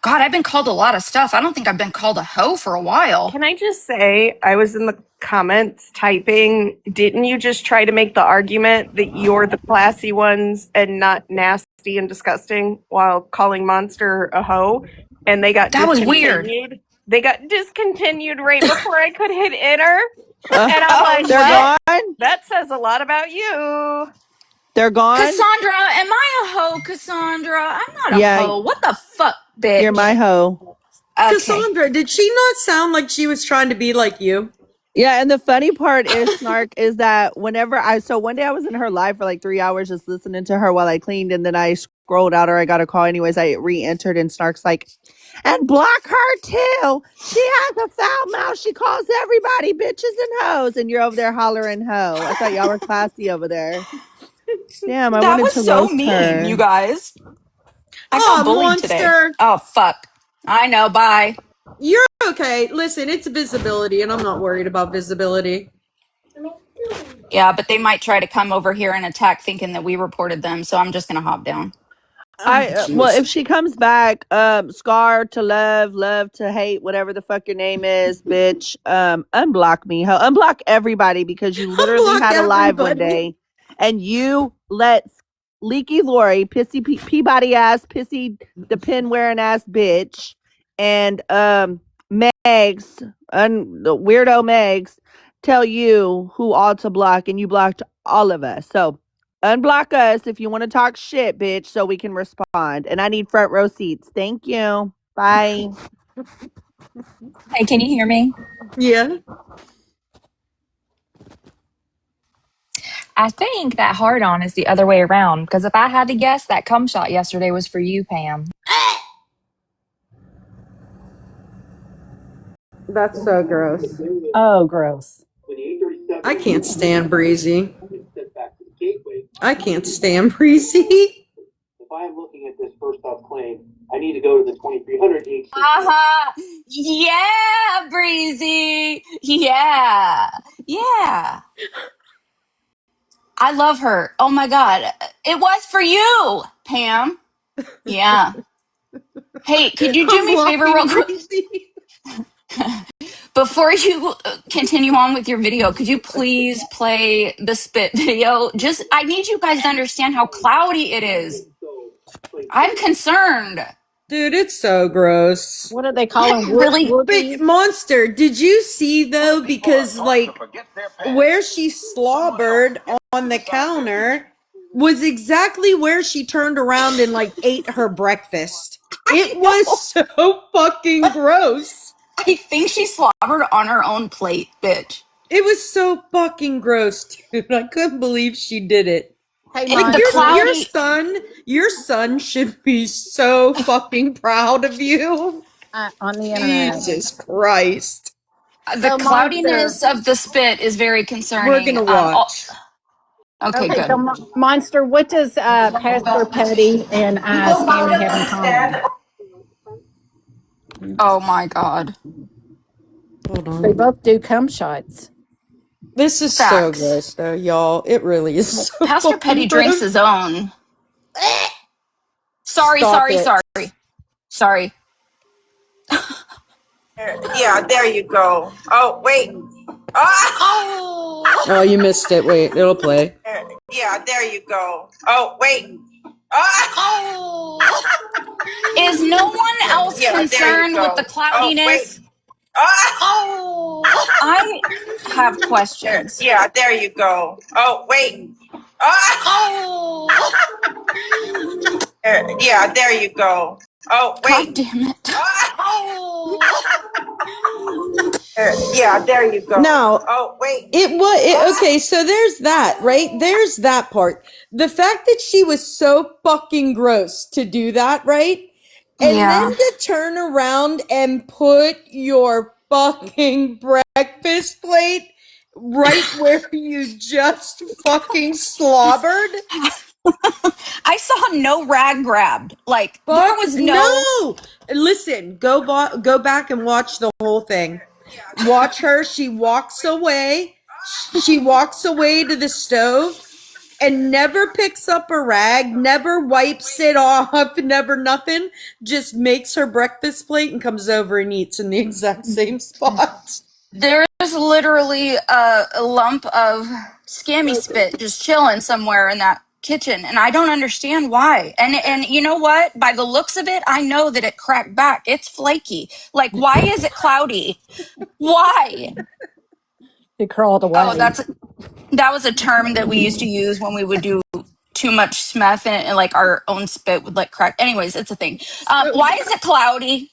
God, I've been called a lot of stuff. I don't think I've been called a hoe for a while. Can I just say, I was in the comments typing, didn't you just try to make the argument that you're the classy ones and not nasty and disgusting while calling Monster a hoe? And they got That was weird. discontinued. They got discontinued right before I could hit enter. Uh, And I'm Oh, like, they're well, what? gone. that says a lot about you. They're gone. Cassandra, am I a hoe, Cassandra? I'm not a Yeah, hoe. What the fuck, you're my bitch? hoe. Okay. Cassandra, did she not sound like she was trying to be like you? Yeah, and the funny part is, Snark, is that so one day I was in her live for like 3 hours just listening to her while I cleaned, and then I scrolled out or I got a call anyways. I re-entered, and Snark's like, and block her too. She has a foul mouth. She calls everybody bitches and hoes, and you're over there hollering hoe. I thought y'all were classy over there. Damn, I That wanted was to so roast mean, you her. guys. I Oh, got bullied today. monster. Oh, fuck. I know, bye. You're okay. Listen, it's visibility, and I'm not worried about visibility. Yeah, but they might try to come over here and attack thinking that we reported them, so I'm just gonna hop down. Oh, Well, jeez. if she comes back, Scar to love, love to hate, whatever the fuck your name is, bitch, unblock me. Unblock everybody because you literally Unblock had a live one everybody. day and you let Leaky Lori, pissy Peabody ass, pissy the pin wearing ass bitch, and Megs, the weirdo Megs, tell you who all to block, and you blocked all of us. So unblock us if you want to talk shit, bitch, so we can respond. And I need front row seats. Thank you. Bye. Hey, can you hear me? Yeah. I think that hard on is the other way around. Because if I had to guess, that cum shot yesterday was for you, Pam. That's so gross. Oh, gross. I can't stand Breezy. I can't stand Breezy. Uh-huh. Yeah, Breezy. Yeah. Yeah. I love her. Oh my God. It was for you, Pam. Yeah. Hey, could you do I'm me a favor real blocking quick? Breezy. Before you continue on with your video, could you please play the spit video? Just, I need you guys to understand how cloudy it is. I'm concerned. Dude, it's so gross. What are they calling I'm really, But whoopee? Monster, did you see though? Because like where she slobbered on the counter was exactly where she turned around and like ate her breakfast. It I was know. so fucking gross. I think she slobbered on her own plate, bitch. It was so fucking gross, dude. I couldn't believe she did it. Hey, And Like the Monster. cloudy, your son should be so fucking proud of you. On the internet. Jesus Christ. the So, Monster. cloudiness of the spit is very We're concerning. gonna watch. Okay, Okay, so good. Monster, what does Pastor Petty and Scammy have in common? Oh my God. Hold They on. both do cum shots. This is so Facts. gross though, y'all. It really is Well, so Pastor Petty fucking drinks gross. his own. Sorry, Stop sorry, it. sorry. Sorry. Yeah, there you go. Oh, wait. Oh! Oh, you missed it. Wait, it'll play. Yeah, there you go. Oh, wait. Oh! Is no one else Yeah, there you concerned with the go. Oh, wait. cloudiness? Oh! I have questions. Yeah, there you go. Oh, wait. Oh! Yeah, there you go. Oh, God wait. damn it. Oh! Yeah, there you go. Now, Oh, wait. okay, so there's that, right? There's that part. The fact that she was so fucking gross to do that, right? And then Yeah. to turn around and put your fucking breakfast plate right where you just fucking slobbered. I saw no rag grabbed. Like, there was No. Listen, go back and watch the whole thing. Watch her. She walks away. She walks away to the stove and never picks up a rag, never wipes it off, never nothing. Just makes her breakfast plate and comes over and eats in the exact same spot. There's literally a lump of scammy spit just chilling somewhere in that kitchen, and I don't understand why. And you know what? By the looks of it, I know that it cracked back. It's flaky. Like, why is it cloudy? Why? It crawled away. Oh, that was a term that we used to use when we would do too much smeth and like our own spit would like crack. Anyways, it's a thing. Why is it cloudy?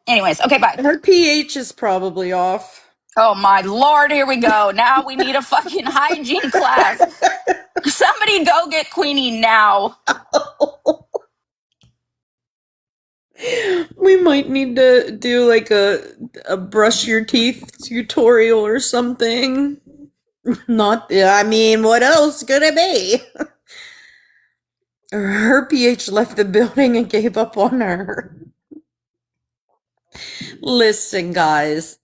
Anyways, okay, bye. Her pH is probably off. Oh my Lord, here we go. Now we need a fucking hygiene class. Somebody go get Queenie now. We might need to do like a brush your teeth tutorial or something. I mean, what else could it be? Her pH left the building and gave up on her. Listen, guys,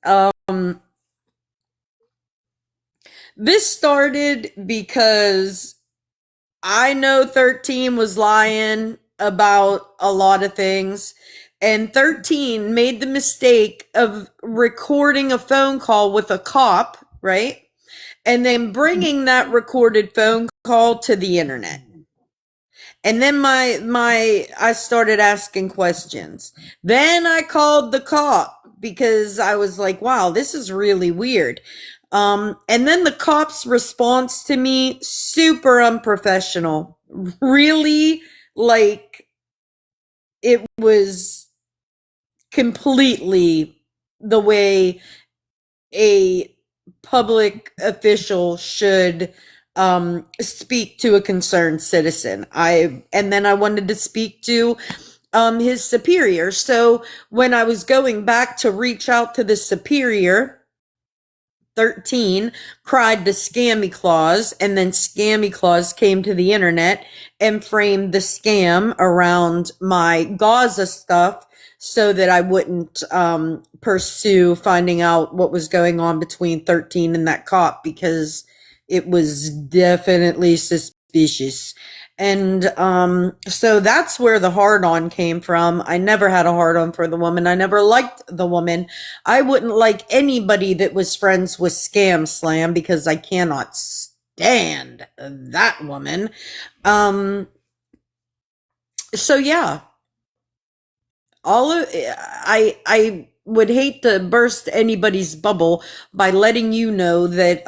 this started because I know 13 was lying about a lot of things, and 13 made the mistake of recording a phone call with a cop, right? And then bringing that recorded phone call to the internet. And then I started asking questions. Then I called the cop because I was like, wow, this is really weird. And then the cop's response to me, super unprofessional. Really, like, it was completely the way a public official should speak to a concerned citizen. And then I wanted to speak to his superior. So when I was going back to reach out to the superior, 13 cried to Scammy Claus, and then Scammy Claus came to the internet and framed the scam around my Gaza stuff so that I wouldn't pursue finding out what was going on between 13 and that cop, because it was definitely suspicious. And so that's where the hard on came from. I never had a hard on for the woman. I never liked the woman. I wouldn't like anybody that was friends with Scam Slam because I cannot stand that woman. So yeah. I would hate to burst anybody's bubble by letting you know that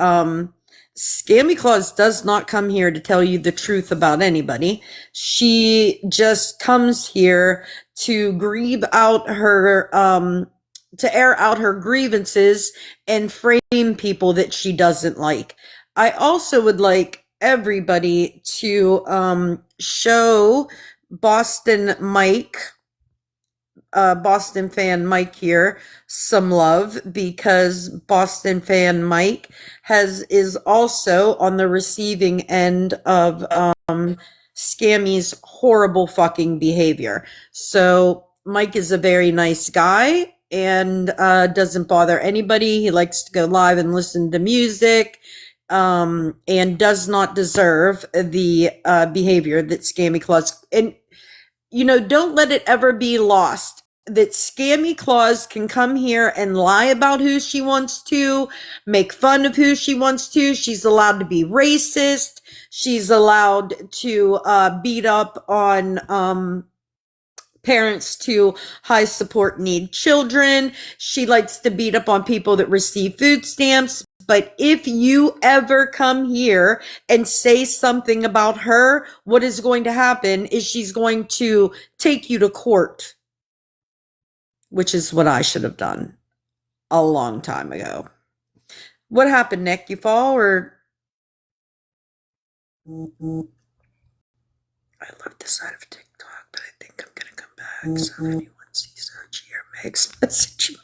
Scammy Claus does not come here to tell you the truth about anybody. She just comes here to grieve out her to air out her grievances and frame people that she doesn't like. I also would like everybody to show Boston fan Mike here some love, because Boston fan Mike is also on the receiving end of Scammy's horrible fucking behavior. So Mike is a very nice guy and doesn't bother anybody. He likes to go live and listen to music and does not deserve the behavior that Scammy Claus. And, don't let it ever be lost that Scammy Claus can come here and lie about who she wants to, make fun of who she wants to. She's allowed to be racist. She's allowed to beat up on parents to high support need children. She likes to beat up on people that receive food stamps. But if you ever come here and say something about her, what is going to happen is she's going to take you to court, which is what I should have done a long time ago. What happened, Nick? You fall or? I love this side of TikTok, but I think I'm going to come back. So if anyone sees Archie or Meg's, message me.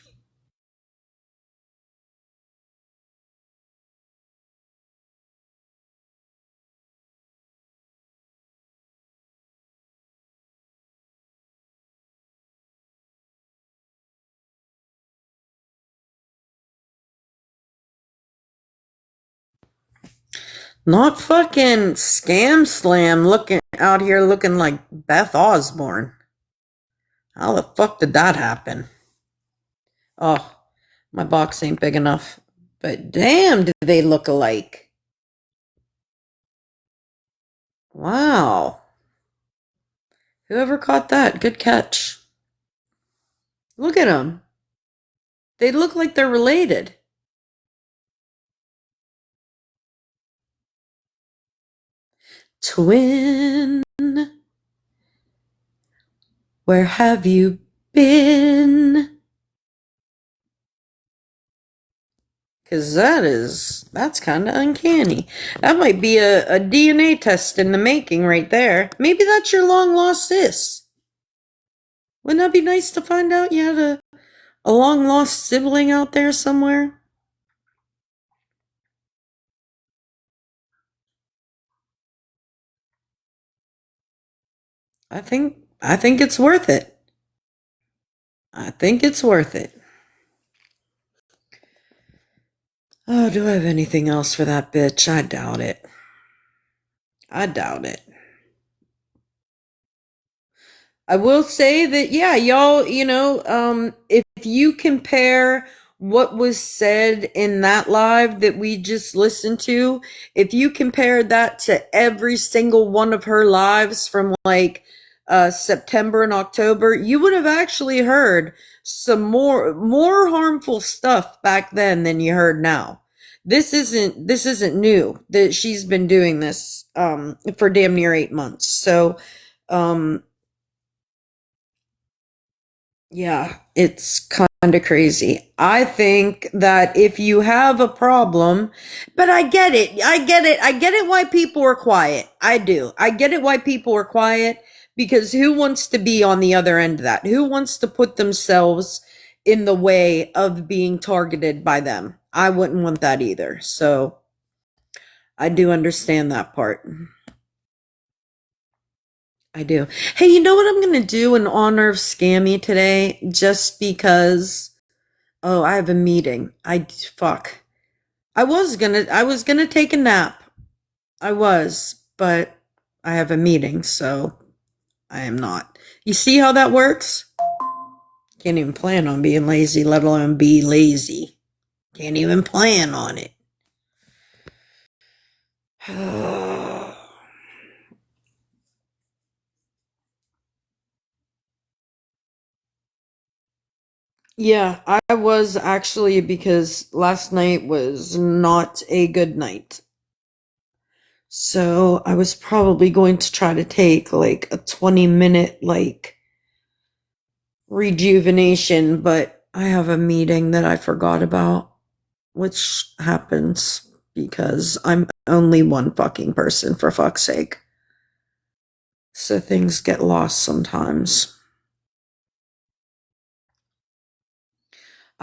Not fucking Scam Slam looking out here looking like Beth Osborne. How the fuck did that happen? Oh, my box ain't big enough. But damn, do they look alike. Wow. Whoever caught that, good catch. Look at them. They look like they're related. Twin, where have you been? Because that's kind of uncanny. That might be a DNA test in the making right there. Maybe that's your long lost sis. Wouldn't that be nice to find out you had a long lost sibling out there somewhere? I think it's worth it. I think it's worth it. Oh, do I have anything else for that bitch? I doubt it. I doubt it. I will say that, yeah, y'all, if you compare what was said in that live that we just listened to, if you compare that to every single one of her lives from like September and October, you would have actually heard some more harmful stuff back then than you heard now. This isn't new that she's been doing this for damn near 8 months. So yeah, it's kind of crazy. I think that if you have a problem, but I get it. I get it why people are quiet. I do. I get it why people are quiet because who wants to be on the other end of that? Who wants to put themselves in the way of being targeted by them? I wouldn't want that either. So I do understand that part. I do. Hey, you know what I'm going to do in honor of Scammy today? Just because, oh, I have a meeting. Fuck. I was gonna take a nap. I was, but I have a meeting, so I am not. You see how that works? Can't even plan on being lazy, let alone be lazy. Can't even plan on it. Yeah, I was actually because last night was not a good night. So I was probably going to try to take like a 20-minute like rejuvenation, but I have a meeting that I forgot about, which happens because I'm only one fucking person, for fuck's sake. So things get lost sometimes.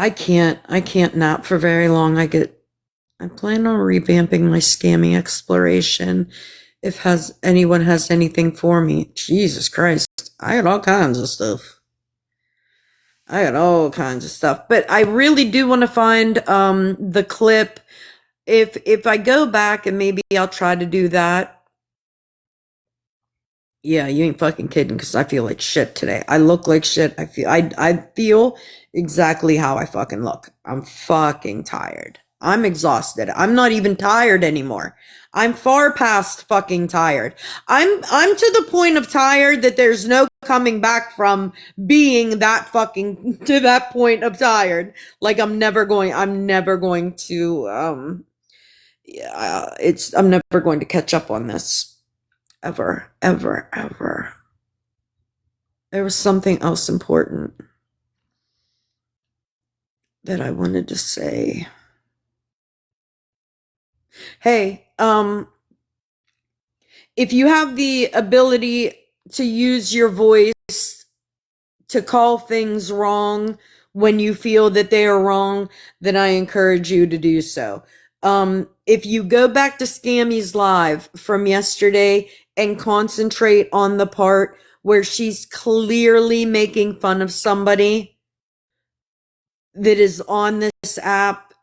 I can't nap for very long. I plan on revamping my scamming exploration. If anyone has anything for me. Jesus Christ. I got all kinds of stuff. But I really do want to find the clip if I go back and maybe I'll try to do that. Yeah, you ain't fucking kidding, because I feel like shit today. I look like shit. I feel exactly how I fucking look. I'm fucking tired. I'm exhausted. I'm not even tired anymore. I'm far past fucking tired. I'm to the point of tired that there's no coming back from being that fucking to that point of tired. Like I'm never going to yeah, I'm never going to catch up on this. Ever, ever, ever. There was something else important that I wanted to say. Hey, if you have the ability to use your voice to call things wrong when you feel that they are wrong, then I encourage you to do so. If you go back to Scammy's live from yesterday and concentrate on the part where she's clearly making fun of somebody that is on this app,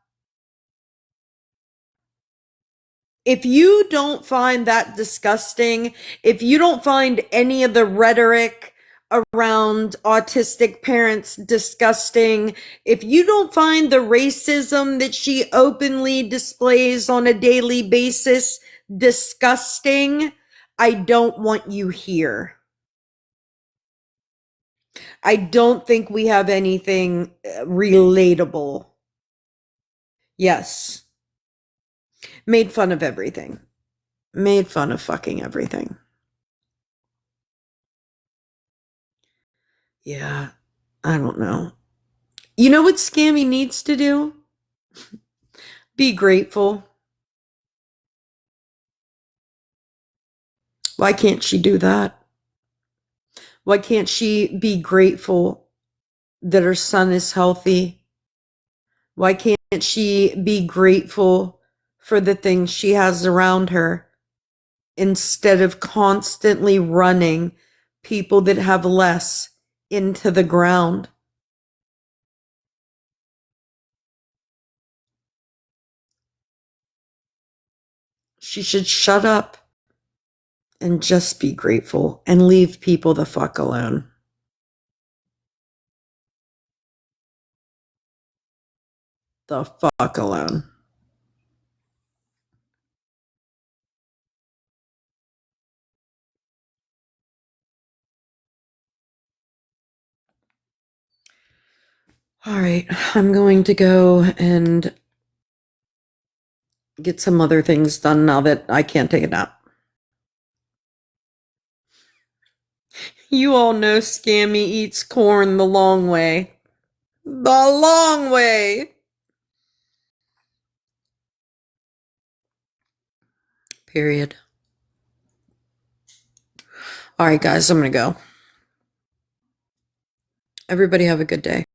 if you don't find that disgusting, if you don't find any of the rhetoric around autistic parents disgusting, if you don't find the racism that she openly displays on a daily basis disgusting, I don't want you here. I don't think we have anything relatable. Yes. Made fun of everything. Made fun of fucking everything. Yeah, I don't know. You know what Scammy needs to do? Be grateful. Why can't she do that? Why can't she be grateful that her son is healthy? Why can't she be grateful for the things she has around her instead of constantly running people that have less into the ground? She should shut up and just be grateful and leave people the fuck alone. The fuck alone. All right, I'm going to go and get some other things done now that I can't take a nap. You all know Scammy eats corn the long way. The long way. Period. All right, guys, I'm going to go. Everybody have a good day.